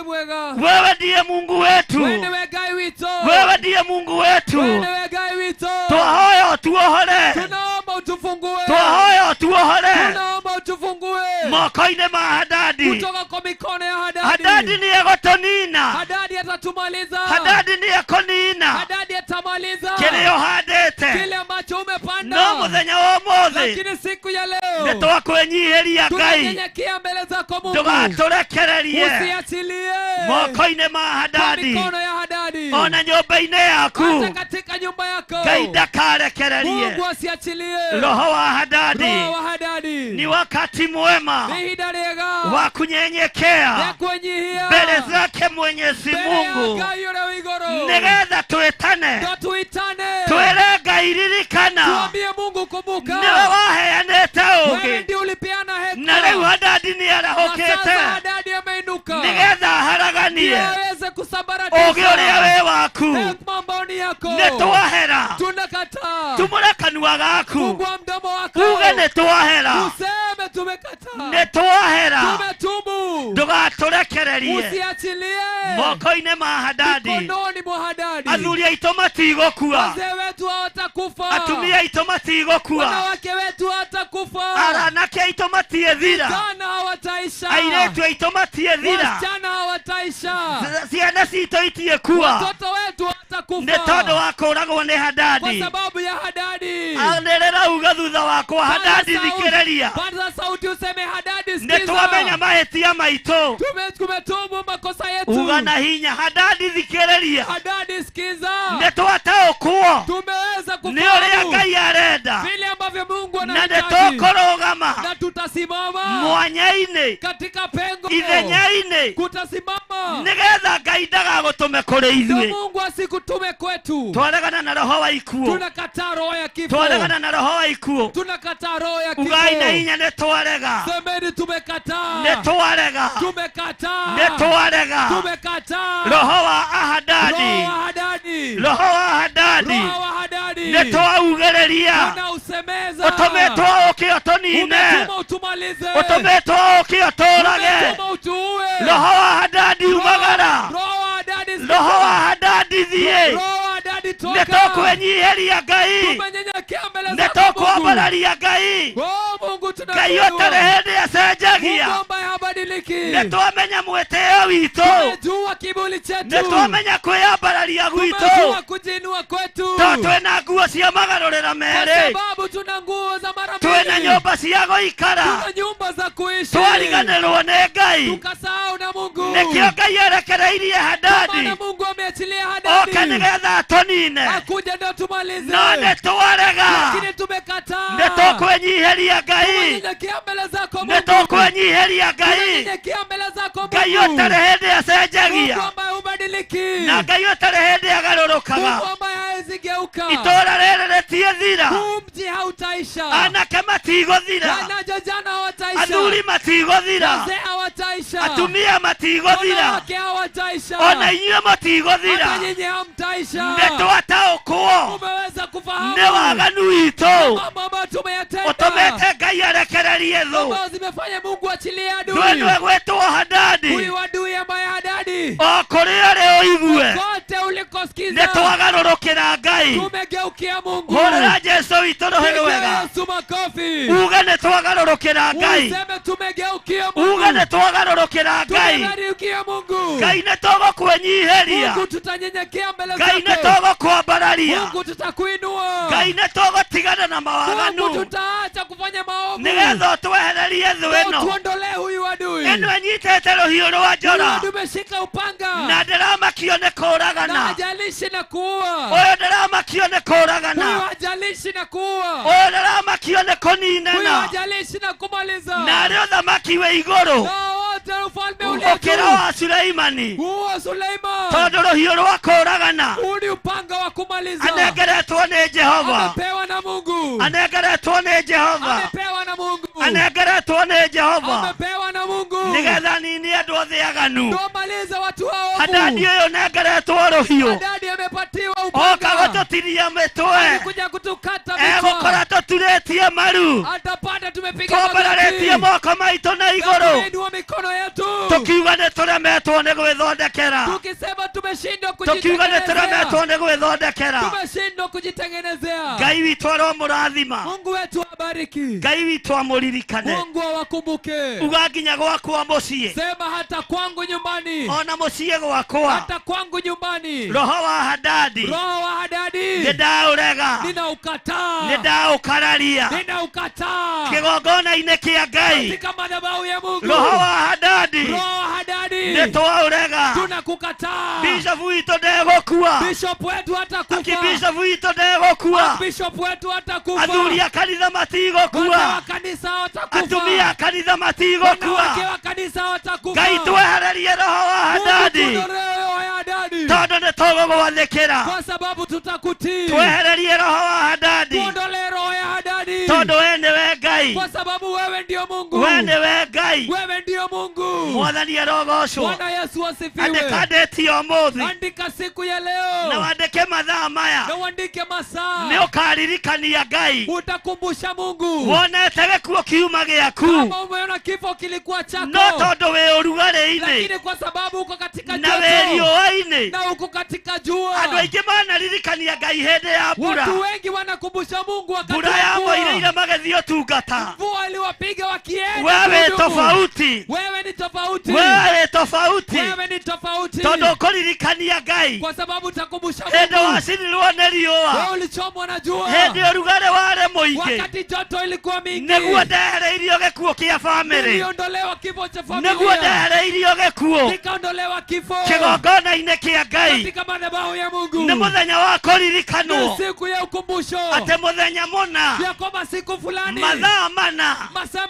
mwega, wewe ndiye Mungu wetu wewe Ngai wito, wewe ndiye Mungu wetu wewe Ngai wito, twahoya ũtuohore tunaomba utufungue, twahoya ũtuohore tunaomba utufungue moko-inĩ ma Hadadi kutoka kwa mikono ya Hadadi. Hadadi nĩ egũtũnina Hadadi atatumaliza, Hadadi nĩ ekũnina Hadadi atamaliza kĩrĩa ũhandĩte kile ambacho umepanda, no mũthenya wa ũmũthĩ lakini siku ya leo nĩ twakwĩnyihĩria Ngai tunanyenyekea mbele zako Mungu, ndũgatũrekererie usiachilie moko-inĩ ma kwa Hadadi mikono ya Hadadi, ona nyũmba-inĩ yaku hata katika nyumba yako Ngai ndakarekererie Mungu asiachilie roho wa Hadadi roho wa Hadadi. ni wakati mwema Ni hida rega wa kunyenyekea ya kunyihia mbele zake Mwenyezi Mungu nĩgetha twĩtane ndo tuitane, twĩre Ngai ririkana tuambie Mungu kumbuka, nĩwe waheanĩte wewe ũũgĩ ndiye ulipeana hekima, na rĩu Hadadi nĩ na sasa arahũkĩte Hadadi ameinuka nĩgetha aharaganie aweze kusambaratisha ũũgĩ ũrĩa wĩ waku hekima ambayo ni yako. nĩ twahera Tunakataa, tumũre kanua gaku fungua mdomo wako, uge nĩ twahera useme tumekataa, nĩ twahera tumetubu, ndũgatũrekererie usiachilie moko-inĩ ma Hadadi mikononi mwa Hadadi. athuri aitũ matigũkua Wazee wetu hawatakufa, atumia aitũ matigũkua wanawake wetu hawatakufa, aranake aitũ matiethira vijana hawataisha, airĩtu aitũ matiethira wasichana hawataisha, ciana citũ itiĩkua watoto wetu hawatakufa nĩ tondũ wa kũũragwo nĩ kwa Hadadi sababu ya Hadadi. nĩrĩrauga thutha wakwa Hadadi thikĩrĩria Paza sauti useme Hadadi nĩ sikiza. twamenya mahĩtia maitũ Tumetubu makosa yetu. uga na hinya Hadadi thikĩrĩria Hadadi sikiza. nĩ twataũkwo Tumeweza nĩ ũrĩa kufahamu Ngai arenda vile ambavyo Mungu na nĩ anahitaji, tũkũrũgama na tutasimama mwanya-inĩ katika pengo, ithenya-inĩ kutasimama nĩgetha Ngai ndagagũtũme kũrĩ ndio ithuĩ Mungu asikutume kwetu. twaregana na roho wa ikuũ Tunakataa roho ya kifo, twaregana na roho wa ikuũ tunakataa roho ya ugai na kifo. hinya nĩ twarega Semeni tumekataa, nĩ twarega tumekataa, nĩ twarega tumekataa roho wa Hadadi roho wa Hadadi, roho wa Hadadi roho wa Hadadi, nĩ twaugĩrĩria unausemeza, ũtũmĩtwo ũũke ũtũnine umetuma utumalize, ũtũmĩtwo ũũke ũtũrage umetuma utuue, roho wa Hadadi umagara roho wa Hadadi, roho wa Hadadi thiĩ roho wa Hadadi toka. nĩ tũkwĩnyihĩria Ngai Tumenyenyekea mbele nĩ zako Mungu. tũkwambararia Ngai Oh Mungu Ngai tunakuinua. ũtarĩ hĩndĩ acenjagia Mungu ambaye habadiliki. nĩ twamenya mwĩtĩo witũ Tumejua kiburi chetu. nĩ twamenya kwĩyambararia gwitũ Tumejua kujiinua kwetu. tondũ twĩna nguo cia magarũrĩra Kwa merĩ sababu tuna nguo za mara twĩna mbili. nyũmba cia gũikara Tuna nyumba za kuishi. twariganĩrwo nĩ Ngai Tukasahau na Mungu. nĩkĩo Ngai erekereirie Kwa Hadadi maana Mungu ameachilia Hadadi. oke nĩgetha atũnine Akuja ndio tumalize. no nĩ twarega Lakini tumekataa. nĩ tũkwĩnyihĩria Ngai Tumenyenyekea mbele zako Mungu. nĩ tũkwĩnyihĩria Ngai Tumenyenyekea mbele zako Mungu. Ngai ũtarĩ hĩndĩ Mungu acenjagia ambaye hubadiliki. na Ngai ũtarĩ hĩndĩ agarũrũkaga Mungu ambaye hawezi geuka. itũũra rĩrĩ gutiethira Mji hautaisha. anake matigothira Wanajojana hawataisha. athuri matigothira Wazee hawataisha. atumia matigothira Wanawake hawataisha. ona inyuĩ matigothira Hata nyinyi hamtaisha. nĩtwataũkwo Umeweza kufahamu nĩ waganu witũ mambo ambayo tumeyatenda ũtũmĩte Ngai arekererie thũ ambayo zimefanya Mungu achilie adui. twendwe gwĩtwo Hadadi Huyu adui ambaye Hadadi o kũrĩa ũrĩ ũigue kote ulikosikiza nĩtwagarũrũkĩra Ngai tumegeukia Mungu. hũrĩra Jesũ witũ rũhĩ Pigia rwega Yesu makofi. uge nĩtwagarũrũkĩra Ngai Useme tumegeukia Mungu. uge nĩtwagarũrũkĩra Ngai Tumegeukia Mungu. Ngai nĩtũgũkwĩnyihĩria Mungu tutanyenyekea mbele Ngai zake. nĩtũgũkwambararia Mungu tutakuinua. Ngai nĩtũgũtigana na Mungu mawaganu tutaacha kufanya maovu. nĩgetha ũtwehererie thũ Ndio ĩno tuondolee huyu adui. ĩno ĩnyitĩte rũhiũ rwa Huyu njora adui umeshika upanga. na ndĩramakio nĩ Na kũũragana hajalishi na kuua. ũyũ ndĩramakio nĩ Huyu kũũragana hajalishi na kuua. ũyũ ndĩramakio nĩ Huyu kũninana hajalishi na kumaliza. na arĩ ũthamaki wĩ igũrũ Na wote ufalme ulio ũkĩra juu. wa Suleimani Huo Suleiman. tondũ rũhiũ rwa kũũragana Huu ni upanga wa kumaliza. anengeretwo nĩ Jehova Amepewa na Mungu. anengeretwo nĩ Jehova Amepewa na Mungu. anengeretwo nĩ Jehova Amepewa na Mungu. nĩgetha nini andũ othe aganu Ndio maliza watu waovu. Hadadi ũyũ nengeretwo rũhiũ Hadadi amepatiwa oka upanga. gũtũtiria mĩtwe Kuja kutukata egũkora vichwa. tũturĩtie maru Atapata tumepiga twambararĩtie moko maitũ na igũrũ Tunainua mikono yetu. tũkiuga nĩ tũremetwo nĩ gwĩthondekera Tukisema tumeshindwa tũkiuga nĩ tũremetwo kujitengenezea. nĩ gwĩthondekera Tumeshindwa kujitengenezea. Ngai witũ aromũrathima Mungu wetu abariki. Ngai witũ amũririkane Mungu awakumbuke. uga nginya gwakwa mũciĩ Sema hata kwangu nyumbani. ona mũciĩ gwakwa Hata kwangu nyumbani. roho wa Hadadi Roho wa Hadadi. nĩndaũrega Ninaukataa. nĩndaũkararia Ninaukataa. kĩgongona-inĩ kĩa Ngai Katika madhabahu ya Mungu. roho wa Hadadi Roho wa Hadadi. nĩtwaũrega Tunakukataa. bishofu witũ ndegũkua Bishop wetu hatakufa. akibishofu witũ ndegũkua Bishop wetu hatakufa. athuri a kanitha Wazee wa matigũkua kanisa hatakufa. atumia a kanitha Wanawake matigũkua wa kanisa hatakufa. Ngai twehererie roho wa Hadadi Mungu tuondolee roho ya Hadadi. tondũ nĩtũgũgwathĩkĩra Kwa sababu tutakutii. twehererie roho wa Hadadi Tuondolee roho ya Hadadi. tondũ we nĩwe Ngai Kwa sababu wewe ndio Mungu. we nĩwe Ngai Wewe ndio Mungu. mwathani arogocwo Bwana Yesu asifiwe. andĩka ndĩti ũmũthĩ Andika siku ya na leo. wandĩke mathaa maya Na uandike masaa. nĩ ũkaririkania Ngai Utakumbusha Mungu. wonete gĩkuũ kiuma gĩaku Kama umeona kifo kilikuwa chako. no tondũ wĩ ũrugarĩ-inĩ Lakini kwa sababu uko katika na wĩ joto. riũa-inĩ Na uko katika jua. andũ aingĩ manaririkania Ngai hĩndĩ ya mbura Watu wengi wanakumbusha Mungu wakati mbura wa ya mvua. moireire magĩthiĩ ũtungata Mvua iliwapiga wakienda wewe kuhudumu. tofauti Wewe ni tofauti. wewe tofauti Wewe ni tofauti. tondũ ũkũririkania Ngai Kwa sababu utakumbusha hĩndĩ Mungu. wacinirwo nĩ riũa Wewe ulichomwa na jua. hĩndĩ ũrugarĩ warĩ mũingĩ Wakati joto ilikuwa mingi. nĩguo ndehereirio gĩkuũ kĩa bamĩrĩ Niliondolewa kifo cha familia. nĩguo ndehereirio gĩkuũ Nikaondolewa kifo. kĩgongona-inĩ kĩa Ngai Katika madhabahu ya Mungu. nĩ mũthenya wa Ni kũririkanwo siku ya ukumbusho. atĩ mũthenya mũna Ya kwamba siku fulani. mathaa mana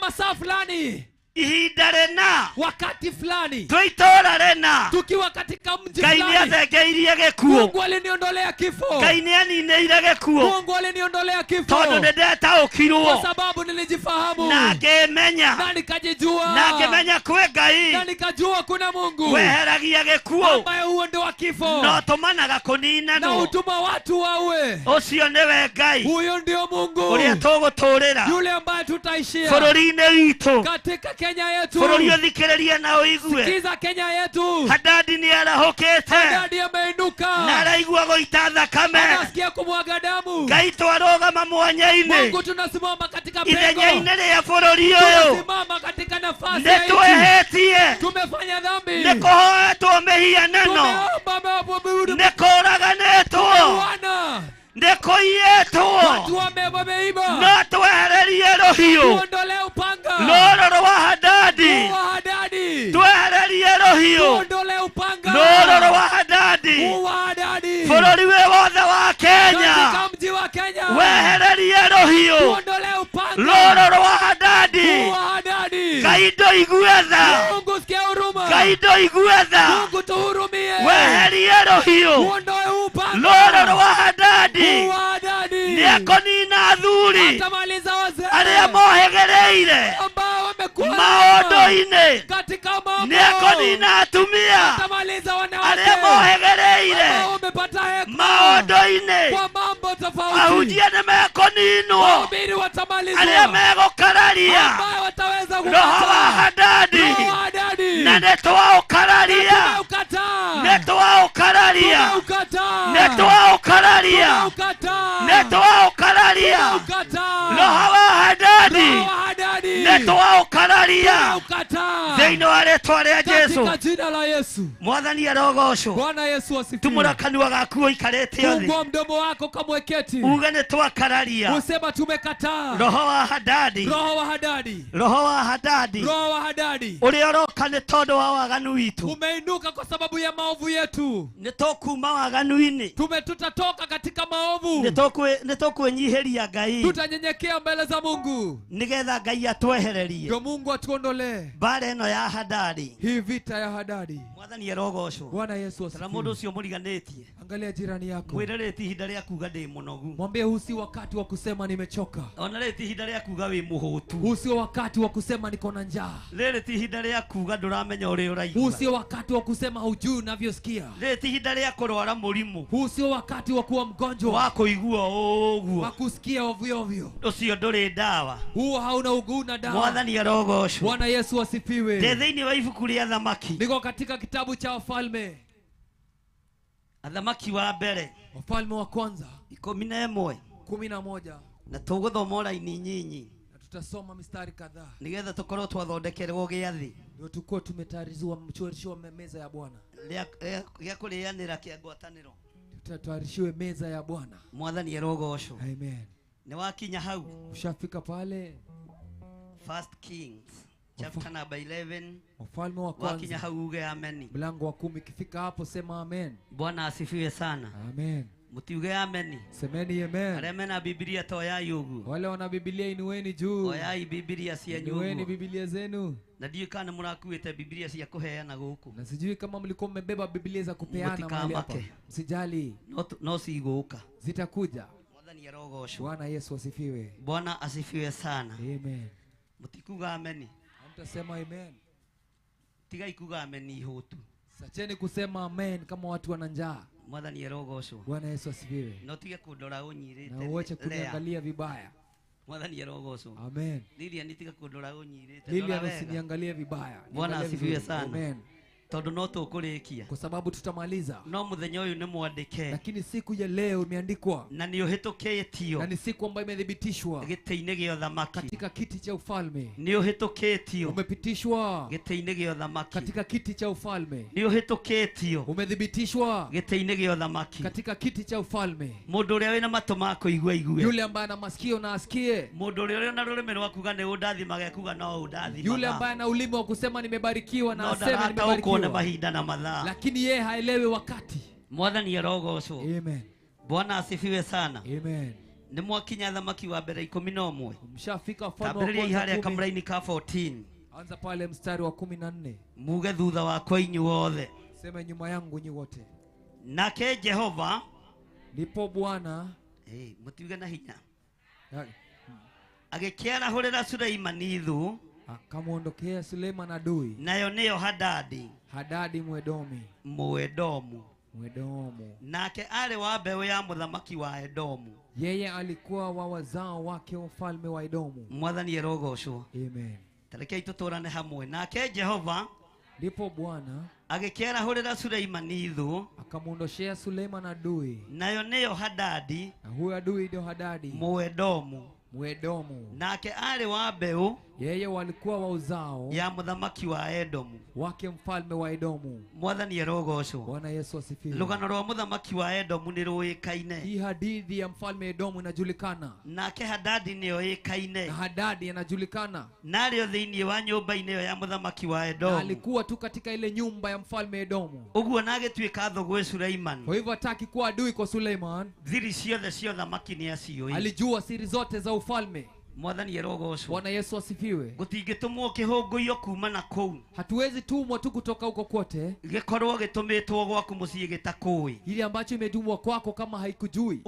Masaa fulani. ihinda rĩna Wakati fulani. twĩ itũũra rĩna Tukiwa katika mji Ngai fulani. nĩathengeirie gĩkuũ Mungu aliniondolea kifo. Ngai nĩaninĩire gĩkuũ Mungu aliniondolea kifo. tondũ Kwa nĩndetaũkirwo sababu nilijifahamu. na ngĩmenya Na nikajijua. na ngĩmenya kwĩ Ngai Na nikajua kuna Mungu. weheragia gĩkuũ Ambaye huondoa kifo. no tũmanaga Na kũninanwo hutuma watu wawe. ũcio nĩwe Ngai Huyo ndio Mungu. ũrĩa tũgũtũũrĩra Yule ambaye tutaishia. bũrũri-inĩ witũ Katika Kenya yetu. bũrũri ũthikĩrĩrie na ũigue Sikiza Kenya yetu. Hadadi nĩarahũkĩte Hadadi ameinuka. na araigua gũita thakame Anasikia kumwaga damu. Ngai twarũgama mwanya-inĩ Mungu tunasimama katika pengo. ithenya-inĩ rĩa bũrũri ũyũ Tunasimama katika nafasi ya nchi. nĩtwĩhĩtie Tumefanya dhambi. nĩkũhoetwo mĩhianano Tumeomba mabudu. nĩkũraganĩtwo Wana. nĩkũiyĩtwo Watu wameiba. no twehererie rũhiũ Tuondolee upanga. rũrũ rwa Hadadi Uwa Hadadi. twehererie rũhiũ Tuondolee upanga. rũrũ rwa Hadadi Uwa Hadadi. bũrũri wĩ wothe wa Kenya Katika mji wa Kenya. wehererie rũhiũ Tuondolee upanga. rũrũ rwa Hadadi Uwa Hadadi. Ngai ndũigue tha Mungu sikia huruma. Ngai ndũigue tha Mungu tuhurumie. weherie rũhiũ Tuondoe upanga. rũrũ rwa Hadadi Uwa Hadadi. Nĩekonina athuri atamaliza wazee arĩa mohegereire ambao wamekuwa maũndũ-inĩ. katika mambo. Nĩekonina atumia atamaliza wanawake arĩa mohegereire ambao wamepata hekima maũndũ-inĩ. kwa mambo tofauti. Ahunjia nĩmekoninwo Wahubiri watamalizwa arĩa megũkararia ambao wataweza roho wa Hadadi. Roho wa Hadadi. Na nĩtwaũkararia Tumeukataa. nĩtwaũkararia Tumeukataa. nĩtwaũkararia Tumeukataa. nĩtwaũkararia Tumeukataa. roho wa Hadadi. Roho wa Hadadi. nĩtwaũkararia Tumeukataa. thĩinĩ wa rĩĩtwa rĩa Jesũ. Katika jina la Yesu. Mwathani arogocwo. Bwana Yesu asifiwe. Tumũra kanua gaku ũikarĩte thĩ. Fungua mdomo wako kama weketi. Uge nĩtwakararia Usema tumekataa. roho wa Hadadi. Roho wa Hadadi. roho wa Hadadi Roho wa Hadadi. ũrĩa ũroka nĩ tondũ wa waganu witũ. Umeinuka kwa sababu ya maovu yetu. Nĩtũkuma waganu-inĩ. Tutatoka katika maovu. Nĩtũkwĩnyihĩria Ngai Tutanyenyekea mbele za Mungu. nĩgetha Ngai atwehererie Ndio Mungu atuondolee mbara ĩno ya Hadadi. hii vita ya Hadadi. Mwathani arogocwo. Bwana Yesu Tara mũndũ asifiwe. ũcio mũriganĩtie. Angalia jirani yako. Mwĩre rĩti ihinda rĩa kuga ndĩ mũnogu. Mwambie huu si wakati wa kusema nimechoka. Ona rĩti ihinda rĩa kuga wĩ mũhũtu. Huu sio wakati wa kusema niko na njaa. Rĩrĩ ti ihinda rĩa kuga ndũramenya ũrĩa Huu ũraigua. sio wakati wa kusema hujui unavyosikia. Rĩrĩ ti ihinda rĩa kũrwara mũrimũ. Huu sio wakati wa kuwa mgonjwa. Wa kũigua ũguo. Wa kusikia ovyo ovyo. Ũcio ndũrĩ ndawa. Huu hauna uguu na dawa. Mwathani arogocwo. Bwana Yesu asifiwe. Ndĩ thĩinĩ wa ibuku rĩa Athamaki. Niko katika kitabu cha Wafalme. Athamaki wa mbere. Wafalme wa kwanza 11. 11. Na tũgũthoma raini nyinyi. Na tutasoma mistari kadhaa. Nĩgetha tũkorwo twathondekerwo gĩathĩ. Ndio tukue tumetayarishwa mchorisho meza ya Bwana. Gĩa kũrĩanĩra kĩa ngwatanĩro. Tutatayarishiwe meza ya Bwana. Mwathani arogocwo. Amen. Nĩ wakinya hau. Ushafika pale. 1 Kings chapter number 11. Wafalme wa Wakinya kwanza. hau uge amen. Mlango wa 10 ikifika hapo sema amen. Bwana asifiwe sana. Amen. Mutiuge amen. Semeni amen. Arĩa mena Biblia toyai ũguo. Wale wana Biblia inueni juu. Oyai Biblia cianyu Inueni ũguo. Biblia zenu. Na ndiũ kana mũrakuĩte Biblia cia kũheana gũkũ. Na sijui kama mlikuwa mmebeba Biblia za kupeana Mutikamake. mahali hapa. Msijali. No cigũka. Zitakuja. Mwathani arogocwo. Bwana Yesu asifiwe. Bwana asifiwe sana. Amen. Mutikuga amen. Hamtasema amen. Tigai kuga amen ihũtu. Sacheni kusema amen kama watu wana njaa. Mwathani arogocwo. Bwana Yesu asifiwe. No tige kũndora ũnyirĩte. Na uache kuniangalia vibaya. Mwathani arogocwo. Amen. Lilian tiga kũndora ũnyirĩte. Lilian usiniangalie vibaya. Bwana Niangalie asifiwe vizuri. sana. Amen. Tondũ no tũkũrĩkia. Kwa sababu tutamaliza. No mũthenya ũyũ nĩ mwandĩke. Lakini siku ya leo imeandikwa. Na nĩ ũhĩtũkĩtio. Na ni siku ambayo imethibitishwa. Gĩtĩ-inĩ gĩa ũthamaki. Katika kiti cha ufalme. Nĩ ũhĩtũkĩtio. Umepitishwa. Gĩtĩ-inĩ gĩa ũthamaki. Katika kiti cha ufalme. Nĩ ũhĩtũkĩtio. Umethibitishwa. Gĩtĩ-inĩ gĩa ũthamaki. Katika kiti cha ufalme. Mũndũ ũrĩa wĩna matũ ma kũigua igue. Yule ambaye ana masikio na asikie. Mũndũ ũrĩa na rũrĩmĩ rwa kuga nĩ ũndathimage kuga no ũndathimage. Yule ambaye ana ulimi wa kusema nimebarikiwa na aseme kuona nimebarikiwa. mahinda na mathaa. Lakini yeye haelewi wakati. Mwathani arogocwo. Amen. Bwana asifiwe sana. Amen. Nĩ mwakinya Athamaki wa mbere 11. Mshafika Wafalme wa Tambĩrĩria harĩa kwanza 10. kamũra-inĩ ka 14. Anza pale mstari wa 14. Muge thutha wakwa inyuothe. Sema nyuma yangu nyi wote. Nake Jehova. Ndipo Bwana. Mũtiuge na hinya. Agĩkĩarahũrĩra Suleimani thu. Akamuondokea Suleiman adui. Nayo nĩyo Hadadi. Hadadi Mwedomi. Mwedomu. Mwedomu. Nake arĩ wa mbeũ ya mũthamaki wa Edomu. Yeye alikuwa wa wazao wake wafalme wa Edomu. Mwathani arogocwo. Amen. Tarekei tũtũrane hamwe. Nake Jehova. Ndipo Bwana agĩkĩarahũrĩra Suleimani thu. Akamuondoshea Suleiman adui. Nayo nĩyo Hadadi. Na huyo adui ndio Hadadi. Mwedomu. Mwedomu. Nake arĩ wa mbeũ. Yeye walikuwa wa uzao ya mũthamaki wa Edomu. Wake mfalme wa Edomu. Mwathani arogocwo. Bwana Yesu asifiwe. Rũgano rwa mũthamaki wa Edomu nĩ rũĩkaine. Hii hadithi ya mfalme Edomu inajulikana. Nake Hadadi nĩyo ĩkaine. Na Hadadi anajulikana. Narĩo thĩinĩ wa nyũmba-inĩ ĩyo ya mũthamaki wa Edomu. Na alikuwa tu katika ile nyumba ya mfalme Edomu. Ũguo na agĩtuĩka thũ gwĩ Suleiman. Kwa hivyo hataki kuwa adui kwa Suleiman. Thiri ciothe cia ũthamaki nĩ aciũĩ. Alijua siri zote za ufalme. Mwathani yerogocwo. Bwana Yesu asifiwe. Gutingitumwo kihunguyo kuma na kou. Hatuwezi tumwa tu kutoka huko kote. Gikorwo gitumitwo gwaku mucii gitakui. Ile ambacho imetumwa kwako kama haikujui.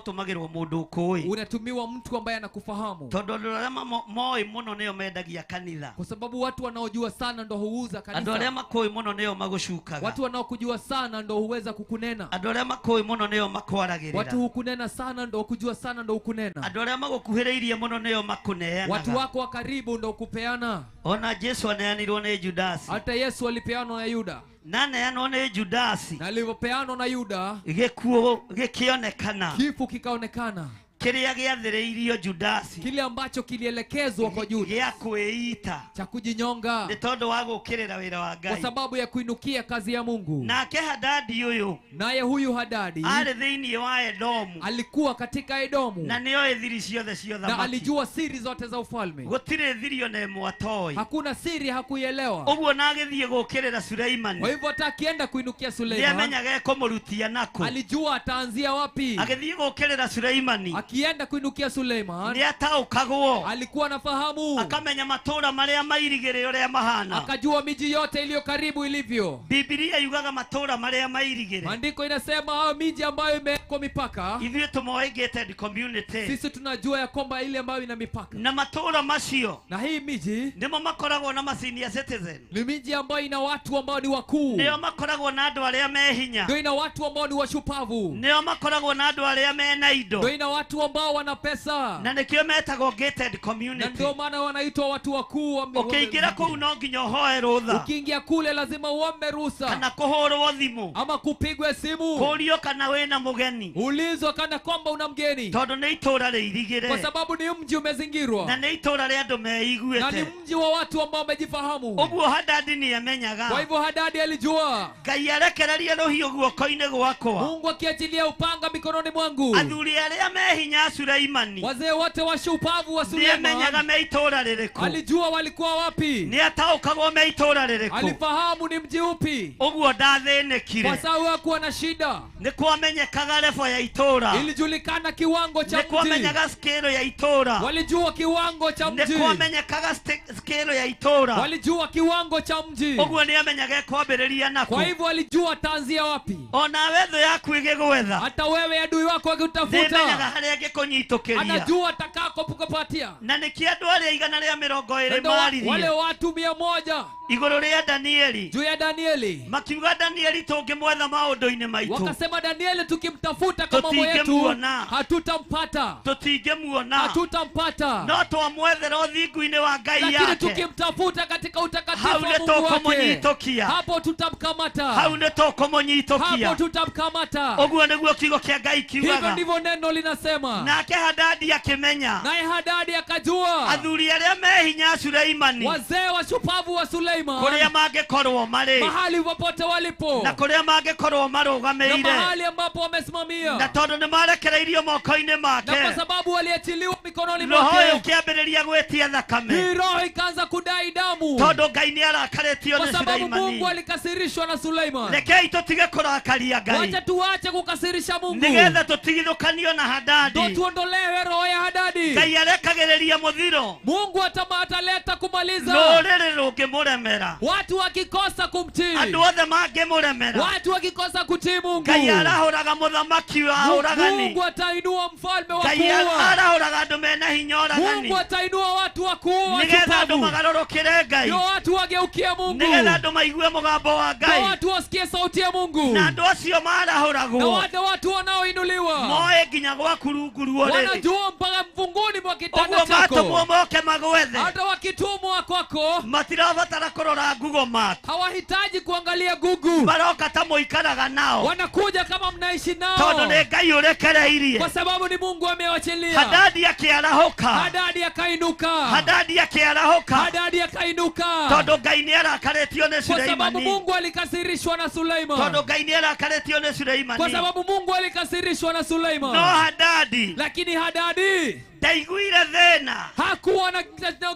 Tumagirwo mundu kui. Unatumiwa mtu ambaye anakufahamu. Tondu rama moi muno neo mendagia kanitha. Kwa sababu watu wanaojua sana ndo huuza kanisa. Andu aria makui muno neo magucukaga. Watu wanaokujua sana ndo huweza kukunena. Andu aria makui muno neo makwaragirira. Watu hukunena sana ndo kujua sana ndo hukunena. Andu aria magukuhiriirie muno neo makuneana. Watu wako wa karibu ndo kupeana. Ona Yesu aneanirwo ni Judasi. Hata Yesu alipeanwa na Yuda. Naneanwo ni Judasi. Na alivyopeanwa na Yuda, gikuo gikionekana. Kifo kikaonekana. Kiria giathiriirio Judasi. Kile ambacho kilielekezwa kwa Judas. Gia kuiita. Cha kujinyonga. Ni tondu wa gukirira wira wa Ngai. Kwa sababu ya kuinukia kazi ya Mungu. Nake Hadadi uyu. Naye huyu Hadadi. Ari thiini wa Edomu. Alikuwa katika Edomu. Na nio thiri ciothe cia thamaki. Na alijua siri zote za ufalme. Gutire thirio na mwatoi. Hakuna siri hakuielewa. Uguo na agithie gukirira Suleimani. Kwa hivyo atakienda kuinukia Suleimani. Niamenyaga kumurutia nako. Alijua ataanzia wapi. Agithie gukirira Suleimani. Akienda kuinukia Suleiman, ni ataukagwo. Alikuwa anafahamu. Akamenya matura maria mairigire uria mahana. Akajua miji yote iliyo karibu ilivyo. Biblia yugaga matura maria mairigire. Maandiko inasema hao miji ambayo imewekwa mipaka. Ithuĩ tumoe gated community. Sisi tunajua ya kwamba ile ambayo ina mipaka. Na matura macio. Na hii miji nimo makoragwo na senior citizen. Ni miji ambayo ina watu ambao ni wakuu. Ndio makoragwo na andu aria mehinya. Ndio ina watu ambao ni washupavu. Ndio makoragwo na andu aria mena indo. Ndio ina watu ambao wana pesa. Na nikio metagwo gated community. Na ndio maana wanaitwa watu wakuu. Ukiingira kuu no nginya uhoe rutha. Ukiingia kule lazima uombe ruhusa. Kana kuhurwo thimu. Ama kupigwe simu. Kurio kana wena mugeni. Ulizwa kana kwamba una mgeni. Tondu ni itura riirigire. Kwa sababu ni mji umezingirwa. Na ni itura ria andu meiguite. Na ni mji wa watu ambao wamejifahamu. Uguo Hadadi ni amenyaga. Kwa hivyo Hadadi alijua. Ngai arekereria ruhiu guoko-ini gwakwa. Mungu akiachilia upanga mikononi mwangu. Athuri aria mehinya Suleimani. Wazee wote washupavu wa Suleiman. Niamenyaga me itura ririku. Alijua walikuwa wapi. Ni ataukagwo me itura ririku. Alifahamu ni mji upi. Uguo ndathinikire. Kwa sababu hakuwa na shida. Ni kwamenyekaga level ya itura. Ilijulikana kiwango cha mji. Ni kwamenyaga scale ya itura. Walijua kiwango cha mji. Ni kwamenyekaga scale ya itura. Walijua kiwango cha mji. Uguo ni amenyaga kwambiriria nako. Kwa hivyo walijua ataanzia wapi. Ona wetho yaku igigwetha. Hata wewe adui wako akitafuta. Nimenyaga haria ngikunyitukiria. Anajua atakako kukupatia. Na niki andu aria 120 maririe. Wale watu 100 iguru ria Danieli. Juu ya Danieli. Makiuga Danieli tungimwetha maundu-ini maitu. Wakasema Danieli tukimtafuta kwa mambo yetu hatutampata. Tutingemuona. Hatutampata. No twamwethera uthingu-ini wa Ngai yake. Lakini tukimtafuta katika utakatifu wa Mungu wake. Hapo tutamkamata. Hau ni tukumunyitokia. Hapo tutamkamata. Uguo niguo kiugo kia Ngai kiugaga. Hivyo ndivyo neno linasema. Nake Hadadi akimenya. Naye Hadadi akajua. Athuri aria mehinya Suleimani. Wazee washupavu wa Suleiman. Kuria mangikorwo mari. Mahali popote walipo. Na kuria mangikorwo marugameire. Na mahali ambapo wamesimamia. Na tondu ni marekereirio moko-ini make. Na kwa sababu waliachiliwa mikononi mwake. Roho ukiambiriria gwetia thakame. Hii roho ikaanza kudai damu. Tondu Ngai ni arakaretio ni Suleimani. Kwa sababu Mungu alikasirishwa na Suleiman. Rekei tutige kurakaria Ngai. Wacha tuache kukasirisha Mungu. Nigetha tutigithukanio na Hadadi. Ndio tuondolewe roho ya Hadadi. Ngai arekagiriria muthiro. Mungu ataleta kumaliza. Ruriri rungimuremera. Watu wakikosa kumtii. Andu othe mangimuremera. Watu wakikosa kutii Mungu. Ngai arahuraga muthamaki wa uragani. Mungu atainua mfalme wa kuua. Ngai arahuraga andu mena hinya uragani. Mungu atainua watu wa kuua. Nigetha andu magarurukire Ngai. Ndio watu wageukie Mungu. Nigetha andu maigue mugambo wa Ngai. Ndio watu wasikie sauti ya Mungu. Na andu acio marahuragwo. Na watu wanaoinuliwa. Moe nginya gwaku rungu ruorere. Wanajua mpaka mvunguni mwa kitanda chako. Matumwo moke magwethe. Hata wakitumwa kwako. Matirabatara kurora Google Map. Hawahitaji kuangalia Google. Baroka ta muikaraga nao. Wanakuja kama mnaishi nao. Tondu ni Ngai urekereirie. Kwa sababu ni Mungu amewachilia. Hadadi akiarahuka. Hadadi akainuka. Hadadi akiarahuka. Hadadi akainuka. Tondu Ngai ni arakaretio ni Suleimani. Kwa sababu Mungu alikasirishwa na Suleiman. Tondu Ngai ni arakaretio ni Suleimani. Kwa sababu Mungu alikasirishwa na Suleiman. No Hadadi lakini Hadadi ndaiguire thina hakuwa na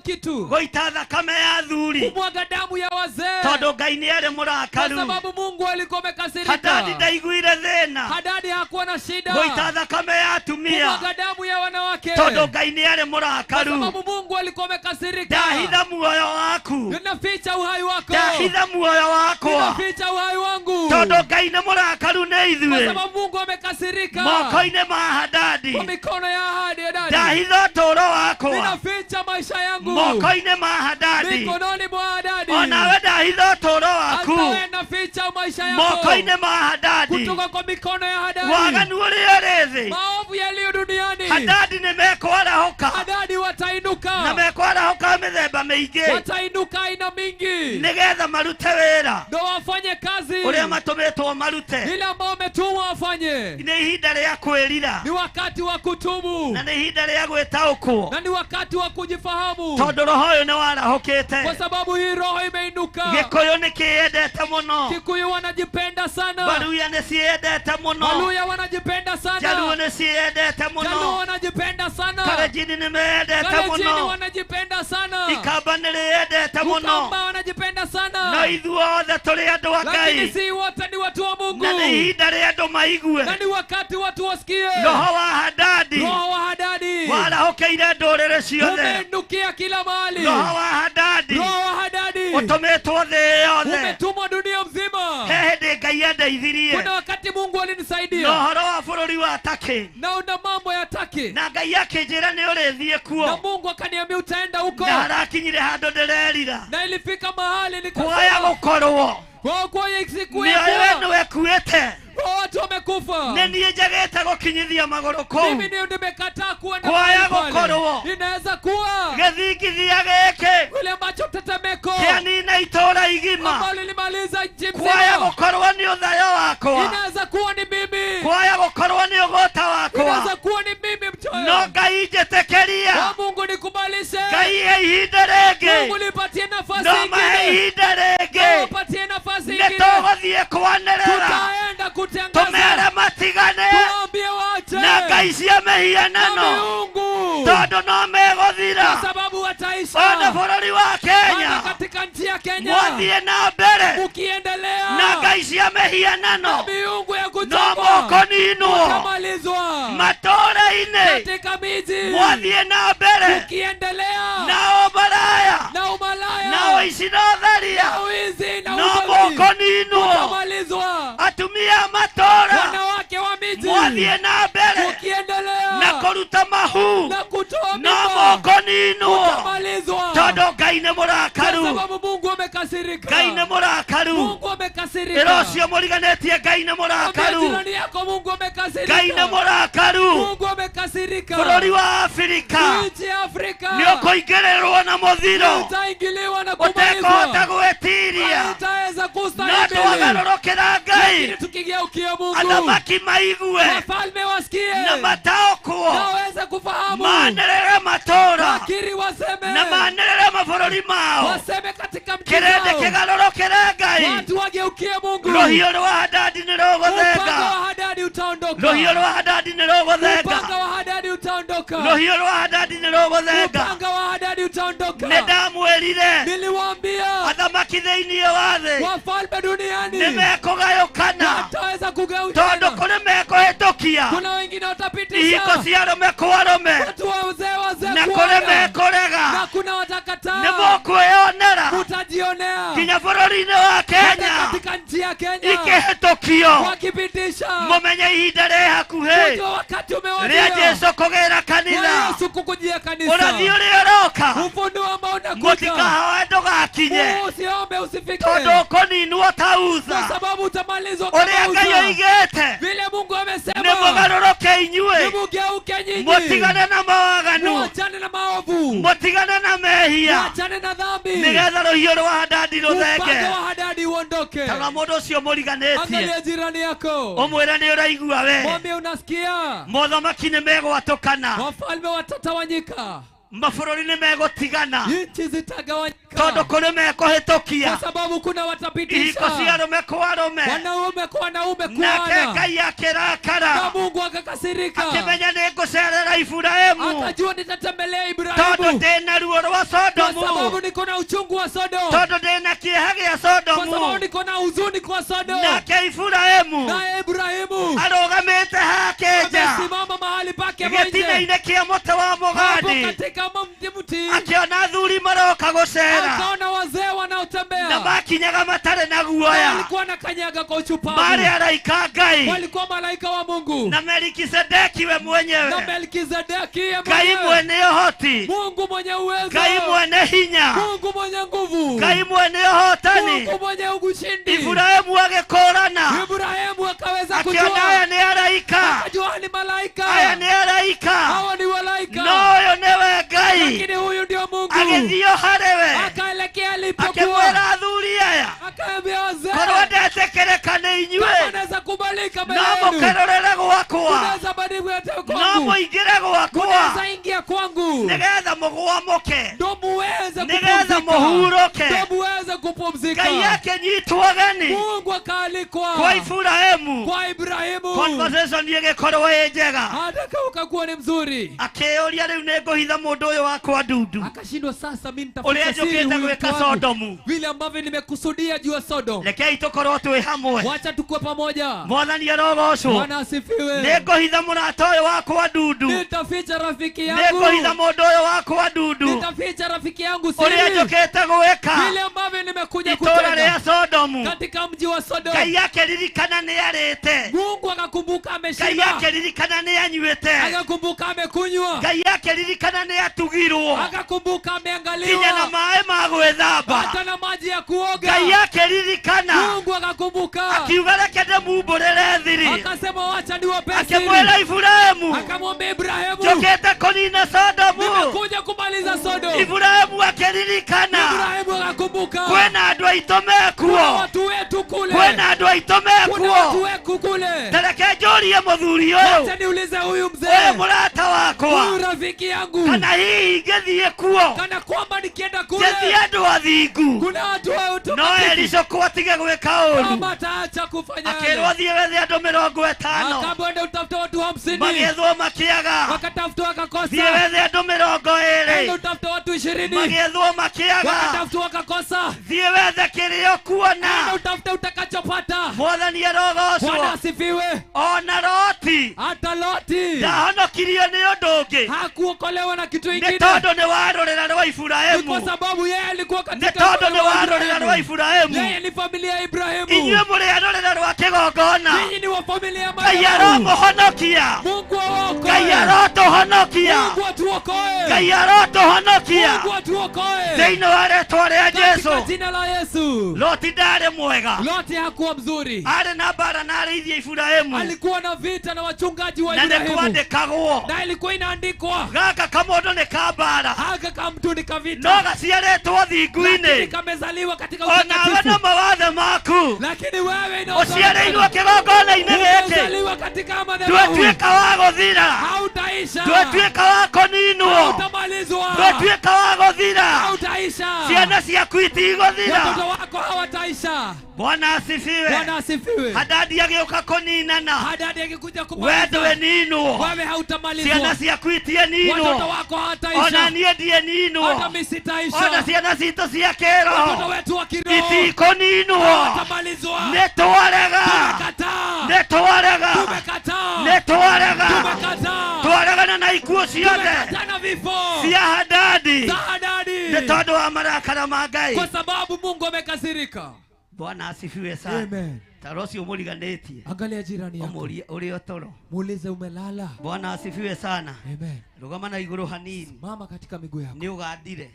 kitu goita thakame ya athuri kumwaga damu ya wazee tondu Ngai ni ari kwa murakaru. sababu Mungu alikuwa amekasirika. Hadadi ndaiguire thina Hadadi hakuwa na shida goita thakame ya atumia kumwaga damu ya wanawake tondu Ngai ni ari kwa murakaru. sababu Mungu alikuwa amekasirika. Ndahitha muoyo waku, Ninaficha uhai wako, ndahitha muoyo wakwa ninaficha uhai wangu tondu Ngai ni murakaru ni kwa ithuĩ sababu Mungu amekasirika. moko-inĩ ma Hadadi. Kwa mikono ya Hadadi Ndahitha ũtũũro wakwa ninaficha maisha yangu moko-inĩ ma Hadadi. mikononi mwa Hadadi. Onawe ndahitha ũtũũro waku Hata wewe naficha maisha yako moko-inĩ ma Hadadi. kutoka kwa mikono ya Hadadi. Waganu ũrĩa ũrĩ thĩ Maovu yaliyo duniani Hadadi nĩ mekwarahũka Hadadi watainuka, na mekwarahũka mĩthemba mĩingĩ watainuka aina mingi nĩgetha marute wĩra ndo wafanye kazi ũrĩa matũmĩtwo marute. ile ambao umetumwa wafanye. Nĩ ihinda rĩa kwĩrira Ni wakati wa kutubu na nĩ ihinda rĩa gwĩtaũkwo na ni wakati wa kujifahamu, tondũ roho ũyũ nĩ warahũkĩte. kwa sababu hii roho imeinuka. Gĩkũyũ nĩ kĩyendete mũno, Kikuyu wanajipenda sana, Baruya nĩ ciendete mũno, Waluya wanajipenda Jaluo sana, nĩ ciendete Jaluo mũno, wanajipenda sana, Kalenjin nĩ mendete Kalenjin mũno, wanajipenda sana, Ikamba nĩ rĩendete mũno. Ukamba wanajipenda No sana. ithuothe tũrĩ andũ a Lakini Ngai si wote ni watu wa Mungu, na nĩ ihinda rĩa andũ maigue. na ni wakati watu wasikie. Roho wa Hadadi Roho wa Hadadi warahũkĩire ndũrĩrĩ ciothe. umeinukia kila mahali. Roho wa Hadadi Roho wa Hadadi ũtũmĩtwo thĩ yothe. umetumwa dunia mzima. He hĩndĩ Ngai endeithirie Kuna wakati Mungu na alinisaidia ũhoro wa bũrũri wa Turkey, na una mambo ya taki, na Ngai akĩnjĩra nĩ ũrĩthiĩ na kuo, Mungu akaniambia utaenda huko, na harakinyire handũ ndĩrerira na ilifika mahali kuoya nikasema gũkorwo kwa siku ya mĩoyo ĩno kuwa ĩkuĩte. watu wamekufa. Nĩ niĩ njagĩte gũkinyithia magũrũ kũu. Mimi ndio nimekataa kuenda Kuoya mahali pale. gũkorwo Inaweza kuwa gĩthingithia gĩkĩ kule ambacho tetemeko kĩanina itũũra igima. ambalo lilimaliza nchi Kuoya mzima. gũkorwo nĩ ũthayo wakwa, Inaweza kuwa ni mimi, kuoya gũkorwo nĩ ũgũta inaweza wakwa. kuwa ni mimi mchoyo. No Ngai njĩtĩkĩria, Kwa Mungu nikubalishe, Ngai he ihinda rĩngĩ, Mungu nipatie nafasi no mahe ingine, ihinda rĩngĩ. nipatie nafasi Nĩ ingine. tũgũthiĩ kwanĩrĩra Tutaenda kutangaza, tũmere matigane tuambie wache na ngai cia na mĩhianano, miungu, tondũ no megũthira. kwa sababu wataisha. Ona bũrũri wa Maana Kenya katika nchi ya Kenya mwathiĩ na mbere ukiendelea na ngai cia na mĩhianano, miungu ya no kuchongwa mũkũninwo. utamalizwa. Matũũra-inĩ Katika miji mwathiĩ na mbere ukiendelea na ũmaraya na umalaya na ũici na ũtharia, na wizi na no uchawi mũkũninwo. utamalizwa. Atumia a matũũra Wanawake wa miji mwathiĩ na mbere ukiendelea na kũruta mahu, na kutoa no mimba mũkũninwo. utamalizwa. Tondũ Ngai nĩ Kwa mũrakaru, sababu Mungu amekasirika. Ngai nĩ mũrakaru. Mungu amekasirika. Ĩro ũcio mũriganĩtie, Ngai nĩ Mwambie mũrakaru, jirani yako Mungu amekasirika. Ngai nĩ mũrakaru. Mungu amekasirika. Bũrũri wa Afrika Nchi ya Afrika nĩ ũkũingĩrĩrwo na mũthiro utaingiliwa na ũtekũhota kumalizwa. gwĩtiria. Haitaweza No kustahimili. twagarũrũkĩra Lakini Ngai, tukigeukia Mungu, athamaki maigue wafalme wasikie na mataũkwo, na waweze kufahamu, manĩrĩre matũũra wakiri waseme, na manĩrĩre mabũrũri mao. waseme katika mji Kĩrĩndĩ zao. kĩgarũrũkĩre Ngai. Watu wageukie Mungu. Rũhiũ rwa Hadadi nĩ Upanga rũgũthenga, wa Hadadi utaondoka. rũhiũ rwa Hadadi nĩ rũgũthenga, Upanga wa Hadadi utaondoka. rũhiũ rwa Hadadi nĩ rũgũthenga. Upanga wa Hadadi utaondoka. Nĩ ndamwĩrire Niliwaambia athamaki thĩinĩ wa thĩ wafalme duniani nĩ mekũgayũkana, wataweza tondũ kugeuka. kũrĩ mekũhĩtũkia Kuna wengine watapitisha ihiko cia arũme kwa arũme, watu wazee na kũrĩ kuoga, mekũrega. na kuna watakataa. Nĩ mũkwĩyonera Mutajionea nginya bũrũri-inĩ wa hata Kenya katika nchi ya Kenya ikĩhĩtũkio. wakipitisha. Mũmenye ihinda rĩ hakuhĩ Mtu wakati rĩa umewadia Jesũ kũgĩra wa kanitha. Yesu kukujia Ũrathi kanisa. ũrĩa ũroka Ufunuo ambao unakuja, mũtikahoe ndũgakinye, usiombe usifike, tondũ ũkũninwo ta kwa Uza. sababu utamalizwa Ũrĩa kama Ngai Uza. oigĩte Vile Mungu nĩ amesema, mũgarũrũke inyuĩ, mugeuke nyinyi, mũtigane na mawaganu, muachane na maovu, mũtigane na mehia, muachane na dhambi, nĩgetha rũhiũ rwa Hadadi upanga rũthenge. wa Hadadi uondoke. Tara mũndũ ũcio mũriganĩtie, Angalia jirani yako, ũmwĩre nĩ ũraigua we, mwambie unasikia, mothamaki nĩ megwatũkana, wafalme watatawanyika. mabũrũri nĩmegotigana nchi zitagawanyika tondũ kũrĩ mekũhĩtũkia kwa sababu kuna watapitisha ihiko cia arũme kwa arũme wanaume kwa wanaume nake kuana Ngai akĩrakara na Mungu akakasirika akĩmenya nĩngũcerera Iburahĩmu akajua nitatembelea tondũ Ibrahimu ndĩna ruo rwa kwa Sodomu sababu niko na uchungu wa Sodomu tondũ ndĩna kĩeha gĩa kwa sababu Sodomu niko na huzuni kwa Sodomu nake Iburahĩmu na Ibrahimu arũgamĩte hake nja amesimama mahali pake mwenyewe gĩtina-inĩ kĩa mũtĩ wa hapo mũgandi katika mti akĩona athuri maroka gũcera akaona wazee na wanaotembea makinyaga matarĩ na guoya walikuwa na kanyaga kwa uchupavu marĩ araika Ngai walikuwa malaika wa Mungu na Melkisedeki we na mwenyewe Melkizedeki Ngai mwene ũhoti Mungu mwenye uwezo Ngai mwene hinya Mungu mwenye nguvu Ngai mwene ũhotani Mungu mwenye ushindi Ibrahimu agĩkũrana Ibrahimu akaweza akiona kujua aya nĩ araika akajua ni malaika aya nĩ araika hawa ni malaika no ũyũ nĩwe Ngai lakini huyu ndio Mungu agĩthiĩ harĩwe akaelekea alipokuwa akĩmwĩra athuri aya akaambia wazee korwo ndetĩkĩrĩka nĩ inyuĩ anaweza kubalika mbele no yenu mũkerorere gwakwa unaweza badilika no kwangu mũingĩre gwakwa unaweza ingia kwangu nĩgetha mũgwamũke ndo muweze nĩgetha kupumzika mũhurũke ndo muweze kupumzika Ngai akĩnyitwo ageni Mungu akaalikwa kwa Iburahĩmu kwa Ibrahimu conversation ĩgĩkorwo ĩ njega hata ukakuwa ni mzuri akĩũria rĩu nĩngũhitha mũndũ ũyũ wakwa ndundu akashindwa sasa mimi ũrĩa nitafuta siri njũkĩte huyu gwĩka mtu wangu. Sodomu vile ambavyo nimekusudia juu ya Sodom rekei tũkorwo twĩ hamwe wacha tukue pamoja mwathani arogocwo Bwana asifiwe nĩngũhitha mũrata ũyũ wakwa ndundu nitaficha rafiki yangu nĩngũhitha mũndũ ũyũ wakwa ndundu nitaficha rafiki yangu ũrĩa siri njũkĩte gwĩka vile ambavyo nimekuja itũũra kutenda rĩa Sodomu katika mji wa Sodom Ngai akĩririkana nĩ arĩte Mungu akakumbuka Ngai ameshiba akĩririkana nĩ anyuĩte akakumbuka amekunywa Ngai akĩririkana nĩ atugirwo akakumbuka kinya na ameangaliwa maĩ ma gwĩthamba hata na maji ya kuoga Ngai akĩririkana Mungu akakumbuka akiuga reke ndĩmumbũrĩre thiri akasema wacha niwape siri akĩmwĩra Iburahĩmu akamwambia Ibrahimu njũkĩte kũnina Sodomu nimekuja kumaliza Sodom Iburahĩmu akĩririkana Ibrahimu akakumbuka kwĩna andũ aitũ kuna mekuo watu wetu kule kwĩna andũ aitũ kuna watu mekuo wetu kule tereke njũrie mũthuri wacha ũyũ niulize huyu ũyũ mzee mũrata wakwa huyu rafiki yangu kana hihi ngĩthiĩ kuo kana kwamba nikienda kule ngĩthiĩ andũ athingu kuna watu wetu no Elisha atige gwĩka ũũru kama ataacha kufanya akĩrwo thiĩ wethe andũ 50 akaenda utafuta watu 50 magĩethwo makĩaga wakatafuta wakakosa thiĩ wethe andũ 20 utafuta watu 20 magĩethwo makĩaga wakatafuta wakakosa thiĩ wethe kĩrĩa kuona utafuta utakachopata mwathani arogocwo Bwana asifiwe ona Loti hata Loti ndahonokirio nĩ ũndũ ũngĩ hakuokolewa na kitu nĩ kingine tondũ nĩ warorera rwa ni Iburahĩmu kwa sababu yeye alikuwa nĩ katika tondũ nĩ warorera rwa Iburahĩmu yeye ni familia ya Ibrahimu inyuĩ mũrĩ arorera rwa kĩgongona nyinyi ni wa familia ya Ngai Mariamu aromũhonokia Mungu aokoe Ngai arotũhonokia Mungu atuokoe Ngai arotũhonokia Mungu atuokoe thĩinĩ wa rĩĩtwa rĩa katika Jesũ jina la Yesu Loti ndarĩ mwega Loti hakuwa mzuri arĩ na mbara na arĩithia Iburahĩmu alikuwa na vita na wachungaji wa na nĩ Ibrahimu kwandĩkagwo na ilikuwa inaandikwa gaka kamũndũ nĩ ka mbara haka kamtu ni no kavita gaciarĩtwo lakini thingu-inĩ kamezaliwa katika onawe na utakatifu mawathe maku lakini wewe ũciarĩirwo kĩgongona-inĩ gĩkĩ umezaliwa katika madhabahu ndwĩtuĩka wa gũthira hautaisha ndwĩtuĩka wa kũninwo hautamalizwa ndwĩtuĩka wa gũthira hautaisha ciana ciaku itigũthira watoto wako hawataisha Bwana asifiwe Bwana asifiwe Hadadi agĩũka kũninana Hadadi akikuja we kumaliza ndwĩninwo wewe ciana hautamalizwa ciaku itieninwo watoto wako ona hawataisha niĩ ndieninwo hata mimi sitaisha ona ciana citũ cia watoto kĩroho wetu wa kiroho itikũninwo hawatamalizwa nĩ twarega tumekataa nĩ twarega tumekataa nĩ twarega tumekataa twaregana na ikuũ ciothe tumekataa na vifo cia Hadadi za Hadadi nĩ tondũ wa marakara ma Ngai kwa sababu Mungu amekasirika. Bwana asifiwe sana. Amen. Tarosi umuriganĩtie. Angalia jirani yako. Ũmũrie ũrĩ toro. Muulize umelala. Bwana asifiwe sana. Amen. Rũgama na igũrũ hanini. Mama katika miguu yako. Nĩ ũgandire.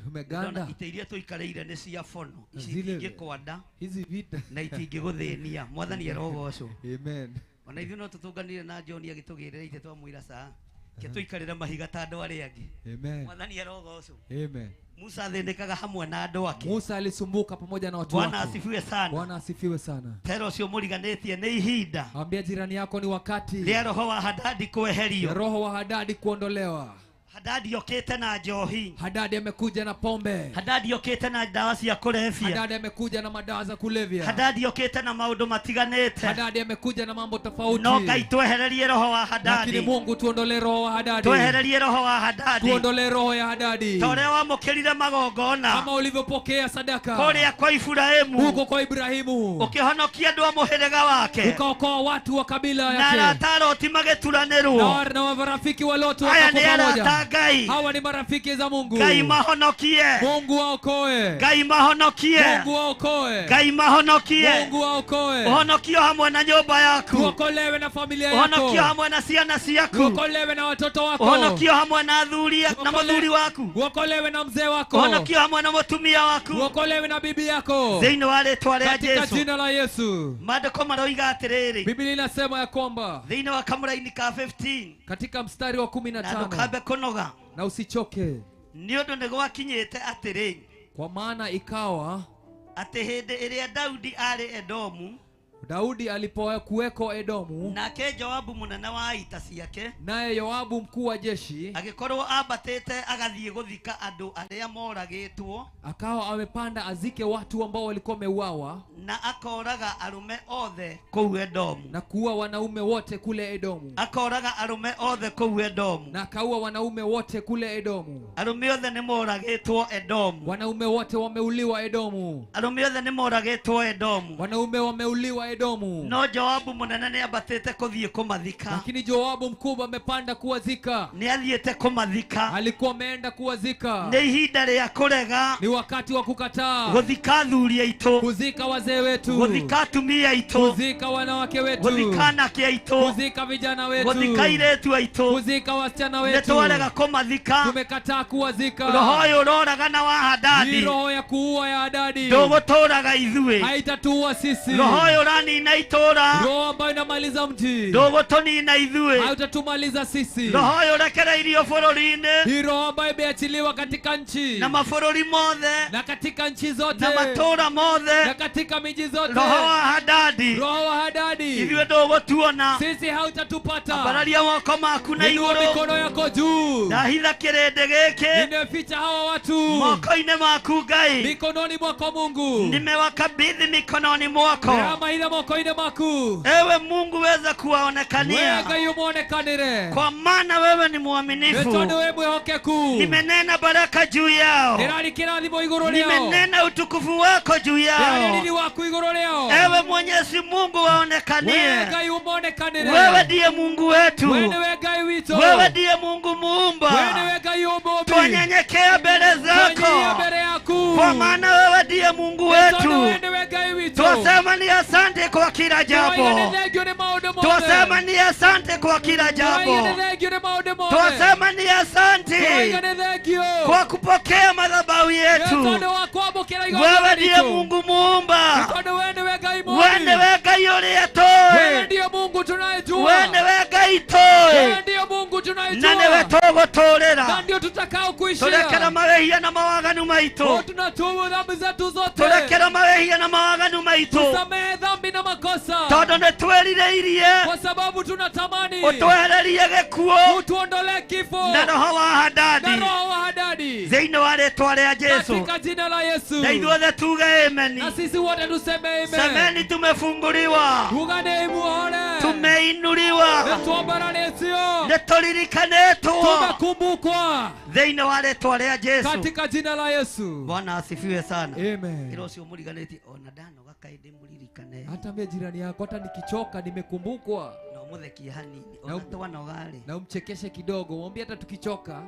Umeganda. Ite iria tũikarĩire nĩ cia fono. Ici Zile- ingĩkwanda Hizi vita. na itingĩgũthĩnia. Mwathani arogocwo. Amen. Ona ithuĩ no tũtũnganire na John agĩtũgĩrĩra ite twamwĩra saa. Ketũikarĩra mahiga ta andũ arĩa angĩ. Amen. Mwathani arogocwo. Amen. Musa athĩnĩkaga hamwe na andũ ake. Musa alisumbuka pamoja na watu Bwana wake. asifiwe sana. Bwana asifiwe sana. Tero ũcio mũriganĩtie nĩ ihinda Ambia jirani yako ni wakati rĩa roho wa Hadadi ya kweherio. roho wa Hadadi kuondolewa. Hadadi yokete na njohi. Hadadi amekuja na pombe. Hadadi yokete na dawa cia kulevya. Hadadi amekuja na madawa za kulevya. Hadadi yokete na maundu matiganete. Hadadi amekuja na mambo tofauti. No Ngai twehererie roho wa Hadadi. Lakini Mungu tuondolee roho wa Hadadi. Twehererie roho wa Hadadi. Tuondolee roho ya Hadadi. Tore wa mukirire magongona. Kama ulivyopokea sadaka. Kuria kwa Ibrahimu. Huko kwa Ibrahimu. Ukihonokia andu a muhirega wake. Ukaokoa watu wa kabila yake. Na Taroti mageturanirwo. Na marafiki wa Loti wako pamoja. Hawa ni marafiki za Mungu. Ngai mahonokie. Mungu waokoe. Ngai mahonokie. Mungu waokoe. Ngai mahonokie. Mungu waokoe. Uhonokio hamwe na nyumba yaku. Uokolewe na familia yako. Uhonokio hamwe na ciana ciaku. Uokolewe na watoto wako. Uhonokio hamwe na thuria na muthuri waku. Uokolewe na mzee wako. Uhonokio hamwe na mutumia waku. Uokolewe na bibi yako. Thĩinĩ wa rĩĩtwa rĩa Jesu. Katika jina la Yesu. Maandĩko maroiga atĩrĩrĩ. Biblia inasema ya kwamba thĩinĩ wa kamũra-inĩ ka 15 katika mstari wa 15 na ndũkambe kũnoga na usichoke nĩ ũndũ nĩ gwakinyĩte atĩrĩ kwa maana ikawa atĩ hĩndĩ ĩrĩa Daudi arĩ Edomu Daudi alipokuweko Edomu nake Joabu mũnene wa ita ciake naye Yoabu mkuu wa jeshi agĩkorwo ambatĩte agathiĩ gũthika andũ arĩa moragĩtwo akawa amepanda azike watu ambao walikuwa wameuawa na akoraga arume othe kũu Edomu na kuua wanaume wote kule Edomu akoraga arume othe kũu Edomu na akaua wanaume wote kule Edomu arume othe nĩ moragĩtwo Edomu wanaume wote wameuliwa Edomu arume othe nĩ moragĩtwo Edomu wanaume wameuliwa Edomu no Joabu mũnene nĩ ambatĩte kũthiĩ kũmathika lakini Joabu mkubwa amepanda kuwazika nĩ athiĩte kũmathika alikuwa ameenda kuwazika nĩ ihinda rĩa kũrega ni wakati wa kukataa gũthika athuri aitũ kuzika wazee wetu gũthika atumia aitũ kuzika wanawake wetu gũthika anake aitũ kuzika vijana wetu gũthika airĩtu aitũ kuzika wasichana wetu nĩ twarega kũmathika tumekataa kuwazika roho ũyũ ũroragana wa Hadadi roho ya kuua ya Hadadi ndũgũtũraga ithuĩ haitatuua sisi roho ũyũ ũranina itũra roho ambayo inamaliza mji ndũgũtũnina ithuĩ haitatumaliza sisi roho ũyũ ũrekereirio bũrũri-inĩ hii roho ambayo imeachiliwa katika nchi na mabũrũri mothe na katika nchi zote na matũra mothe na katika miji zote roho wa Hadadi roho wa Hadadi ithuĩ ndũgũtuona sisi hautatupata ambararia moko maku na inua igũrũ mikono yako juu ndahitha kĩrĩndĩ gĩkĩ nimeficha hawa watu moko-inĩ maku Ngai mikononi mwako Mungu nimewakabidhi mikononi mwako nimewahida mokoini maku ewe Mungu weza kuwaonekania wega yumonekanire kwa maana wewe ni mwaminifu netondo wewe mwehokeku nimenena baraka juu yao niralikira thimo iguru leo nimenena utukufu wako juu yao nini wako iguru leo ewe Mwenyezi Mungu waonekanie wega yumonekanire wewe ndiye Mungu wetu wewe wega wito wewe ndiye Mungu muumba wewe wega yumobi tunyenyekea mbele zako kwa maana wewe ndiye Mungu wetu twasema ni asante kwa kila jambo twasema ni asante kwa kila jambo twasema ni asante kwa kupokea madhabahu yetu wewe ndiye Mungu muumba wende wega yule atoe wende wega itoe na newe tũgũtũũrĩra tũrekera mawehia na mawaganu maitũ tũrekera mawehia na mawaganu maitũ tondũ nĩ twĩrirĩirie ũtwehererie gĩkuũ na roho wa Hadadi thĩinĩ wa rĩĩtwa rĩa Jesu na ithuothe tuge ameni semeni tumefunguliwa tumeinuliwa nĩtũririkanĩtwo thĩinĩ wa rĩĩtwa rĩa Jesu katika jina la Yesu. Bwana asifiwe sana. Amen. Ilo sio muliganeti ona ndanoga kaide mulilikane. Hata mimi jirani yako hata nikichoka nimekumbukwa. Na umuthekie hanini. Ona toa nogale. Na umchekeshe kidogo. Mwambie hata tukichoka.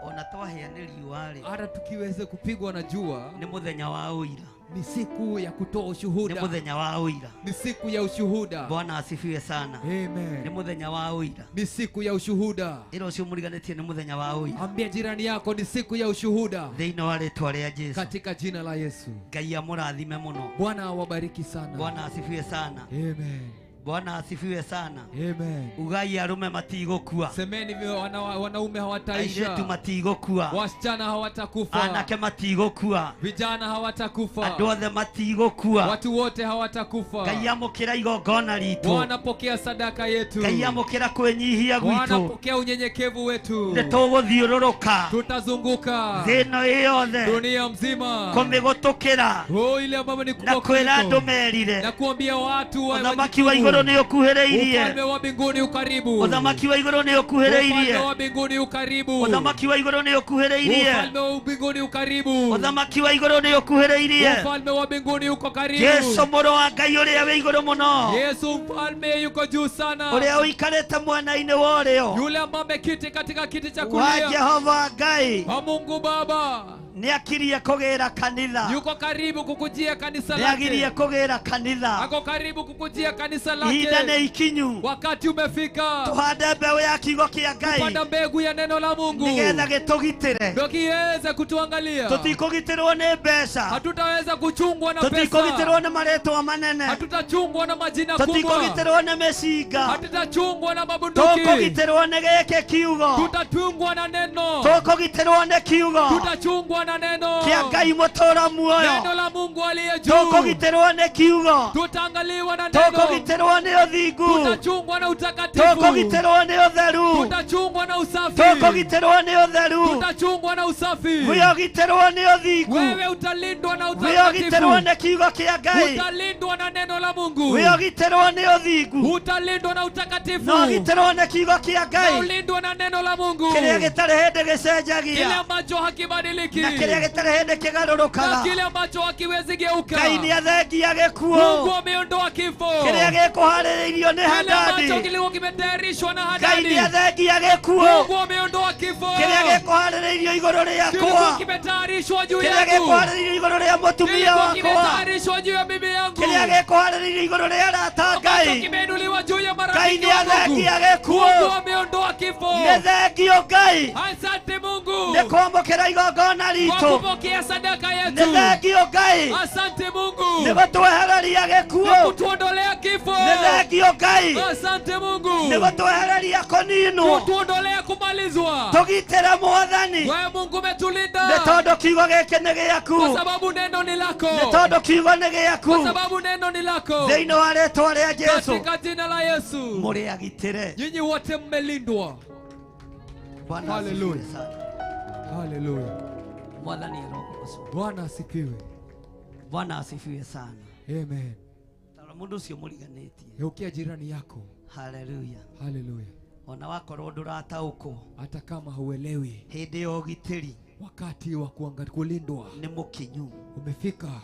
Ona toa hianeli wale. Hata tukiweze kupigwa na jua. Ni muthenya wa uira. Ni siku ya kutoa ushuhuda. Ni muthenya wa uira. Ni siku ya ushuhuda. Bwana asifiwe sana. Amen. Ni muthenya wa uira. Ni siku ya ushuhuda. Ilo sio muliganetie ni muthenya wa uira. Ambia jirani yako ni siku ya ushuhuda. Thĩinĩ wa rĩĩtwa rĩa Jesu. Katika jina la Yesu. Ngai amũrathime mũno. Bwana awabariki sana. Bwana asifiwe sana. Amen. Bwana asifiwe sana. Amen. Ugai arume matigokua. Semeni vile wanaume hawataisha. Airetu matigokua. Wasichana hawatakufa. Anake matigokua. Vijana hawatakufa. Andu othe matigokua. Watu wote hawatakufa. Ngai amukira igongona ritu. Wanapokea sadaka yetu. Ngai amukira kwenyihia gwitu. Wanapokea unyenyekevu wetu. Nituguthiururuka. Tutazunguka thino yothe dunia mzima kumigotukira ile ambayo ni na kwera andu merire na kuambia watu uthamaki wa iguru ni ukuhiriirie. Ufalme wa mbinguni ukaribu. Uthamaki wa iguru ni ukuhiriirie. Ufalme wa mbinguni ukaribu. Uthamaki wa iguru ni ukuhiriirie. Ufalme wa mbinguni ukaribu. Uthamaki wa iguru ni ukuhiriirie. Ufalme wa mbinguni uko karibu. Yesu muru wa Ngai uria wi iguru muno. Yesu mfalme yuko juu sana. Uria uikarite mwena-ini wa urio. Yule ambaye ameketi katika kiti cha kulia. Wa Jehova Ngai. Wa Mungu Baba. Ni akirie kugira kanitha. Yuko karibu kukujia kanisa lake. Ni akirie kugira kanitha. Ako karibu kukujia kanisa lake. Ihinda ni ikinyu. Wakati umefika. Tuhande mbegu ya kiugo kia Ngai. Tupanda mbegu ya neno la Mungu. Nigetha gitugitire. Ndio kiweze kutuangalia. Tutikugitirwo ni mbeca. Hatutaweza kuchungwa na pesa. Tutikugitirwo ni maretwa manene. Hatutachungwa na majina kubwa. Tutikugitirwo ni micinga. Hatutachungwa na mabunduki. Tukugitirwo ni giki kiugo. Tutachungwa na neno. Tukugitirwo ni kiugo. Tutachungwa na neno. Kia Ngai mutura muoyo. Neno la Mungu aliye juu. Tukugitirwo ni kiugo. Tutaangaliwa na neno. Tukugitirwo ni uthingu. Tutachungwa na utakatifu. Tukugitirwo ni utheru. Tutachungwa na usafi. Tukugitirwo ni utheru. Tutachungwa na usafi. Wiyogitirwo ni uthingu. Wewe utalindwa na utakatifu. Wiyogitirwo ni kiugo kia Ngai. Utalindwa na neno la Mungu. Wiyogitirwo ni uthingu. Utalindwa na utakatifu. Nogitirwo ni kiugo kia Ngai. Ulindwa na neno la Mungu. Kiria gitari hindi gicenjagia. Kile ambacho hakibadiliki. Na kiria gitari hindi kigarurukaga. Na kile ambacho hakiwezi geuka. Ngai ni athengia gikuo. Mungu ameondoa kifo. Kiria gikuhaririirio ni Hadadi. Kile ambacho kilikuwa kimetayarishwa na Hadadi. Ngai ni athengia gikuo. Mungu ameondoa kifo. Kiria gikuhaririirio iguru riakwa. Kilikuwa kimetayarishwa juu yangu. Kiria gikuhaririirio iguru ria mutumia wakwa. Kilikuwa kimetayarishwa juu ya bibi yangu. Kiria gikuhaririirio iguru ria arata Ngai. Kimeinuliwa juu ya marafiki wangu. Ngai ni athengia gikuo. Mungu ameondoa kifo. Ni thengio Ngai. Asante Mungu. Ni kwamukira igongona ritu. Kwa kupokea sadaka yetu. Ni thengio Ngai. Asante Mungu. Ni gutwehereria gikuo. Ni kutuondolea kifo. Ni thengio Ngai. Asante Mungu. Ni gutwehereria kuninwo. Kutuondolea kumalizwa. Tugitire Mwathani. Wewe Mungu umetulinda. Ni tondu kiugo giki ni giaku. Kwa sababu neno ni lako. Ni tondu kiugo ni giaku. Kwa sababu neno ni lako. Thiini wa ritwa ria Jesu. Katika jina la Yesu. Muri agitire. Nyinyi wote mmelindwa. Haleluya. Haleluya. Mwathani arogoco. Bwana asifiwe. Bwana asifiwe sana. Amen. Tara mundu ucio muriganitie. Geukia jirani yako. Haleluya. Haleluya. Ona wakorwo nduratauko. Hata kama huelewi. Hindi ya ugitiri. Wakati wa kulindwa ni mukinyu. Umefika.